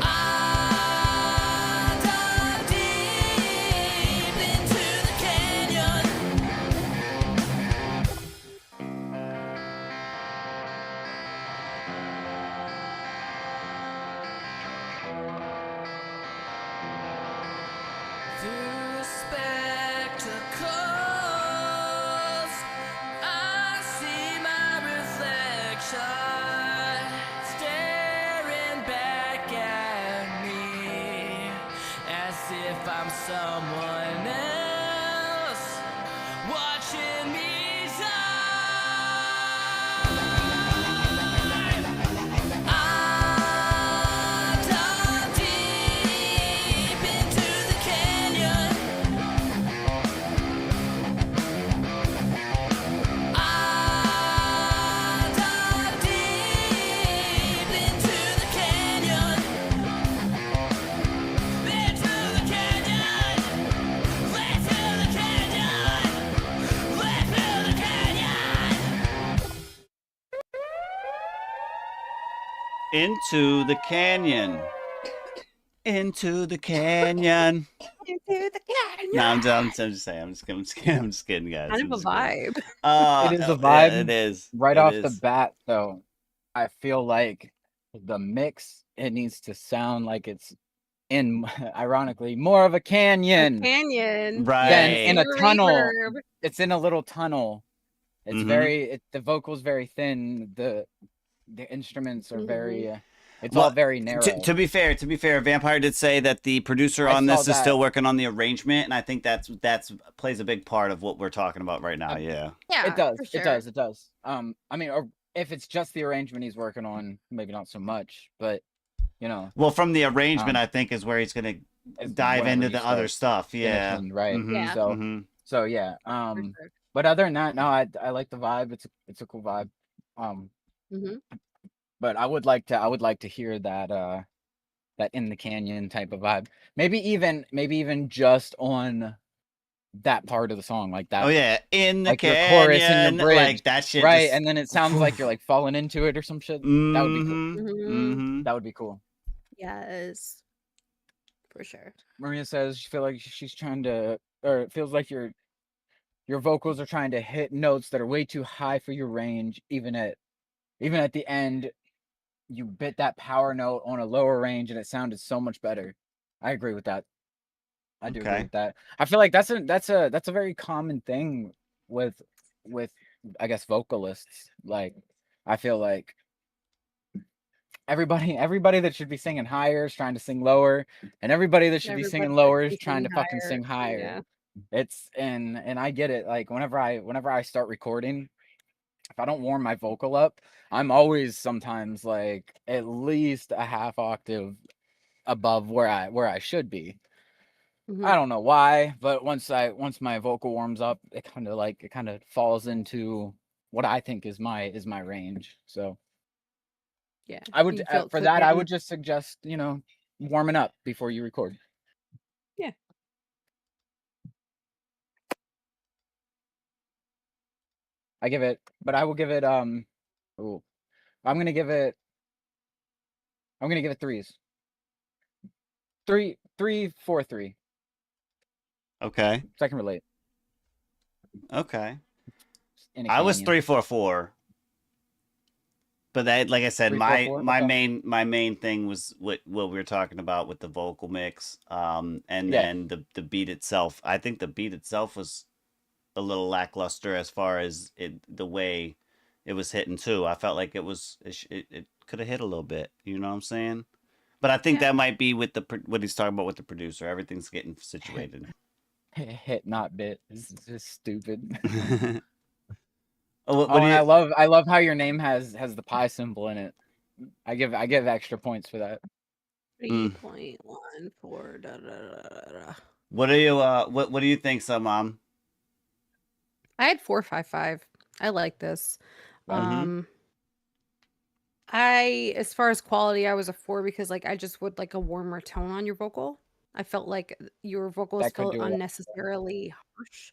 I dug deep into the canyon. Through spectacles, I see my reflection staring back at me as if I'm someone else watching me die. I dug deep into the canyon. I dug deep into the canyon. Into the canyon. Into the canyon. Into the canyon. Into the Canyon. Into the Canyon. Into the canyon. No, I'm just saying. I'm just kidding, guys. Kind I'm of a just kidding. vibe. It is a vibe. It is. Right It off is. the bat, though, I feel like the mix, it needs to sound like it's in, ironically, more of a canyon Canyon. than in a Your tunnel. reverb. It's in a little tunnel. It's Mhm. the vocal's very thin. The instruments are very. It's Well, all very narrow. To be fair, Vampire did say that the producer I on saw this is still that. working on the arrangement, and I think that's plays a big part of what we're talking about right now. Yeah. Yeah, It does. for It sure. does. It does. I mean, if it's just the arrangement he's working on, maybe not so much, but you know. Well, from the arrangement, I think is where he's gonna dive whenever into you the other start stuff. Yeah. finishing, right. Yeah. So yeah. But other than that, no, I like the vibe. It's a cool vibe. Mm-hmm. But I would like to hear that that In the Canyon type of vibe. Maybe even just on that part of the song, like that. Oh yeah, in the like canyon, your chorus and your bridge, like that shit, right? just- And then it sounds like you're like falling into it or some shit. That would be cool. Mm-hmm. That would be cool. Yes, for sure. Maria says she feel like she's trying to, or it feels like your vocals are trying to hit notes that are way too high for your range. Even at the end, you bit that power note on a lower range, and it sounded so much better. I agree with that. I do agree with that. I feel like that's a very common thing with I guess vocalists. Like I feel like everybody that should be singing higher is trying to sing lower, and everybody that should be singing lower is trying to fucking sing higher. Yeah. It's and I get it. Like whenever I start recording, if I don't warm my vocal up, I'm always sometimes like at least a half octave above where I should be. I don't know why, but once my vocal warms up, it kind of falls into what I think is my range. So yeah, I would for that I would just suggest warming up before you record. Yeah. I will give it ooh, I'm gonna give it threes. 3, 4, 3. Okay. So I can relate. Okay. In a I was canyon. 3, 4, 4. But that, like I said, 3, 4, 4? my Okay. main thing was what we were talking about with the vocal mix, and Yeah. then the beat itself. I think the beat itself was a little lackluster as far as the way it was hitting too. I felt like it could have hit a little bit. You know what I'm saying? But I think that might be with what he's talking about with the producer. Everything's getting situated. Hit not bit. This is just stupid. What do you? I love how your name has the pi symbol in it. I give extra points for that. 3.14. Da, da, da, da. What do you? What do you think, so Mom? I had 4.55. I like this. As far as quality, I was a 4 because like I just would like a warmer tone on your vocal. I felt like your vocals That could felt do a lot. unnecessarily harsh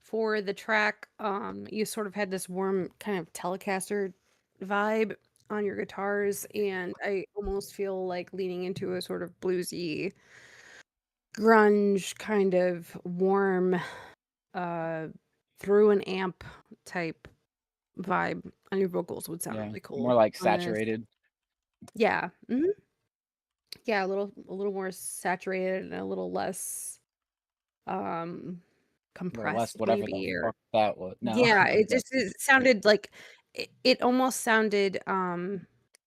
for the track. You sort of had this warm kind of Telecaster vibe on your guitars, and I almost feel like leaning into a sort of bluesy grunge kind of warm through an amp type vibe on your vocals would sound really cool. More like on this. saturated. Yeah. Yeah, a little more saturated and a little less compressed less whatever maybe, the or fuck that was. No. yeah, it sounded like it almost sounded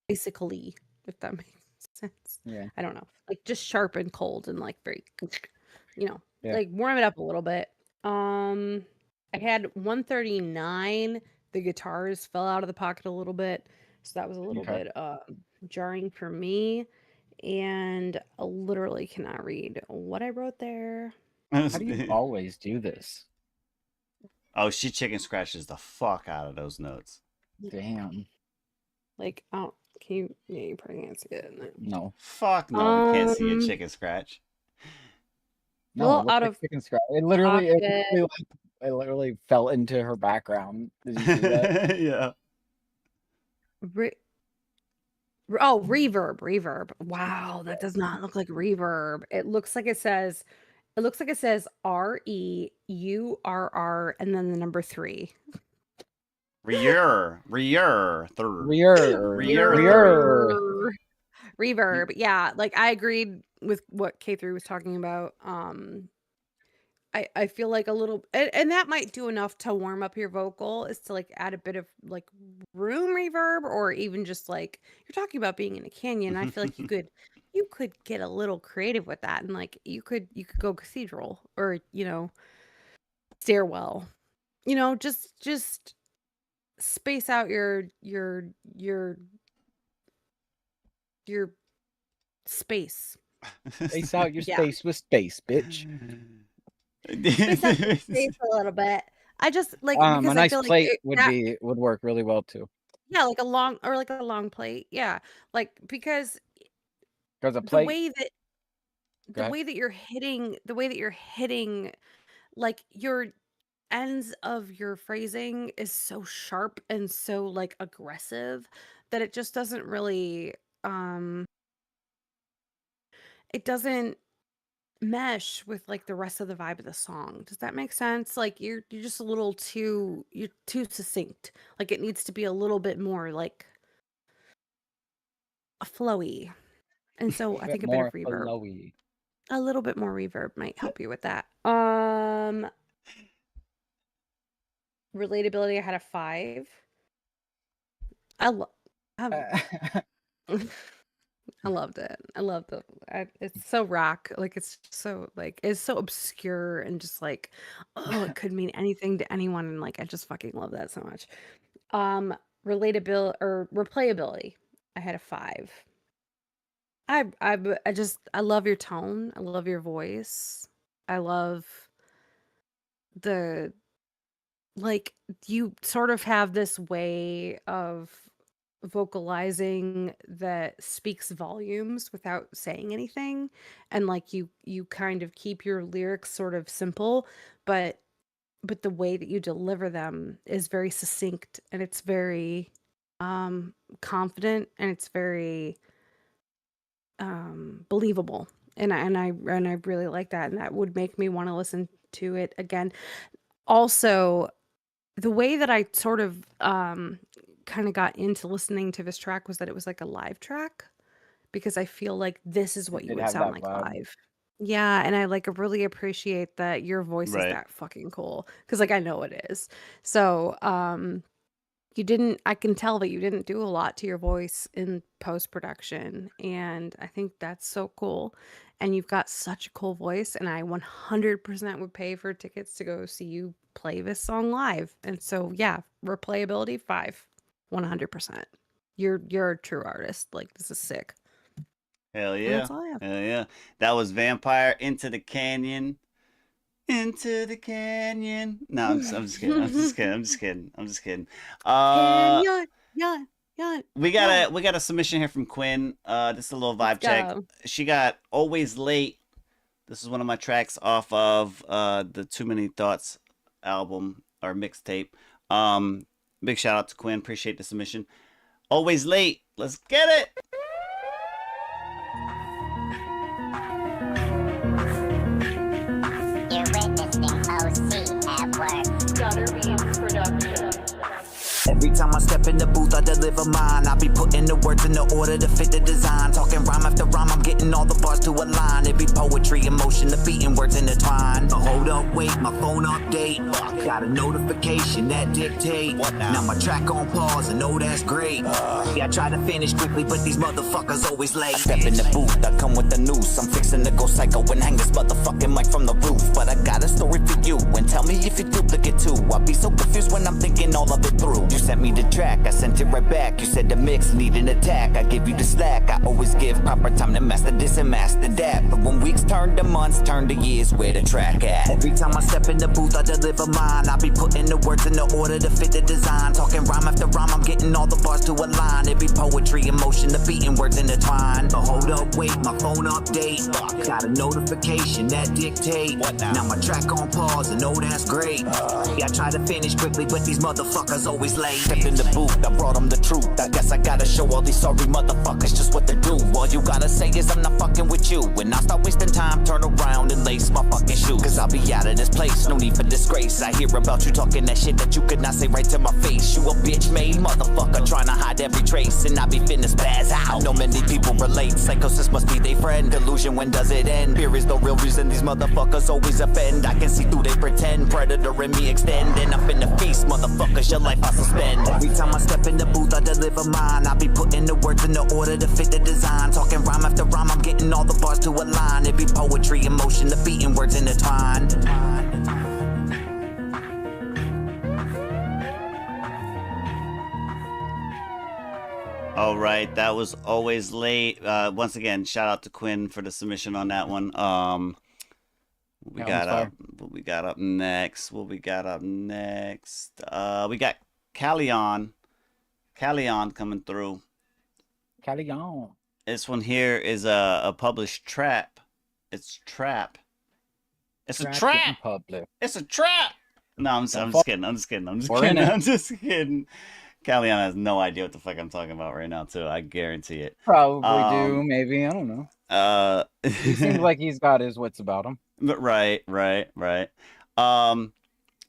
basically, if that makes sense. Yeah. I don't know. Like just sharp and cold and like very Yeah. like warm it up a little bit. I had 139. The guitars fell out of the pocket a little bit, so that was a little bit jarring for me. And I literally cannot read what I wrote there. How do you always do this? Oh, she chicken scratches the fuck out of those notes. Damn. Like, oh, can you? Yeah, you probably can't see it. No. Fuck no, we can't see a chicken scratch. No, Well, it looked out like of chicken scratch. It literally fell into her background. Did you see that? Yeah. Oh, reverb. Wow, that does not look like reverb. It looks like it says REURR and then the number 3. Reverb. Yeah, like I agreed with what K3 was talking about. I feel like a little, and that might do enough to warm up your vocal, is to like add a bit of like room reverb, or even just like you're talking about being in a canyon. I feel like you could get a little creative with that, and like you could go cathedral or stairwell, just space out your space. Space out your Yeah. space with space, bitch. Space out your space a little bit. I just like because A I nice feel like plate that would work really well too. yeah, like a long plate. Yeah. Like because Because a the plate. way that Go ahead. the way that you're hitting like your ends of your phrasing is so sharp and so like aggressive that it just doesn't really it doesn't mesh with like the rest of the vibe of the song. Does that make sense? Like you're just a little you're too succinct. Like it needs to be a little bit more like flowy. And so I think a bit of reverb. flowy. A little bit more reverb might help you with that. Relatability, I had a 5. I loved it. I loved it. It's so rock. Like it's so like it's so obscure and just like it could mean anything to anyone and like I just fucking love that so much. Relatability or replayability, I had a 5. I love your tone. I love your voice. I love the like you sort of have this way of vocalizing that speaks volumes without saying anything, and like you kind of keep your lyrics sort of simple, but the way that you deliver them is very succinct and it's very confident and it's very believable, and I really like that, and that would make me want to listen to it again. Also, the way that I sort of kind of got into listening to this track was that it was like a live track, because I feel like this is what you It'd would have sound that like vibe. live. Yeah, and I like really appreciate that your voice is Right. that fucking cool, because like I know it is. So I can tell that you didn't do a lot to your voice in post-production, and I think that's so cool. And you've got such a cool voice, and I 100% would pay for tickets to go see you play this song live. And so yeah, replayability 5, 100%. You're a true artist. Like this is sick. Hell And yeah. that's all I have. Hell yeah. That was Vampire Into the Canyon. Into the canyon. No, I'm just kidding. I'm just kidding. Yeah. We got a submission here from Quinn. This is a little vibe check. go. She got Always Late. This is one of my tracks off of the Too Many Thoughts album or mixtape. Big shout out to Quinn. Appreciate the submission. Always Late. Let's get it. Every time I step in the booth, I deliver mine. I be putting the words in the order to fit the design. Talking rhyme after rhyme, I'm getting all the bars to align. It be poetry, emotion, the beating words intertwined. But hold up, wait, my phone update. Got a notification that dictate. Now my track on pause, and know that's great. Yeah, I try to finish quickly, but these motherfuckers always late. I step in the booth, I come with the noose. I'm fixing to go psycho and hang this motherfucking mic from the roof. But I got a story for you, and tell me if you duplicate too. I be so confused when I'm thinking all of it through. You sent me the track, I sent it right back. You said the mix need an attack, I give you the slack. I always give proper time to master this and master that. But when weeks turn to months, turn to years, where the track at? Every time I step in the booth, I deliver mine. I be putting the words in the order to fit the design. Talking rhyme after rhyme, I'm getting all the bars to align. It be poetry, emotion, the beating words intertwined. But hold up, wait, my phone update. Got a notification that dictate. Now my track on pause, and know that's great. Yeah, I try to finish quickly, but these motherfuckers always late. Step in the booth, I brought them the truth. I guess I gotta show all these sorry motherfuckers just what to do. All you gotta say is I'm not fucking with you. When I start wasting time, turn around and lace my fucking shoes. Cause I'll be out of this place, no need for disgrace. I hear about you talking that shit that you could not say right to my face. You a bitch made motherfucker, trying to hide every trace. And I be finna spaz out. I know many people relate, psychosis must be their friend. Delusion, when does it end? Fear is the real reason these motherfuckers always offend. I can see through they pretend, predator in me extend. And I'm finna feast, motherfuckers, your life I suspend. Every time I step in the booth, I deliver mine. I be putting the words in the order to fit the design. Talking rhyme after rhyme, I'm getting all the bars to align. It be poetry, emotion, the beating words intertwined. All right, that was Always Late. Once again, shout out to Quinn for the submission on that one. What we got up next? We got Callion coming through. Callion. This one here is a published trap. It's trap. It's a trap. It's a trap. No, I'm just kidding. I'm just kidding. Callion has no idea what the fuck I'm talking about right now, too. I guarantee it. Probably do, maybe. I don't know. He seems like he's got his wits about him. But right.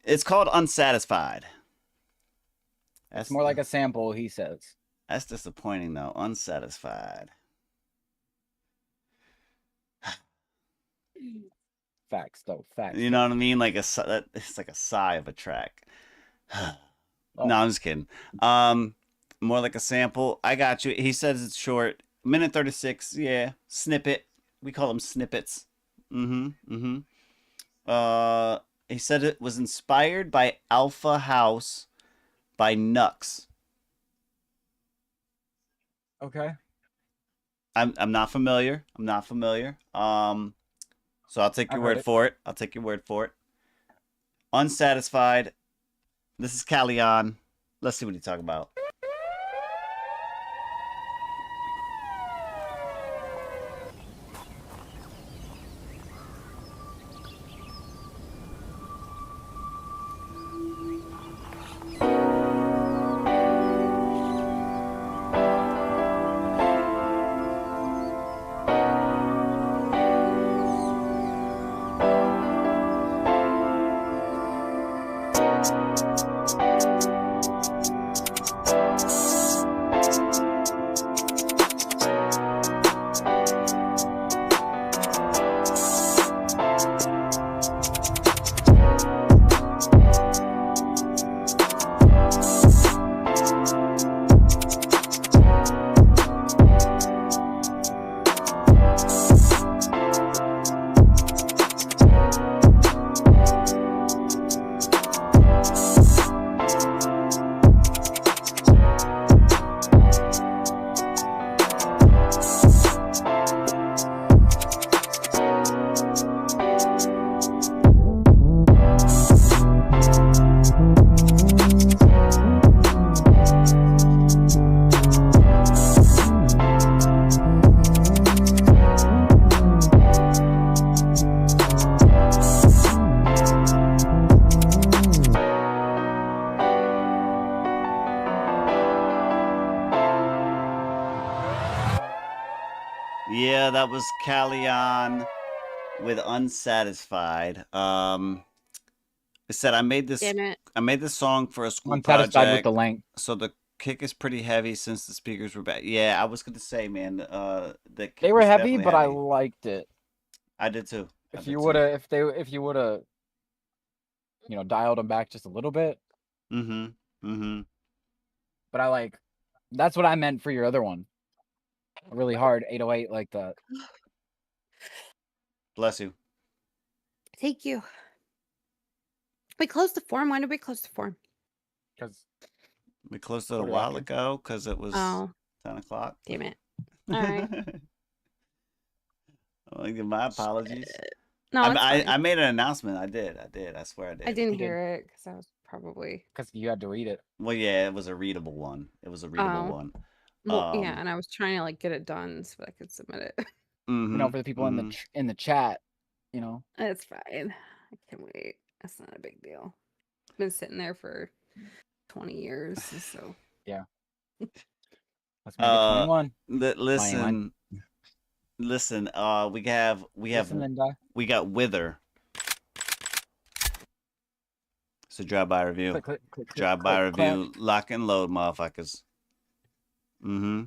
It's called Unsatisfied. That's more like a sample, he says. That's disappointing, though. Unsatisfied. Facts, though. Facts. You know what I mean? Like it's like a sigh of a track. No, I'm just kidding. More like a sample. I got you. He says it's short. Minute 36. Yeah. Snippet. We call them snippets. He said it was inspired by Alpha House by Nux. Okay. I'm not familiar. So I'll take your word for it. Unsatisfied. This is Callion. Let's see what he's talking about. Yeah, that was Callion with Unsatisfied. I said I made this song for a school Unsatisfied project. with the length. So the kick is pretty heavy since the speakers were back. Yeah, I was gonna say, man, the kick They were was heavy, definitely but I heavy. liked it. I did too. If you would have, dialed them back just a little bit. But that's what I meant for your other one. A really hard 808 like that. Bless you. Thank you. We closed the forum. When did we close the forum? Because we closed it a while ago because it was 10 o'clock. Damn it. All right. Well, my apologies. No, I made an announcement. I did. I swear I did. I didn't hear it because I was probably because you had to read it. Well, yeah, it was a readable one. One. Well, yeah, and I was trying to get it done so I could submit it. For the people in the chat, It's fine. I can wait. That's not a big deal. It's been sitting there for 20 years, so yeah. Let's make it 21. Listen. We got Wither. So drive-by review. Drive-by review. Lock and load, motherfuckers. K3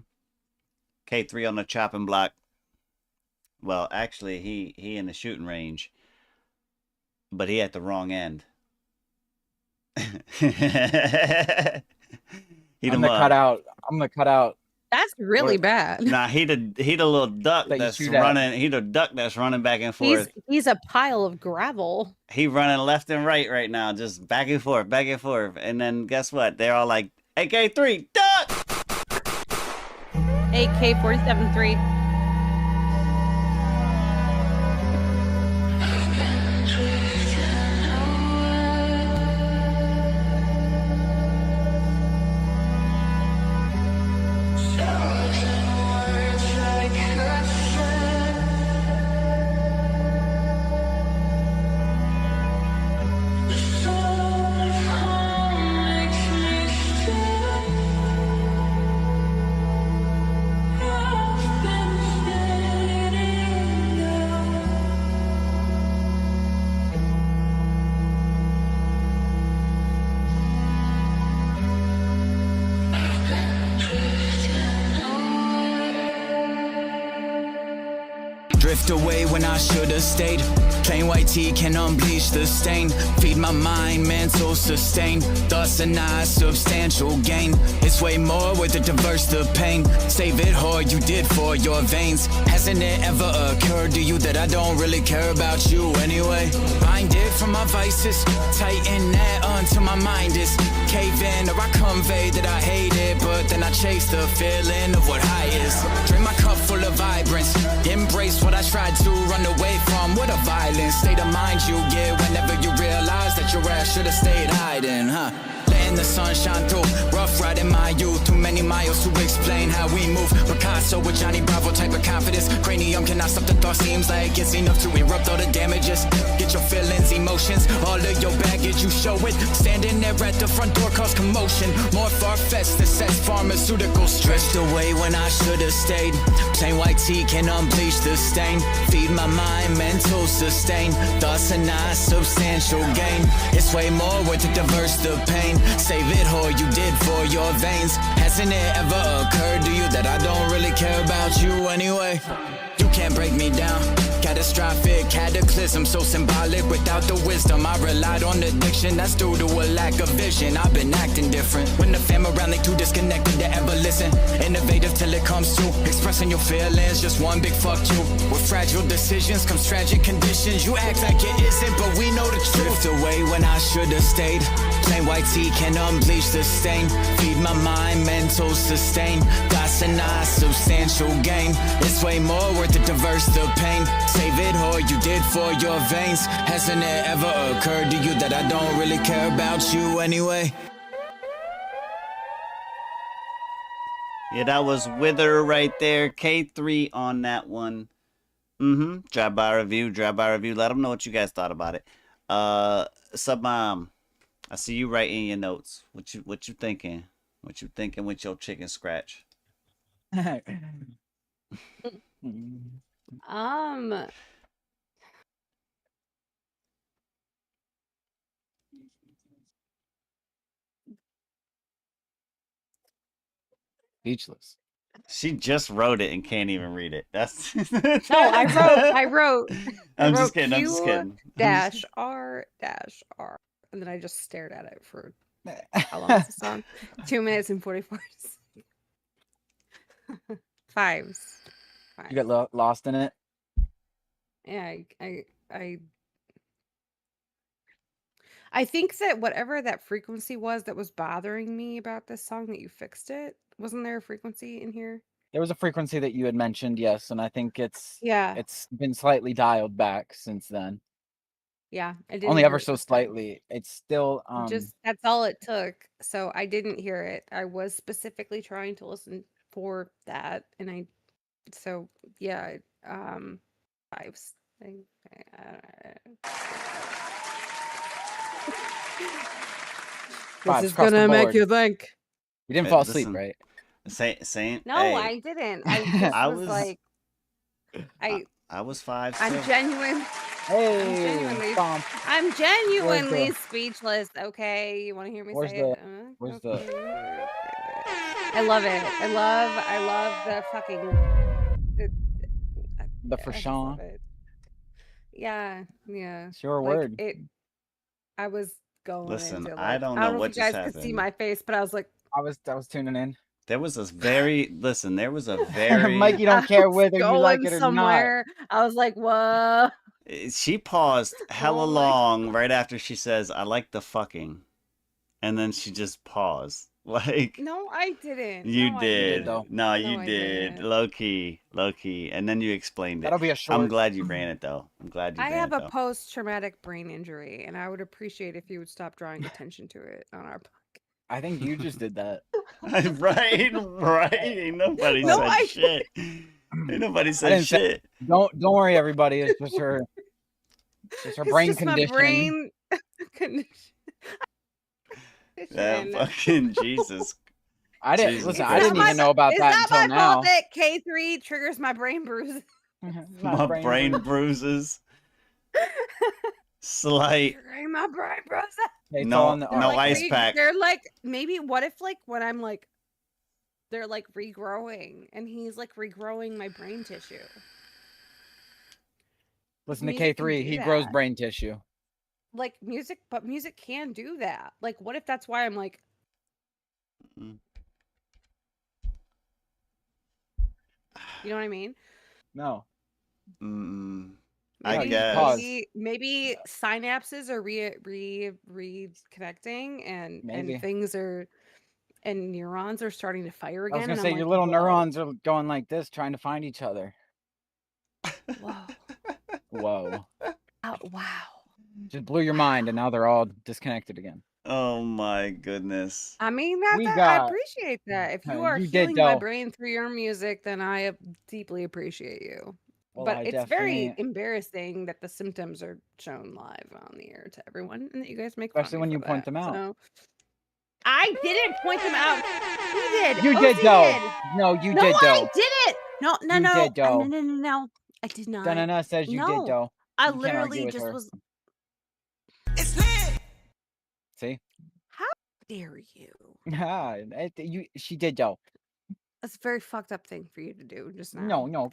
on the chopping block. Well, actually, he in the shooting range, but he at the wrong end. I'm gonna cut out. That's really bad. Nah, he the little duck that's running. He the duck that's running back and forth. He's a pile of gravel. He running left and right now, just back and forth. And then guess what? They're all like, "AK3, duck!" AK-47-3. Drift away when I should've stayed. Plain white tee can unbleach the stain. Feed my mind, mental sustain. Thus a nice substantial gain. It's way more with it, diverse the pain. Save it hard, you did for your veins. Hasn't it ever occurred to you that I don't really care about you anyway? Bind it from my vices, tighten that until my mind is caving. Or I convey that I hate it, but then I chase the feeling of what high is. Drink my cup full of vibrance, embrace what I tried to run away from. What a violent state of mind you get whenever you realize that your ass should've stayed hiding, huh? Letting the sun shine through, rough riding my youth. Too many miles to explain how we move. Picasso with Johnny Bravo type of confidence. Cranium cannot stop the thought, seems like it's enough to erupt all the damages. Get your feelings, emotions, all of your baggage, you show it. Standing there at the front door cause commotion. More far-fetched than sex pharmaceuticals. Stretched away when I should've stayed. Plain white tee can unbleach the stain. Feed my mind, mental sustain. Thus a nice substantial gain. It's way more worth it, diverse the pain. Save it all you did for your veins. Hasn't it ever occurred to you that I don't really care about you anyway? You can't break me down. Catastrophic cataclysm, so symbolic without the wisdom. I relied on addiction, that's due to a lack of vision. I've been acting different. When the fam around, they too disconnected to ever listen. Innovative till it comes to expressing your feelings. Just one big fuck you. With fragile decisions comes tragic conditions. You act like it isn't, but we know the truth. Drift away when I should've stayed. Plain white tee can unbleach the stain. Feed my mind, mental sustain. That's a nice substantial gain. It's way more worth it, diverse the pain. Save it all you did for your veins. Hasn't it ever occurred to you that I don't really care about you anyway? Yeah, that was Wither right there. K3 on that one. Drive by review. Let them know what you guys thought about it. Submom, I see you writing your notes. What you thinking? What you thinking with your chicken scratch? Speechless. She just wrote it and can't even read it. That's No, I wrote. I'm just kidding. I'm just kidding. Dash R dash R, and then I just stared at it for how long is the song? 2 minutes and 44 fives. You got lost in it. Yeah, I think that whatever that frequency was that was bothering me about this song, that you fixed it. Wasn't there a frequency in here? There was a frequency that you had mentioned, yes, and I think it's been slightly dialed back since then. Yeah, I didn't Only hear ever it so this time. slightly. It's still Just that's all it took. So I didn't hear it. I was specifically trying to listen for that, and yeah, fives. This is across the gonna make board. you think. You didn't fall asleep, right? Saint. No, hey, I didn't. I just I was was like, I was five. I'm too. genuine. Hey, I'm genuinely speechless. Okay, you want to hear me Where's say the? it? Where's the? I love it. I love the fucking. The I for just Sean. love it. Yeah. It's your Like, word. I was going. Listen, into, I like, don't I know don't know what if you guys just could see happened. my face, but I was like, I was tuning in. There was a very there was a very Mike, you don't care I was whether you like going it or somewhere. I was like, whoa. She paused hella Oh my long right after she says, "I like the fucking," and then she just paused. Like No, I didn't. you No, I did. didn't. though. No, No, you I did. didn't. Low key, and then you explained it. That'll be a I'm short. glad you ran it though. I'm glad you I ran have it a though. post-traumatic brain injury, and I would appreciate if you would stop drawing attention to it on our podcast. I think you just did that. right. Ain't nobody No, said I shit. Ain't nobody I said didn't say. shit. Don't worry, everybody. It's just her. It's her It's brain just my condition. brain condition. That fucking Jesus. I didn't Jesus listen. Christ. I didn't even know about It's that not until my now. fault that K3 triggers my brain bruises. My brain bruises. Slight. Triggering my brain bruises. No ice pack. They're like, maybe what if like when I'm like, they're like regrowing, and he's like regrowing my brain tissue. Listen to Music can K3. do He grows that. brain tissue. Like music, but music can do that. Like, what if that's why I'm like, you know what I mean? No. I Maybe, guess. maybe synapses are reconnecting, and Maybe. things are, and neurons are starting to fire again. I was gonna and say I'm your like, little whoa. neurons are going like this, trying to find each other. Whoa. Whoa. Oh, wow. Just blew your mind, and now they're all disconnected again. Oh my goodness. I mean, We I got- appreciate that. If you you are did healing my though. brain through your music, then I deeply appreciate you. Well, But I it's very definitely- embarrassing that the symptoms are shown live on the air to everyone, and that you guys make fun Especially of when me you for point that. them out. So, I didn't point them out. You did. You Ozzy did though. did. No, you No, did I though. didn't. No. You No. did though. No. I did not. Danana says you No. did though. I You can't argue literally with just her. was. See? How dare you? She did though. That's a very fucked up thing for you to do just now. No, no.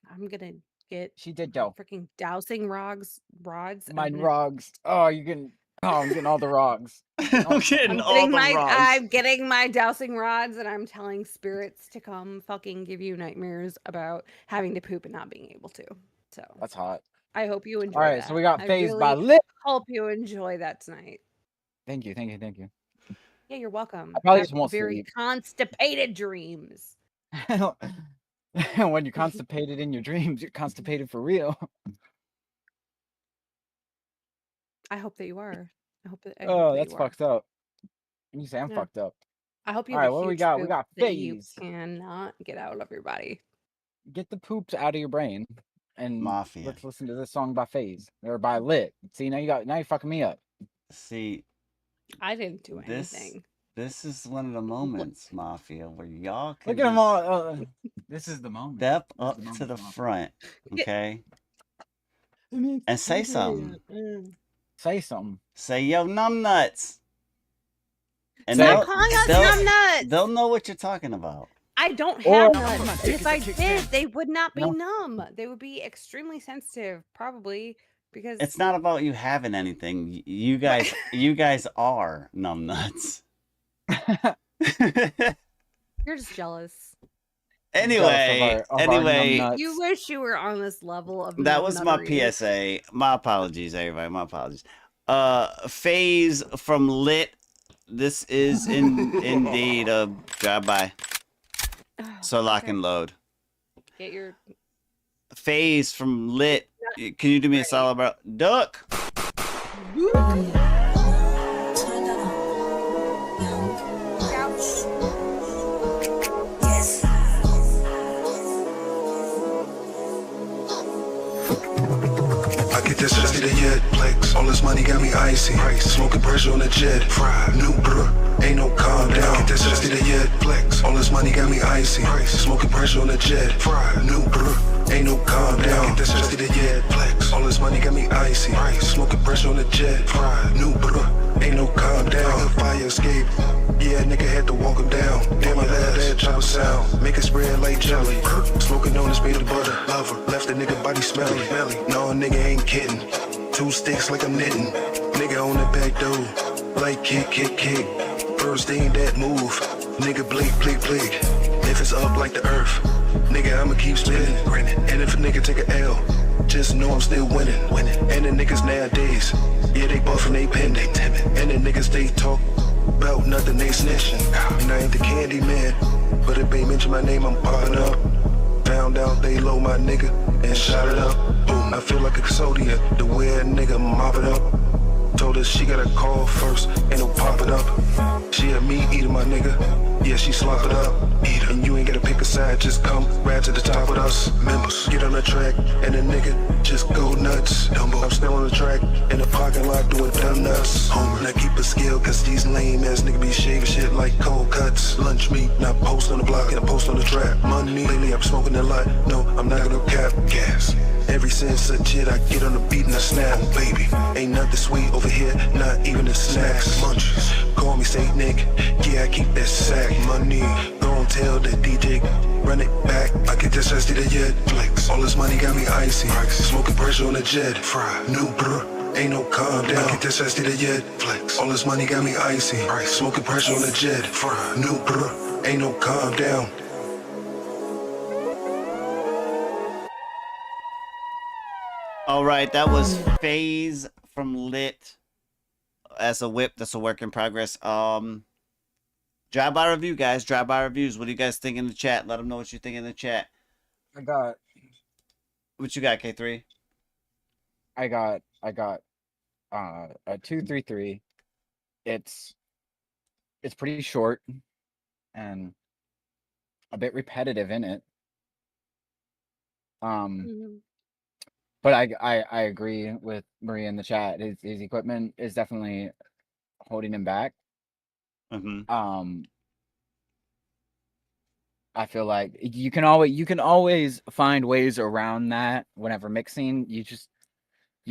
I'm gonna get She did though. freaking dowsing rods. My I'm gonna- rogs. Oh, you're getting. Oh, I'm getting all the rogs. I'm getting all getting the my, rods. I'm getting my dowsing rods, and I'm telling spirits to come fucking give you nightmares about having to poop and not being able to. So That's hot. I hope you enjoy. All right, that. so we got I Phased really by Lit. Hope you enjoy that tonight. Thank you. Yeah, you're welcome. I probably Have just won't very sleep. constipated dreams. When you're constipated in your dreams, you're constipated for real. I hope that you are. I hope that. Oh, that's fucked up. You say I'm Yeah. fucked up. I hope you. All have right, a what we huge got? We poop got that you Phase. cannot get out of your body. Get the poops out of your brain, and Mafia. let's listen to this song by Phase or by Lit. See, now you're fucking me up. See, I didn't do this anything. this is one of the moments, Mafia, where y'all can Look at them just all. This is the moment. step This is up the to moment, the Mafia. front, okay, and say something. Say something. Say yo numbnuts. And Stop calling us numbnuts. They'll know what you're talking about. I don't Or- have nuts. And if I did, they would not be No. numb. They would be extremely sensitive, probably, because It's not about you having anything. You guys are numbnuts. you're just jealous. Anyway, of our anyway, numbnuts. You wish you were on this level of that was my numbnuttery. PSA. My apologies, everybody. My apologies. Phase from Lit. This is indeed a drive-by. So lock and load. Get your Phase from Lit. Can you do me a solid, bro? Duck. I get this shit to yet flex. All this money got me icy. Smoking pressure on the jet. Fried. New bruh. Ain't no calm down. Get this shit to yet flex. All this money got me icy. Smoking pressure on the jet. Fried. New bruh. Ain't no calm down. Get this shit to yet flex. All this money got me icy. Smoking pressure on the jet. Fried. New bruh. Ain't no calm down. Fire escape. Yeah, nigga had to walk him down. Damn, I love that chopper sound. Make it spread like jelly. Smoking on this peanut butter. Lover. Left the nigga body smelly. No, nigga ain't kidding. 2 sticks like I'm knitting. Nigga on the back door. Like kick. First thing that move. Nigga blink. If it's up like the earth, nigga I'ma keep spinning. And if a nigga take a L, just know I'm still winning. And the niggas nowadays, yeah they buffin', they pending. And the niggas they talk, About nothing they snitching. And I ain't the candy man, but if they mention my name, I'm popping up. Found out they low my nigga and shot it up. Boom, I feel like a custodian, the way a nigga mop it up. Told her she gotta call first, ain't no pop it up. She a meat eater, my nigga. Yeah, she slop it up. Eat her. And you ain't gotta pick a side, just come right to the top with us. Members, get on the track, and the nigga just go nuts. Dumbo. I'm still on the track, in the parking lot doing dumb nuts. Homer, now keep a skill, cause these lame ass niggas be shaving shit like cold cuts. Lunch meat, not post on the block, and I post on the trap. Money, lately I'm smoking a lot, no, I'm not gonna cap. Gas. Every sense of shit, I get on the beat and I snap. Oh, baby, ain't nothing sweet over here, not even the snacks. Munchies, call me Saint Nick, yeah, I keep that sack. Money, gon' tell the DJ, run it back. I get this SD to yet, flex. All this money got me icy, smoking pressure on the jet. Fry, new brr, ain't no calm down. I get this SD to yet, flex. All this money got me icy, smoking pressure on the jet. Fry, new brr, ain't no calm down. All right, that was Phase from Lit as a whip. That's a work in progress. Drive-by review, guys. Drive-by reviews. What do you guys think in the chat? Let them know what you think in the chat. I got. What you got, K3? I got a 233. It's pretty short and a bit repetitive in it. But I agree with Maria in the chat. His equipment is definitely holding him back. I feel like you can always find ways around that whenever mixing. You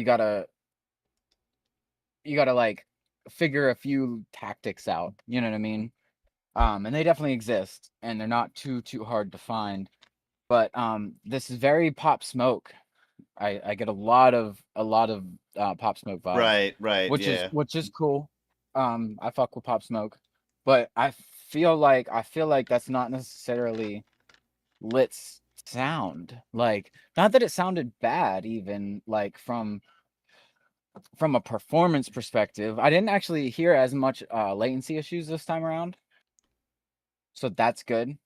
gotta like figure a few tactics out. You know what I mean? And they definitely exist, and they're not too hard to find. But this is very Pop Smoke. I get a lot of Pop Smoke vibes. Right. Which is cool. I fuck with Pop Smoke, but I feel like that's not necessarily Lit's sound. Like, not that it sounded bad, even like from a performance perspective. I didn't actually hear as much latency issues this time around, so that's good.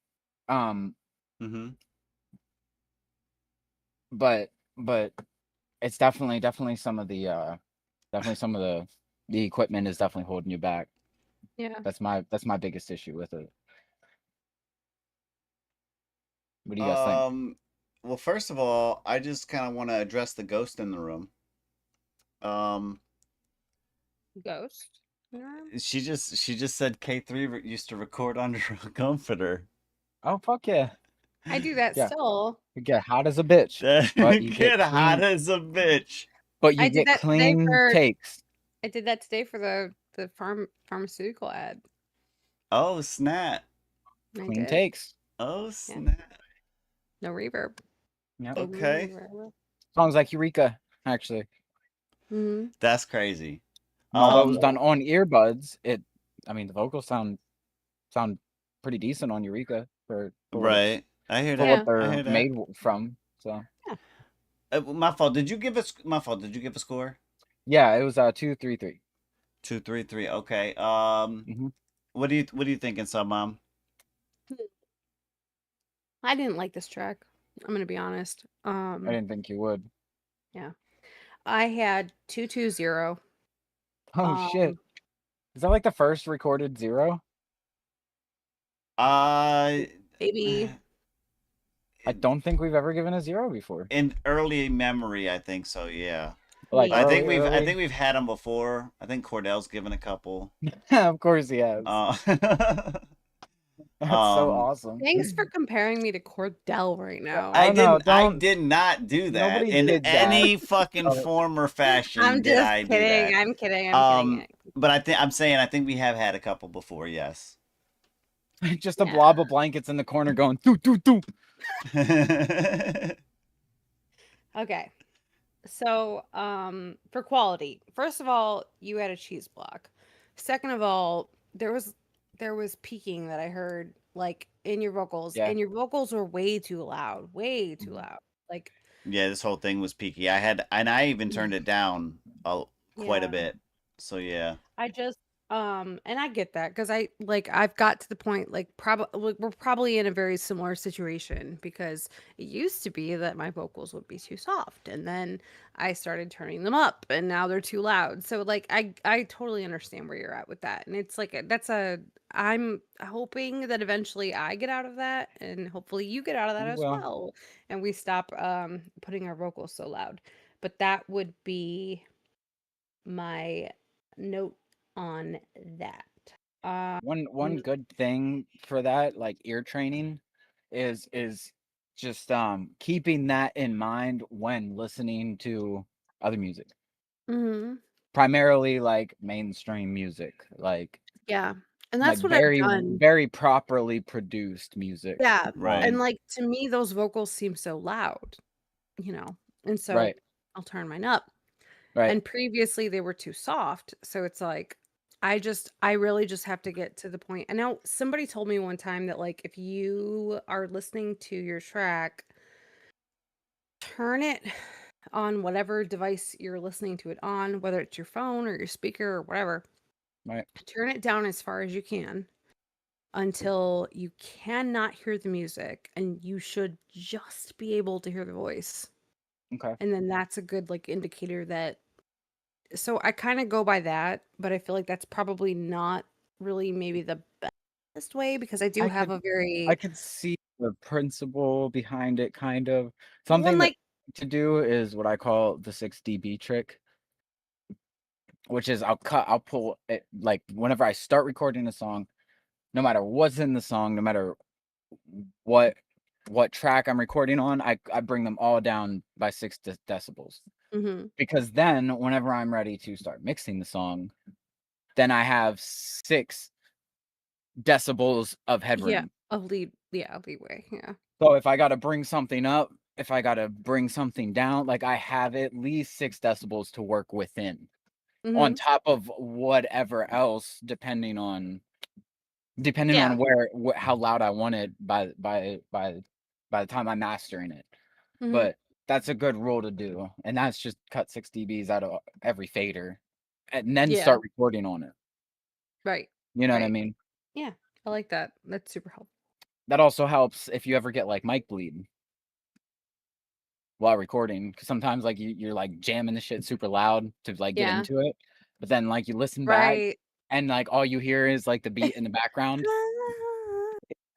But it's definitely some of the equipment is definitely holding you back. Yeah. That's my biggest issue with it. What do you guys think? Well, first of all, I just kind of want to address the ghost in the room. Ghost? She just said K3 used to record under a comforter. Oh, fuck yeah. I do that still. You get hot as a bitch. But you get hot as a bitch. But you I did get that today clean for- takes. I did that today for the pharmaceutical ad. Oh, snap. I Clean did. takes. Oh, snap. No reverb. Yep. Okay. Songs like Eureka, actually. Mm-hmm. That's crazy. And although it was done on earbuds, the vocals sound pretty decent on Eureka for Right. I hear for that. what they're I hear that. made from. So My fault. Did you give a score? yeah, it was 233. 233. Okay. What do you thinking, Sub Mom? I didn't like this track. I'm gonna be honest. I didn't think you would. Yeah. I had 220. Oh shit! Is that like the first recorded 0? Maybe. I don't think we've ever given a 0 before. In early memory, I think so. Yeah. Like I think early? we've had them before. I think Cordell's given a couple. Of course he has. That's so awesome. Thanks for comparing me to Cordell right now. I did not do that Nobody in did that. any fucking form or fashion. I'm did just I do kidding. that. I'm kidding. I'm kidding. But I think we have had a couple before. Yes. Just a blob of blankets in the corner going doo doo doo. Okay. So, for quality, first of all, you had a cheese block. Second of all, there was peaking that I heard like in your vocals, Yeah. and your vocals were way too loud, way too loud. Like, Yeah, this whole thing was peaky. I even turned it down quite a Yeah. bit. So yeah. I just And I get that because I've got to the point probably we're probably in a very similar situation because it used to be that my vocals would be too soft and then I started turning them up and now they're too loud. So I totally understand where you're at with that. And it's like I'm hoping that eventually I get out of that and hopefully you get out of that You as will. well and we stop putting our vocals so loud. But that would be my note on that. One good thing for that, like ear training, is just keeping that in mind when listening to other music. Mhm. Primarily like mainstream music, Yeah, and that's what I've done. very properly produced music. Yeah, Right. and, like, to me, those vocals seem so loud, you know, and so Right. I'll turn mine up, Right. and previously, they were too soft, so it's like, I really just have to get to the point I know somebody told me one time that, like, if you are listening to your track turn it on whatever device you're listening to it on, whether it's your phone or your speaker or whatever. Right. Turn it down as far as you can until you cannot hear the music, and you should just be able to hear the voice. Okay. And then that's a good, like, indicator that so I kinda go by that, but I feel like that's probably not really maybe the best way because I do I have could a I very could see the principle behind it kind of. well, Something and, that like to do is what I call the 6 dB trick, which is I'll pull it like whenever I start recording a song, no matter what's in the song, no matter what track I'm recording on, I bring them all down by 6 decibels. Mhm. Because then whenever I'm ready to start mixing the song, then I have 6 decibels of Yeah, headroom. leeway, yeah. So if I gotta bring something up, if I gotta bring something down, like I have at least 6 decibels to work within, on Mhm. top of whatever else, depending Yeah. on where how loud I want it by the time I'm mastering it. Mhm. But that's a good rule to do, and that's just cut 6 dBs out of every fader, and then Yeah. start recording on it. Right, You know what I right. mean? Yeah, I like that. That's super helpful. That also helps if you ever get, like, mic bleed while recording, because sometimes, like, you're, like, jamming the shit super loud to, like, get Yeah. into it, but then, like, you listen back, Right. and, like, all you hear is, like, the beat in the background.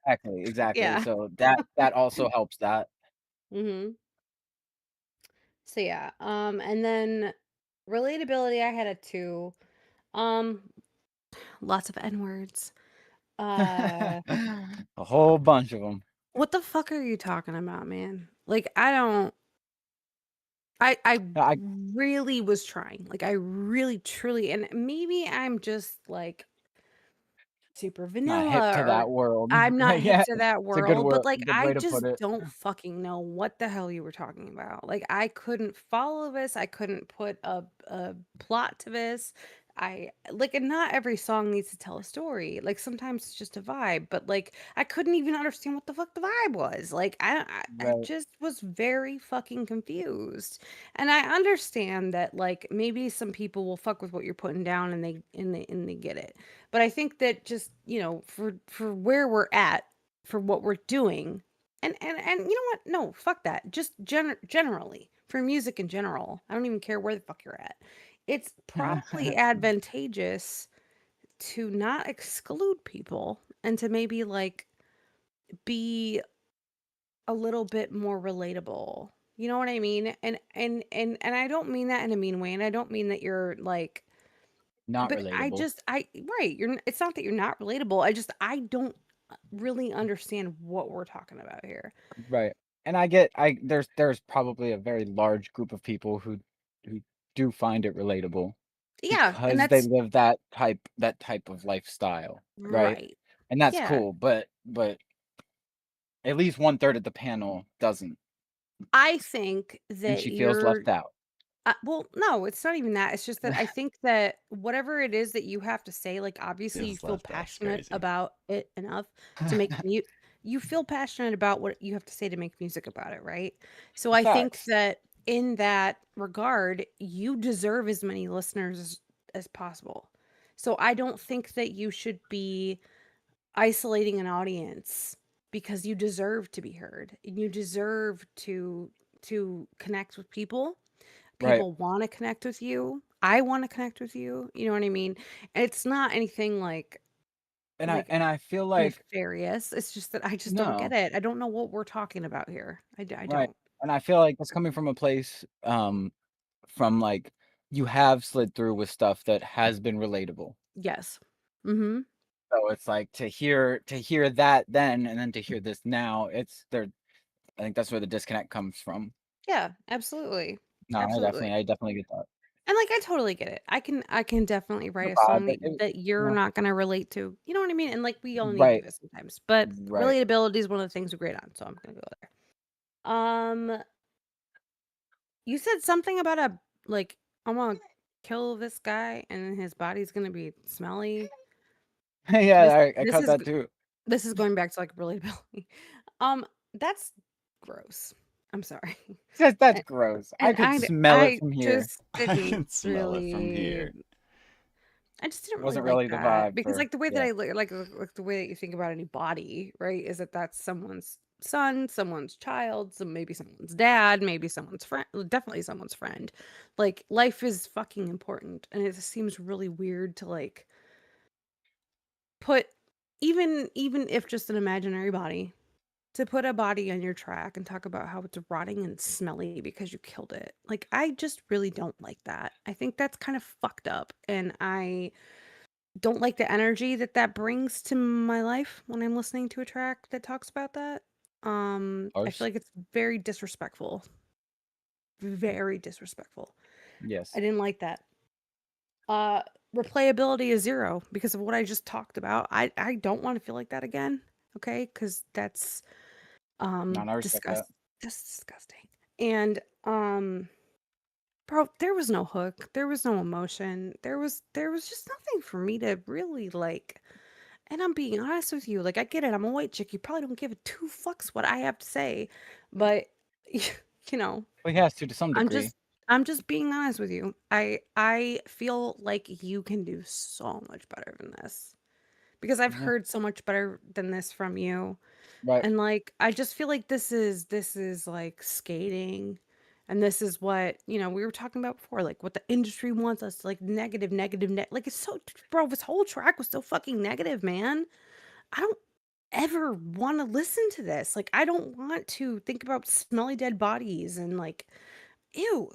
Exactly, exactly, Yeah. so that also helps that. Mhm. So, yeah, and then relatability, I had a 2. Um, lots of N-words. Uh, A whole bunch of them. what the fuck are you talking about, man? Like, I don't I I really was trying. Like, I really, truly and maybe I'm just, like super not hip vanilla to or that world. I'm not hip Yeah, to that it's a good world, but, like, good I way to put just it. don't fucking know what the hell you were talking about. Like, I couldn't follow this, I couldn't put a plot to this. And not every song needs to tell a story. Like, sometimes it's just a vibe, but, like, I couldn't even understand what the fuck the vibe was. Like, I Right. just was very fucking confused. And I understand that, like, maybe some people will fuck with what you're putting down and they get it. But I think that just, for where we're at, for what we're doing, and you know what? No, fuck that. Just generally, for music in general, I don't even care where the fuck you're at. It's probably advantageous to not exclude people and to maybe like be a little bit more relatable. You know what I mean? And I don't mean that in a mean way, and I don't mean that you're like Not but relatable. right, it's not that you're not relatable, I don't really understand what we're talking about here. Right. And there's probably a very large group of people who do find it relatable Yeah, and because they that's live that type of lifestyle, right? right. And that's Yeah. cool, but at least 1/3 of the panel doesn't, I think and that she feels you're left out. well, no, it's not even that. It's just that I think that whatever it is that you have to say, like obviously you Feels feel left out's passionate crazy. about it enough to make mute. You feel passionate about what you have to say to make music about it, right? So I think Facts. that in that regard, you deserve as many listeners as possible. So I don't think that you should be isolating an audience because you deserve to be heard and you deserve to connect with people. Right. People want to connect with you. I want to connect with you. You know what I mean? And it's not anything like And I feel like nefarious. It's just that I just don't get no, it. I don't know what we're talking about here. I right. don't. And I feel like it's coming from a place from like you have slid through with stuff that has been relatable. Yes. Mm-hmm. So it's like to hear that then and then to hear this now, it's there. I think that's where the disconnect comes from. Yeah, absolutely. No, Absolutely. I definitely get that. And like I totally get it. I can definitely The write a vibe, song but that you're yeah. not gonna relate to. You know what I mean? And like we all need to do Right. this sometimes. But Right. relatability is one of the things we're great on, so I'm gonna go there. You said something about a like I wanna kill this guy and his body's gonna be smelly. This Yeah, I this caught is that too. this is going back to like relatability. Um, that's gross. I'm sorry. That's And, gross. I and could I smell it I from here. just I didn't can smell it from really here. I just didn't really Wasn't like really the that vibe because for like the way that yeah. I like the way that you think about any body, right? Is that that's someone's son, someone's child, maybe someone's dad, maybe someone's friend, definitely someone's friend. Like life is fucking important, and it just seems really weird to like put even if just an imaginary body to put a body on your track and talk about how it's rotting and smelly because you killed it. Like I just really don't like that. I think that's kind of fucked up, and I don't like the energy that that brings to my life when I'm listening to a track that talks about that. I feel Ours? like it's very disrespectful. Very disrespectful. Yes. I didn't like that. Uh Replayability is 0 because of what I just talked about. I don't want to feel like that again. Okay? Cuz that's No, I respect that. that's disgusting. And bro, there was no hook. There was no emotion. There was just nothing for me to really like. And I'm being honest with you. Like I get it. I'm a white chick. You probably don't give a two fucks what I have to say. But you know, Well, he has to some I'm degree. just I'm just being honest with you. I feel like you can do so much better than this. Because I've Yeah. heard so much better than this from you. Right. And like I just feel like this is like skating. And this is what, we were talking about before, like what the industry wants us to like negative, negative, like it's so bro, this whole track was so fucking negative, man. I don't ever want to listen to this. Like I don't want to think about smelly dead bodies and like ew.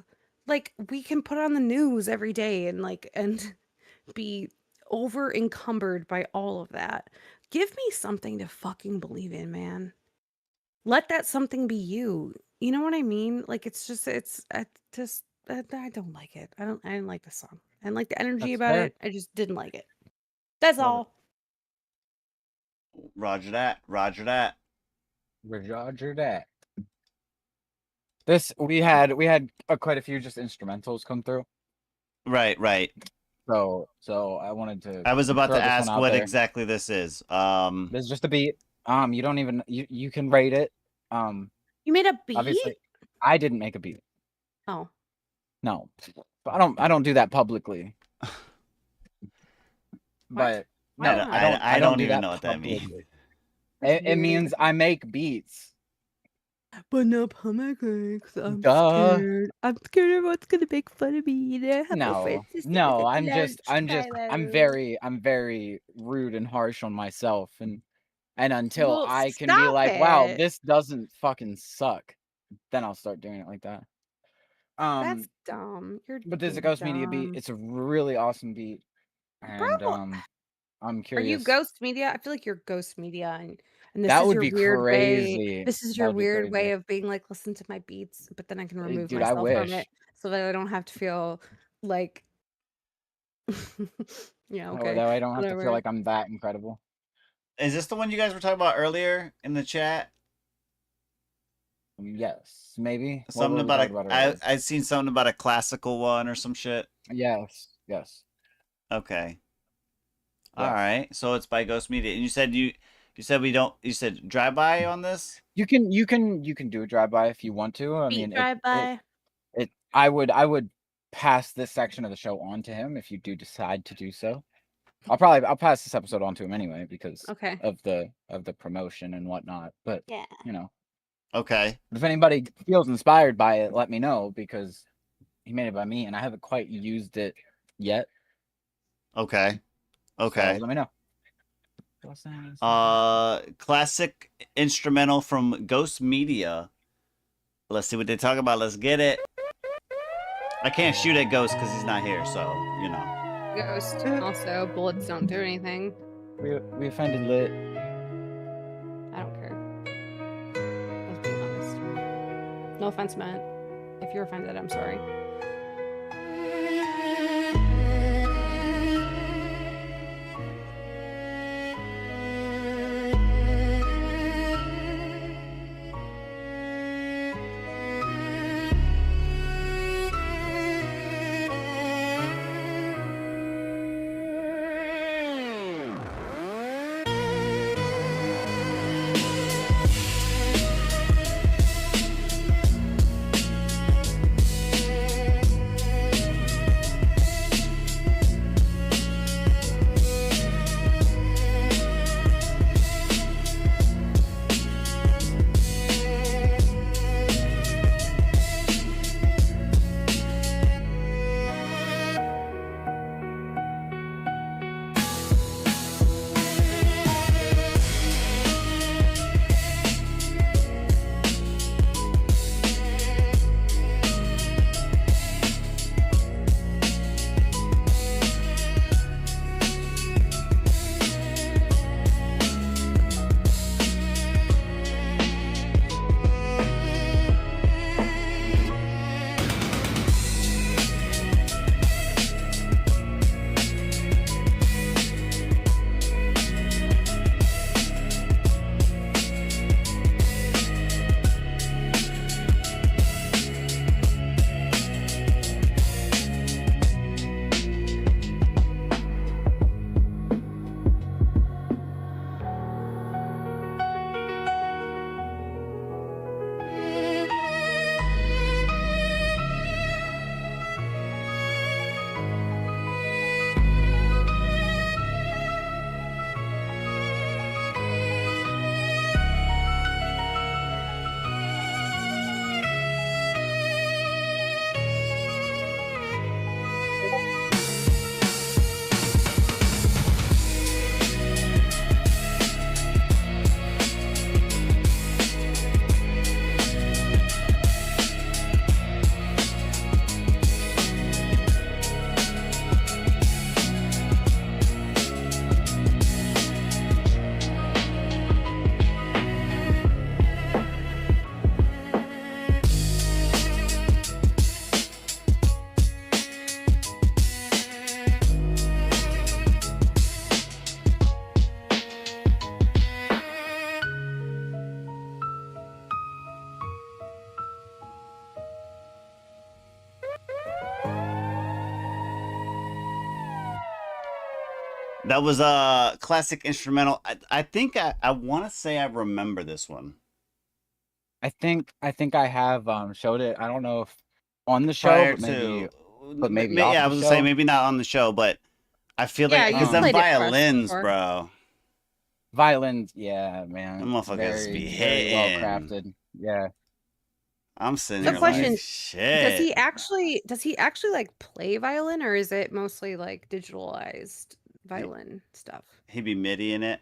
Like we can put on the news every day and like and be over encumbered by all of that. Give me something to fucking believe in, man. Let that something be you. You know what I mean? Like it's just it's I just I don't like it. I didn't like the song. I didn't like the energy That's about fair. it. I just didn't like it. That's Love it. all. Roger that. Roger that. Roger that. This we had quite a few just instrumentals come through. Right, right. So I wanted to. I was about throw to this one ask out what there. exactly this is. This is just a beat. You don't even you can rate it. You made a beat? Obviously, I didn't make a beat. Oh. No, but I don't do that publicly. But no, I don't do even that know what that means. publicly. It means I make beats. But not publicly, because I'm Duh. scared. I'm scared everyone's gonna make fun of me. And I have No, friends that's gonna no, think I'm Tyler. I'm very rude and harsh on myself, and until Well, I can be stop like, wow, it. this doesn't fucking suck, then I'll start doing it like that. That's dumb. You're But there's a being Ghost Media beat. dumb. It's a really awesome beat, and Bro, I'm are curious. you Ghost Media? I feel like you're Ghost Media, and this That is would your be weird way. crazy. This is That your would be weird way crazy. of being like, listen to my beats, but then I can remove Dude, I myself from wish. it so that I don't have to feel like, yeah, Oh, okay, that way I don't have to feel whatever. like I'm that incredible. Is this the one you guys were talking about earlier in the chat? Yes, maybe. Something What were we about talking about earlier? I seen something about a classical one or some shit. Yes. Okay. Yeah. All right. So it's by Ghost Media. And you said you said drive by on this? You can do a drive-by if you want to. I Beat mean, drive-by. I would pass this section of the show on to him if you do decide to do so. I'll pass this episode on to him anyway because Okay. of the promotion and whatnot. But Yeah. you know, Okay. if anybody feels inspired by it, let me know because he made it by me and I haven't quite used it yet. Okay. Okay. So let me know. Classic instrumental from Ghost Media. Let's see what they talk about. Let's get it. I can't shoot at Ghost because he's not here, so you know. Ghost. Also, bullets don't do anything. We offended Lit. I don't care. I was being honest. No offense meant. If you're offended, I'm sorry. That was a classic instrumental. I think I want to say I remember this one. I think I have showed it. I don't know if on the show, Prior but maybe off yeah, I the was show. gonna say maybe not on the show, but I feel Yeah, like you because them played it for us violins, before. bro. Violins, yeah, man. Them motherfuckers be very well hitting. crafted. Yeah. I'm sitting The here question: like, shit. Does he actually like play violin, or is it mostly like digitalized violin stuff? He be MIDI in it.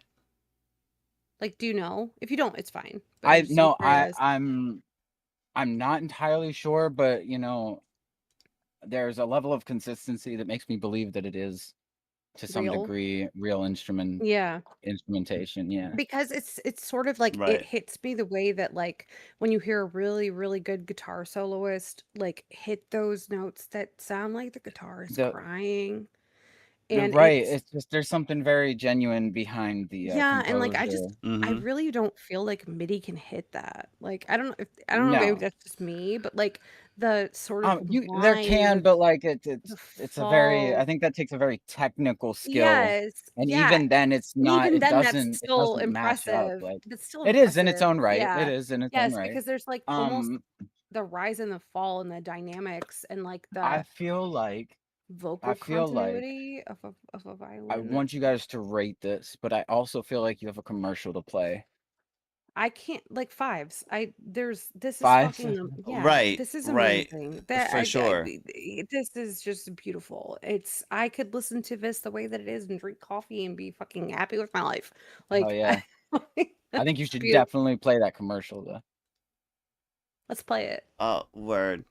Like, do you know? If you don't, it's fine. But I just no, curious. I'm not entirely sure, but you know, there's a level of consistency that makes me believe that it is to some Real? degree real instrumentation. Yeah. Because it's sort of like it Right. hits me the way that like when you hear a really, really good guitar soloist like hit those notes that sound like the guitar is The- crying. You're And right. It's just there's something very genuine behind the yeah, and like I Mhm. really don't feel like MIDI can hit that. Like I don't know, maybe No. that's just me, but like the sort of There can, line, but like it's a very. I fall. think that takes a very technical skill, Yes, and yeah. even then, it's And not. even It then, that's doesn't. It still doesn't match up. impressive. Like That's still it is in its impressive. own right. It Yeah. is in its own Yes, right. because there's like almost the rise and the fall and the dynamics and like I the feel like vocal feel like continuity of a I violin. want you guys to rate this, but I also feel like you have a commercial to play. I can't like fives. This is 5? fucking yeah, Right, this is right, amazing. That for sure. this is just beautiful. It's I could listen to this the way that it is and drink coffee and be fucking happy with my life. Oh Like yeah. I think you it's should beautiful. definitely play that commercial though. Let's play it. Oh, word.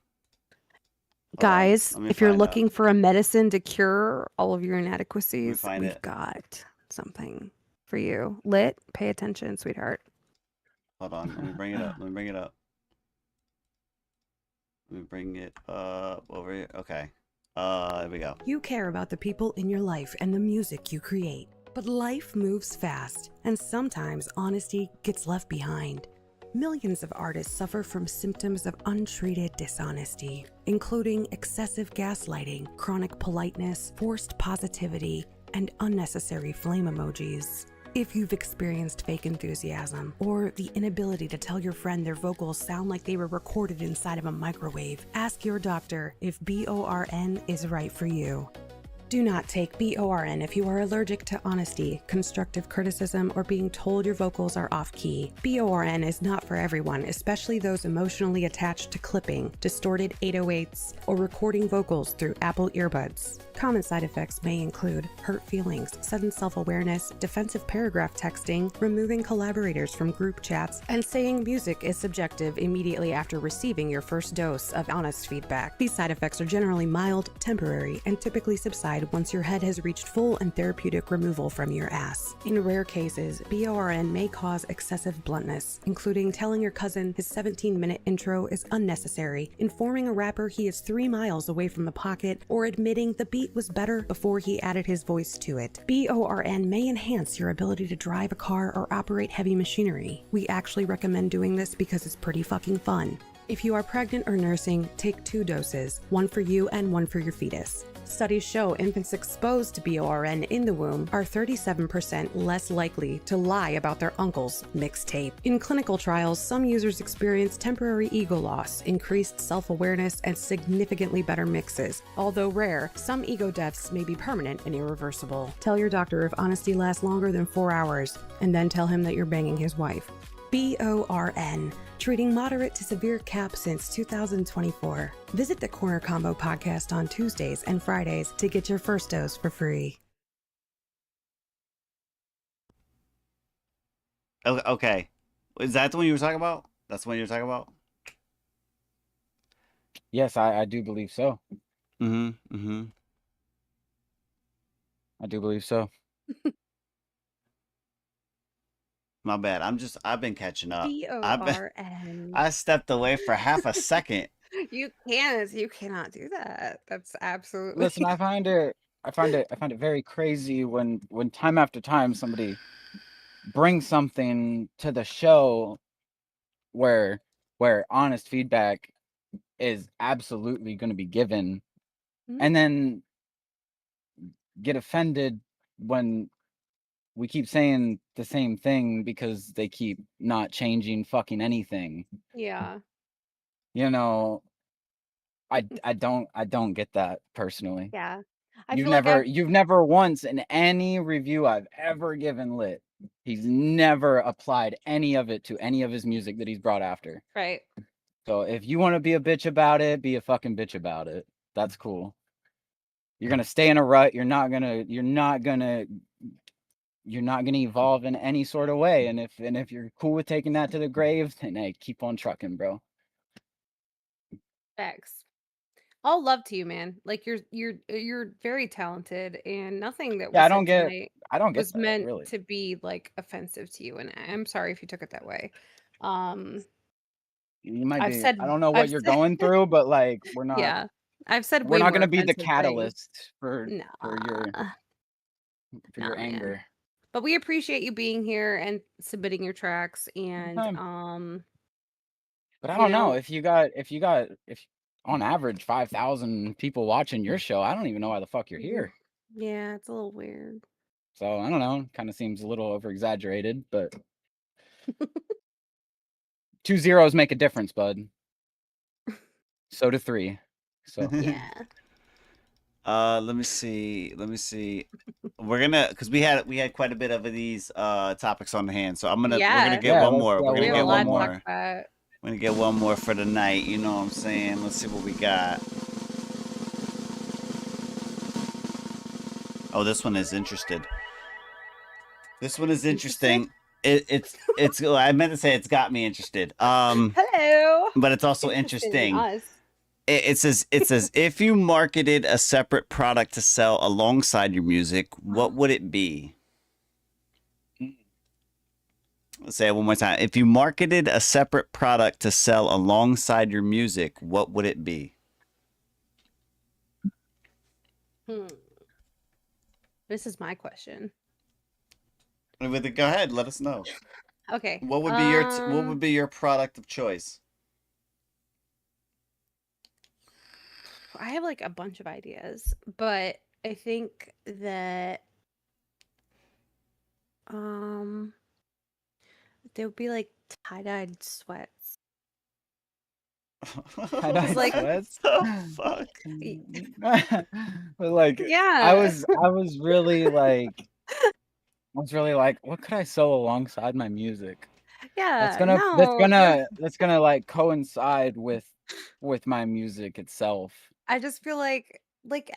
Hold on. Guys, Let me if you're find out. looking for a medicine to cure all of your Let me inadequacies, find we've it. got something for you. Lit, pay attention, sweetheart. Hold on. Let me bring it up. Let me bring it up. Let me bring it up over here. Okay. There we go. You care about the people in your life and the music you create. But life moves fast, and sometimes honesty gets left behind. Millions of artists suffer from symptoms of untreated dishonesty, including excessive gaslighting, chronic politeness, forced positivity, and unnecessary flame emojis. If you've experienced fake enthusiasm or the inability to tell your friend their vocals sound like they were recorded inside of a microwave, ask your doctor if B.O.R.N is right for you. Do not take B.O.R.N if you are allergic to honesty, constructive criticism, or being told your vocals are off-key. B.O.R.N is not for everyone, especially those emotionally attached to clipping, distorted 808s, or recording vocals through Apple earbuds. Common side effects may include hurt feelings, sudden self-awareness, defensive paragraph texting, removing collaborators from group chats, and saying music is subjective immediately after receiving your first dose of honest feedback. These side effects are generally mild, temporary, and typically subside once your head has reached full and therapeutic removal from your ass. In rare cases, B.O.R.N may cause excessive bluntness, including telling your cousin his 17-minute intro is unnecessary, informing a rapper he is 3 miles away from the pocket, or admitting the beat was better before he added his voice to it. B.O.R.N may enhance your ability to drive a car or operate heavy machinery. We actually recommend doing this because it's pretty fucking fun. If you are pregnant or nursing, take 2 doses, one for you and one for your fetus. Studies show infants exposed to B.O.R.N in the womb are 37% less likely to lie about their uncle's mixtape. In clinical trials, some users experience temporary ego loss, increased self-awareness, and significantly better mixes. Although rare, some ego deaths may be permanent and irreversible. Tell your doctor if honesty lasts longer than 4 hours, and then tell him that you're banging his wife. B.O.R.N, treating moderate to severe CAP since 2024. Visit the Korner Konvo podcast on Tuesdays and Fridays to get your first dose for free. Okay. Is that the one you were talking about? That's the one you were talking about? Yes, I do believe so. Mm-hmm. Mm-hmm. I do believe so. My bad. I've been catching up. B.O.R.N. I stepped away for half a second. You cannot do that. That's absolutely Listen, I find it very crazy when time after time somebody brings something to the show where honest feedback is absolutely going to be given, and then get offended when we keep saying the same thing because they keep not changing fucking anything. Yeah. You know, I don't get that personally. Yeah. I You've feel like never once in any review I've ever given Lit, he's never applied any of it to any of his music that he's brought after. Right. So if you want to be a bitch about it, be a fucking bitch about it. That's cool. You're gonna stay in a rut. You're not gonna evolve in any sort of way. And if you're cool with taking that to the grave, then hey, keep on trucking, bro. Facts. All love to you, man. Like you're very talented, and nothing that Yeah, was I don't said get tonight was that, meant really. to be like offensive to you, and I'm sorry if you took it that way. You might I've be. said I don't know what I've you're said going through, but like yeah. I've said we're way not more gonna be the offensive things. catalyst for your Nah, man. anger. But we appreciate you being here and submitting your tracks, and But I you don't know know, if on average 5,000 people watching your show. I don't even know why the fuck you're here. yeah, it's a little weird. So I don't know. Kind of seems a little over exaggerated, but 2 zeros make a difference, bud. So do 3. So yeah. Let me see. Let me see. We're gonna, because we had quite a bit of these topics on hand, so we're gonna Yeah. get one let's more. go We're We gonna have a get lot one to talk more. about. We're gonna get one more for the night. You know what I'm saying? Let's see what we got. Oh, this one is interested. This one is interesting. It's. I meant to say it's got me interested. Hello. But it's also Interested in interesting. us. It says if you marketed a separate product to sell alongside your music, what would it be? Let's say it one more time. If you marketed a separate product to sell alongside your music, what would it be? This is my question. Go ahead, let us know. Okay. What would be your product of choice? I have like a bunch of ideas, but I think that they would be like tie-dyed sweats. Tie-dye like sweats? The fuck? But like, Yeah. I was really like, what could I sell alongside my music? Yeah. That's gonna like coincide with my music itself. I just feel like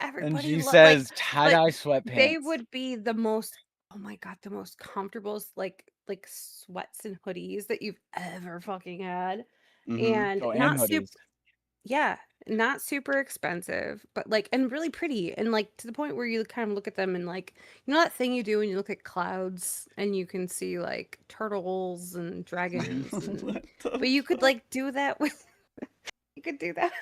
everybody And she like says tie-dye they sweatpants. would be the most, oh my god, the most comfortable like sweats and hoodies that you've ever fucking had. And Oh, and not super, hoodies. yeah, not super expensive, but like, and really pretty, and like to the point where you kind of look at them and like, you know that thing you do when you look at clouds and you can see like turtles and dragons and, but you could like do that with you could do that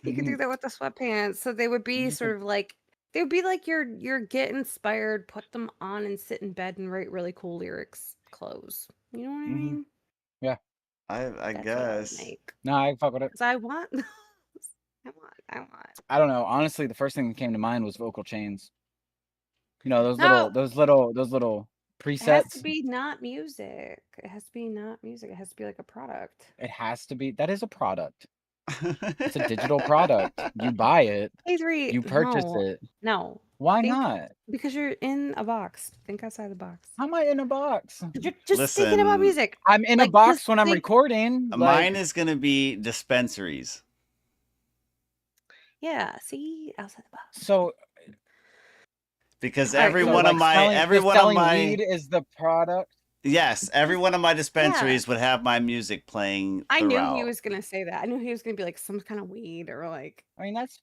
you could do that with the sweatpants. So they would be sort of like, they would be like your get inspired, put them on and sit in bed and write really cool lyrics clothes. You know what I mean? Yeah. I That's what I would guess. make. No, I fuck with it. 'Cause I want I want. I don't know. Honestly, the first thing that came to mind was vocal chains. You know, those No. little It has to presets. be not music. It has to be not music. It has to be like a product. It has to be. That is a product. It's a digital product. You buy it. K3, You purchase no. it. No. Why Think- not? Because you're in a box. Think outside the box. How am I in a box? You're just thinking about Listen, music. I'm in a Like, box just when I'm think- recording. Mine is gonna be dispensaries. Yeah, see, outside the box. So Because All right, every so, one of like, my selling- every just one of selling my weed is the product. yes, every one of my dispensaries would have my music playing I knew throughout. he was gonna say that. I knew he was gonna be like some kind of weed or like. I mean, that's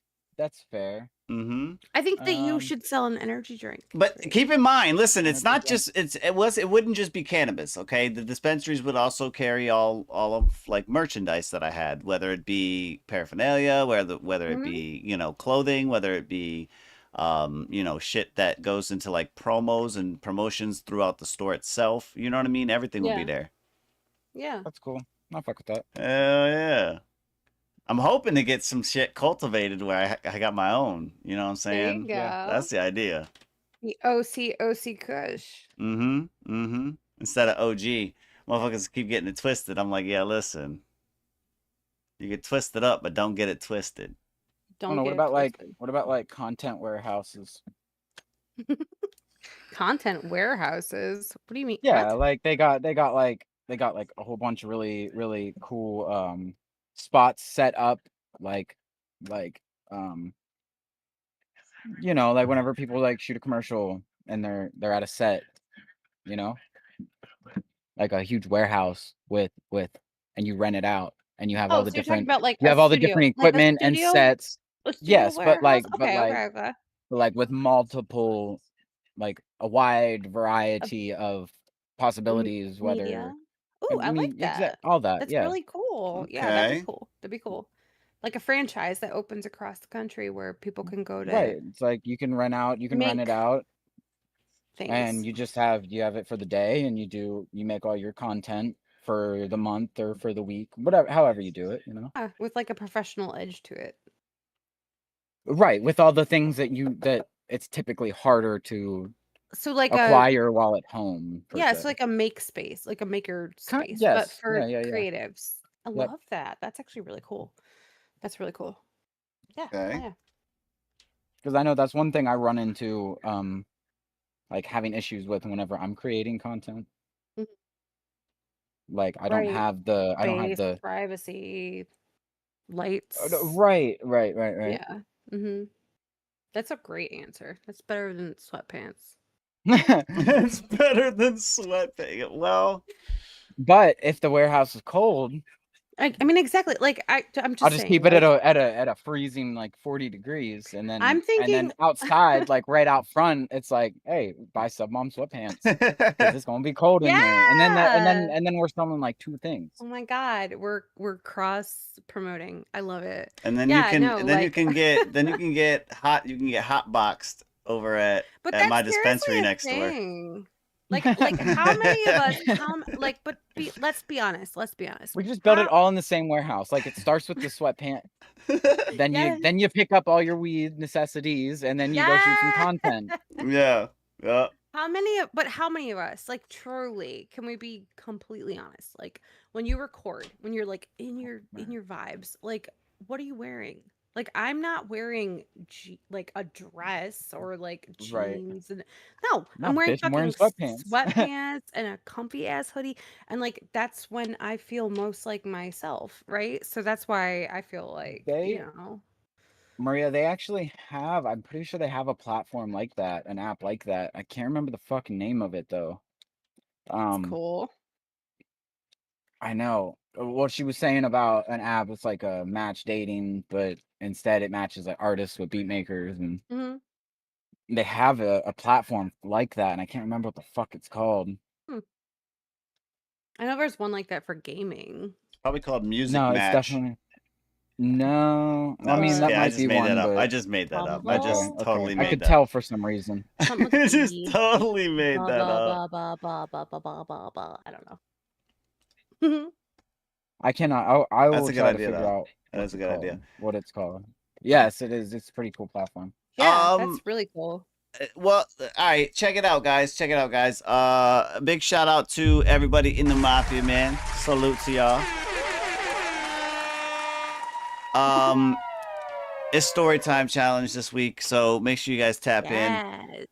fair. Mm-hmm. I think that you should sell an energy drink. But keep in mind, listen, it's not just it wouldn't just be cannabis, okay? The dispensaries would also carry all of like merchandise that I had, whether it be paraphernalia, whether it be, you know, clothing, whether it be you know, shit that goes into like promos and promotions throughout the store itself. You know what I mean? Everything will be Yeah. there. Yeah. That's cool. I fuck with that. Hell yeah. I'm hoping to get some shit cultivated where I got my own. You know what I'm There you saying? go. That's the idea. The OC Kush. Instead of OG, motherfuckers keep getting it twisted. I'm like, yeah, listen. You get twisted up, but don't get it twisted. I don't know. What about like content warehouses? Content warehouses? What do you mean? Yeah, What? like they got like a whole bunch of really cool spots set up like you know, like whenever people like shoot a commercial and they're at a set, you know, like a huge warehouse with and you rent it out and you have all the So you're talking different about like you a have all the studio, different like a equipment and studio? sets. A studio Yes, but like warehouse? Okay. but like with multiple, like a wide variety of possibilities, whether Media. Ooh, I like that. all that. That's Yeah. really cool. Yeah, that'd be Okay. cool. That'd be cool. Like a franchise that opens across the country where people can go to Right. It's like you can rent make it out things. and you have it for the day and you make all your content for the month or for the week, whatever, however you do it, you know. Yeah, with like a professional edge to it. Right, with all the things that it's typically harder to So like acquire while at home. Per yeah, se. so like a make space, like a maker space, but yes. for Yeah. creatives. I Yep. love that. That's actually really cool. That's really cool. Yeah. Okay. Yeah. because I know that's one thing I run into, like having issues with whenever I'm creating content. Mhm. Like I don't Right. have the Space, privacy, lights. right. Yeah. Mhm. That's a great answer. That's better than sweatpants. It's better than sweatpants. Well, But if the warehouse is cold, I mean, exactly. Like I'm I'll just just saying. keep it Like at a freezing like 40 degrees, and I'm then thinking. outside, like right out front, it's like, hey, buy Submom sweatpants because it's gonna be cold in here. And then Yeah. and then we're selling like two things. Oh my God, we're cross promoting. I love it. and then Yeah. No. you Like. can get hot boxed over But at my that's dispensary seriously a next door. thing. Like how many of us? Let's be honest. Let's be honest. We just built it all in the same warehouse. Like it starts with the sweatpant. Yes. Then you pick up all your weed necessities, and then you go shoot some content. Yeah. Yeah. How many of us, like truly, can we be completely honest? Like when you record, when you're like in your vibes, like what are you wearing? Like I'm not wearing like a dress or like Right. jeans and no, No, I'm wearing bitch, I'm wearing fucking sweatpants. sweatpants and a comfy ass hoodie and like that's when I feel most like myself, right? So that's why I feel like, Maria, they actually have, I'm pretty sure they have a platform like that, an app like that. I can't remember the fucking name of it though. It's cool. I know. What she was saying about an app, it's like a match dating, but instead it matches like artists with beat makers, and Mhm. they have a platform like that, and I can't remember what the fuck it's called. Hmm. I know there's one like that for gaming. Probably called Music No, it's Match. definitely no. No, I mean, that I might just be made that one, up. but I just made that up. I Bumble? just totally I made could that. tell for some reason. Something with I just B. totally made Blah, that blah, up. blah, blah, blah, blah, blah, blah, blah. I don't know. I cannot. I That's will a good try to idea, figure though. out That is a good idea. what it's called. Yes, it is. It's a pretty cool platform. Yeah, that's really cool. Well, all right, check it out, guys. Check it out, guys. Big shout out to everybody in the Mafia, man. Salute to y'all. It's Storytime challenge this week, so make sure you guys tap in.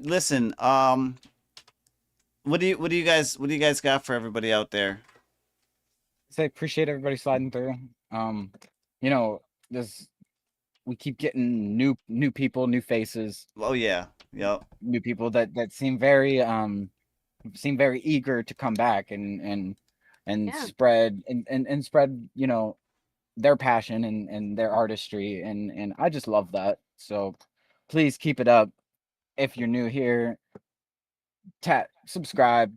Listen, what do you guys got for everybody out there? I appreciate everybody sliding through. You know, we keep getting new people, new faces. Oh yeah, yep. New people that seem very eager to come back and spread and spread, you know, their passion and their artistry, and I just love that. So please keep it up. If you're new here, subscribe,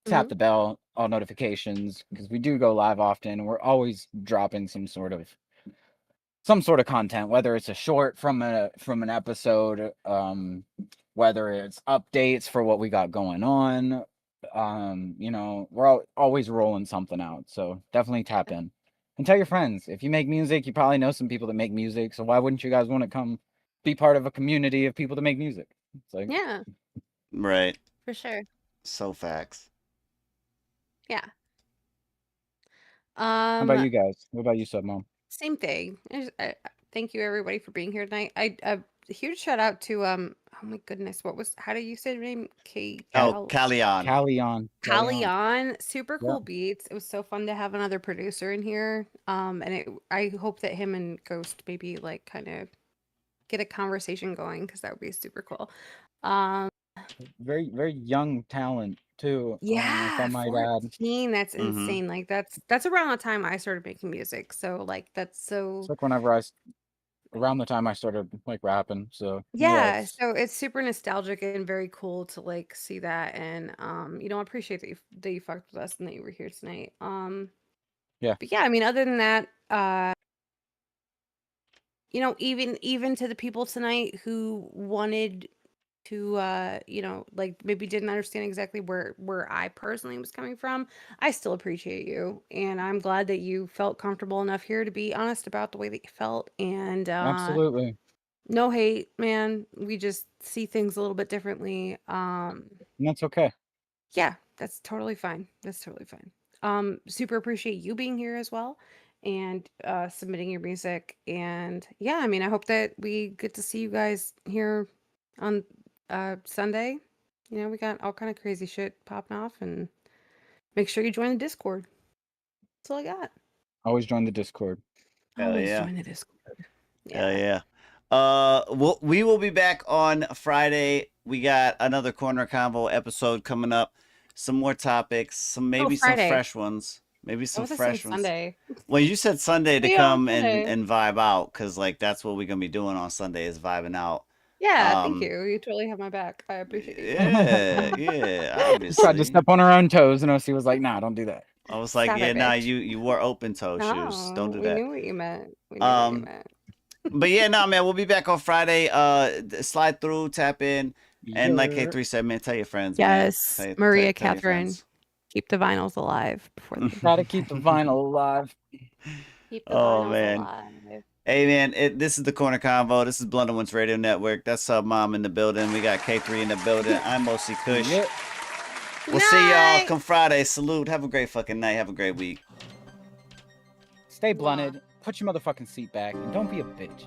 tap the bell, all notifications, because we do go live often. We're always dropping some sort of content, whether it's a short from an episode, whether it's updates for what we got going on. You know, we're always rolling something out, so definitely tap in and tell your friends. If you make music, you probably know some people that make music, so why wouldn't you guys want to come be part of a community of people that make music? It's like, yeah, right, for sure. So facts. Yeah. How about you guys? What about you, Submom? Same thing. Thank you everybody for being here tonight. A huge shout out to oh my goodness, how do you say your name? Callion. Callion. Super cool Yeah. beats. It was so fun to have another producer in here. And I hope that him and Ghost maybe like kind of get a conversation going because that would be super cool. Very, very young talent too. Yeah, if I might add. 14. That's insane. Like that's around the time I started making music. So like that's so It's like whenever around the time I started like rapping. So yeah, so it's super nostalgic and very cool to like see that. And you know, I appreciate that you fucked with us and that you were here tonight. Yeah. But yeah, I mean, other than that, you know, even to the people tonight who wanted to you know, like maybe didn't understand exactly where I personally was coming from, I still appreciate you, and I'm glad that you felt comfortable enough here to be honest about the way that you felt. And Absolutely. no hate, man. We just see things a little bit differently. And that's okay. Yeah, that's totally fine. That's totally fine. Super appreciate you being here as well. and submitting your music. And yeah, I mean, I hope that we get to see you guys here on Sunday. You know, we got all kind of crazy shit popping off, and make sure you join the Discord. That's all I got. Always join the Discord. Hell Always yeah. join the Discord. Hell yeah. We will be back on Friday. We got another Corner Convo episode coming up. Some more topics, some maybe some Friday. fresh ones. Maybe I some was fresh saying ones. Sunday. Well, you said Sunday to Yeah, come Sunday. and vibe out, because like that's what we're gonna be doing on Sunday is vibing out. Yeah, thank you. You totally have my back. I appreciate it. Yeah, yeah, She tried to obviously. step on her own toes, and Osi was like, "Nah, don't do that." I was like, Stop yeah, it, nah, bitch. you wore open toe shoes. Don't do we that. knew what you meant. We knew what you meant. But yeah, no, man, we'll be back on Friday. Slide through, tap in, and like Yeah. K3 said, man, tell your friends. Yes, man. Maria Tell your Catherine, friends. keep the vinyls alive before they Gotta keep the vinyl alive. keep the Oh vinyls man. alive. Hey man, this is the Corner Convo. This is Blunted Onez Radio Network. That's Mom in the building. We got K3 in the building. I'm Mosi Kush. Yep. We'll see y'all come Friday. Salute. Have a great fucking night. Have a great week. Stay blunted. Put your motherfucking seat back, and don't be a bitch.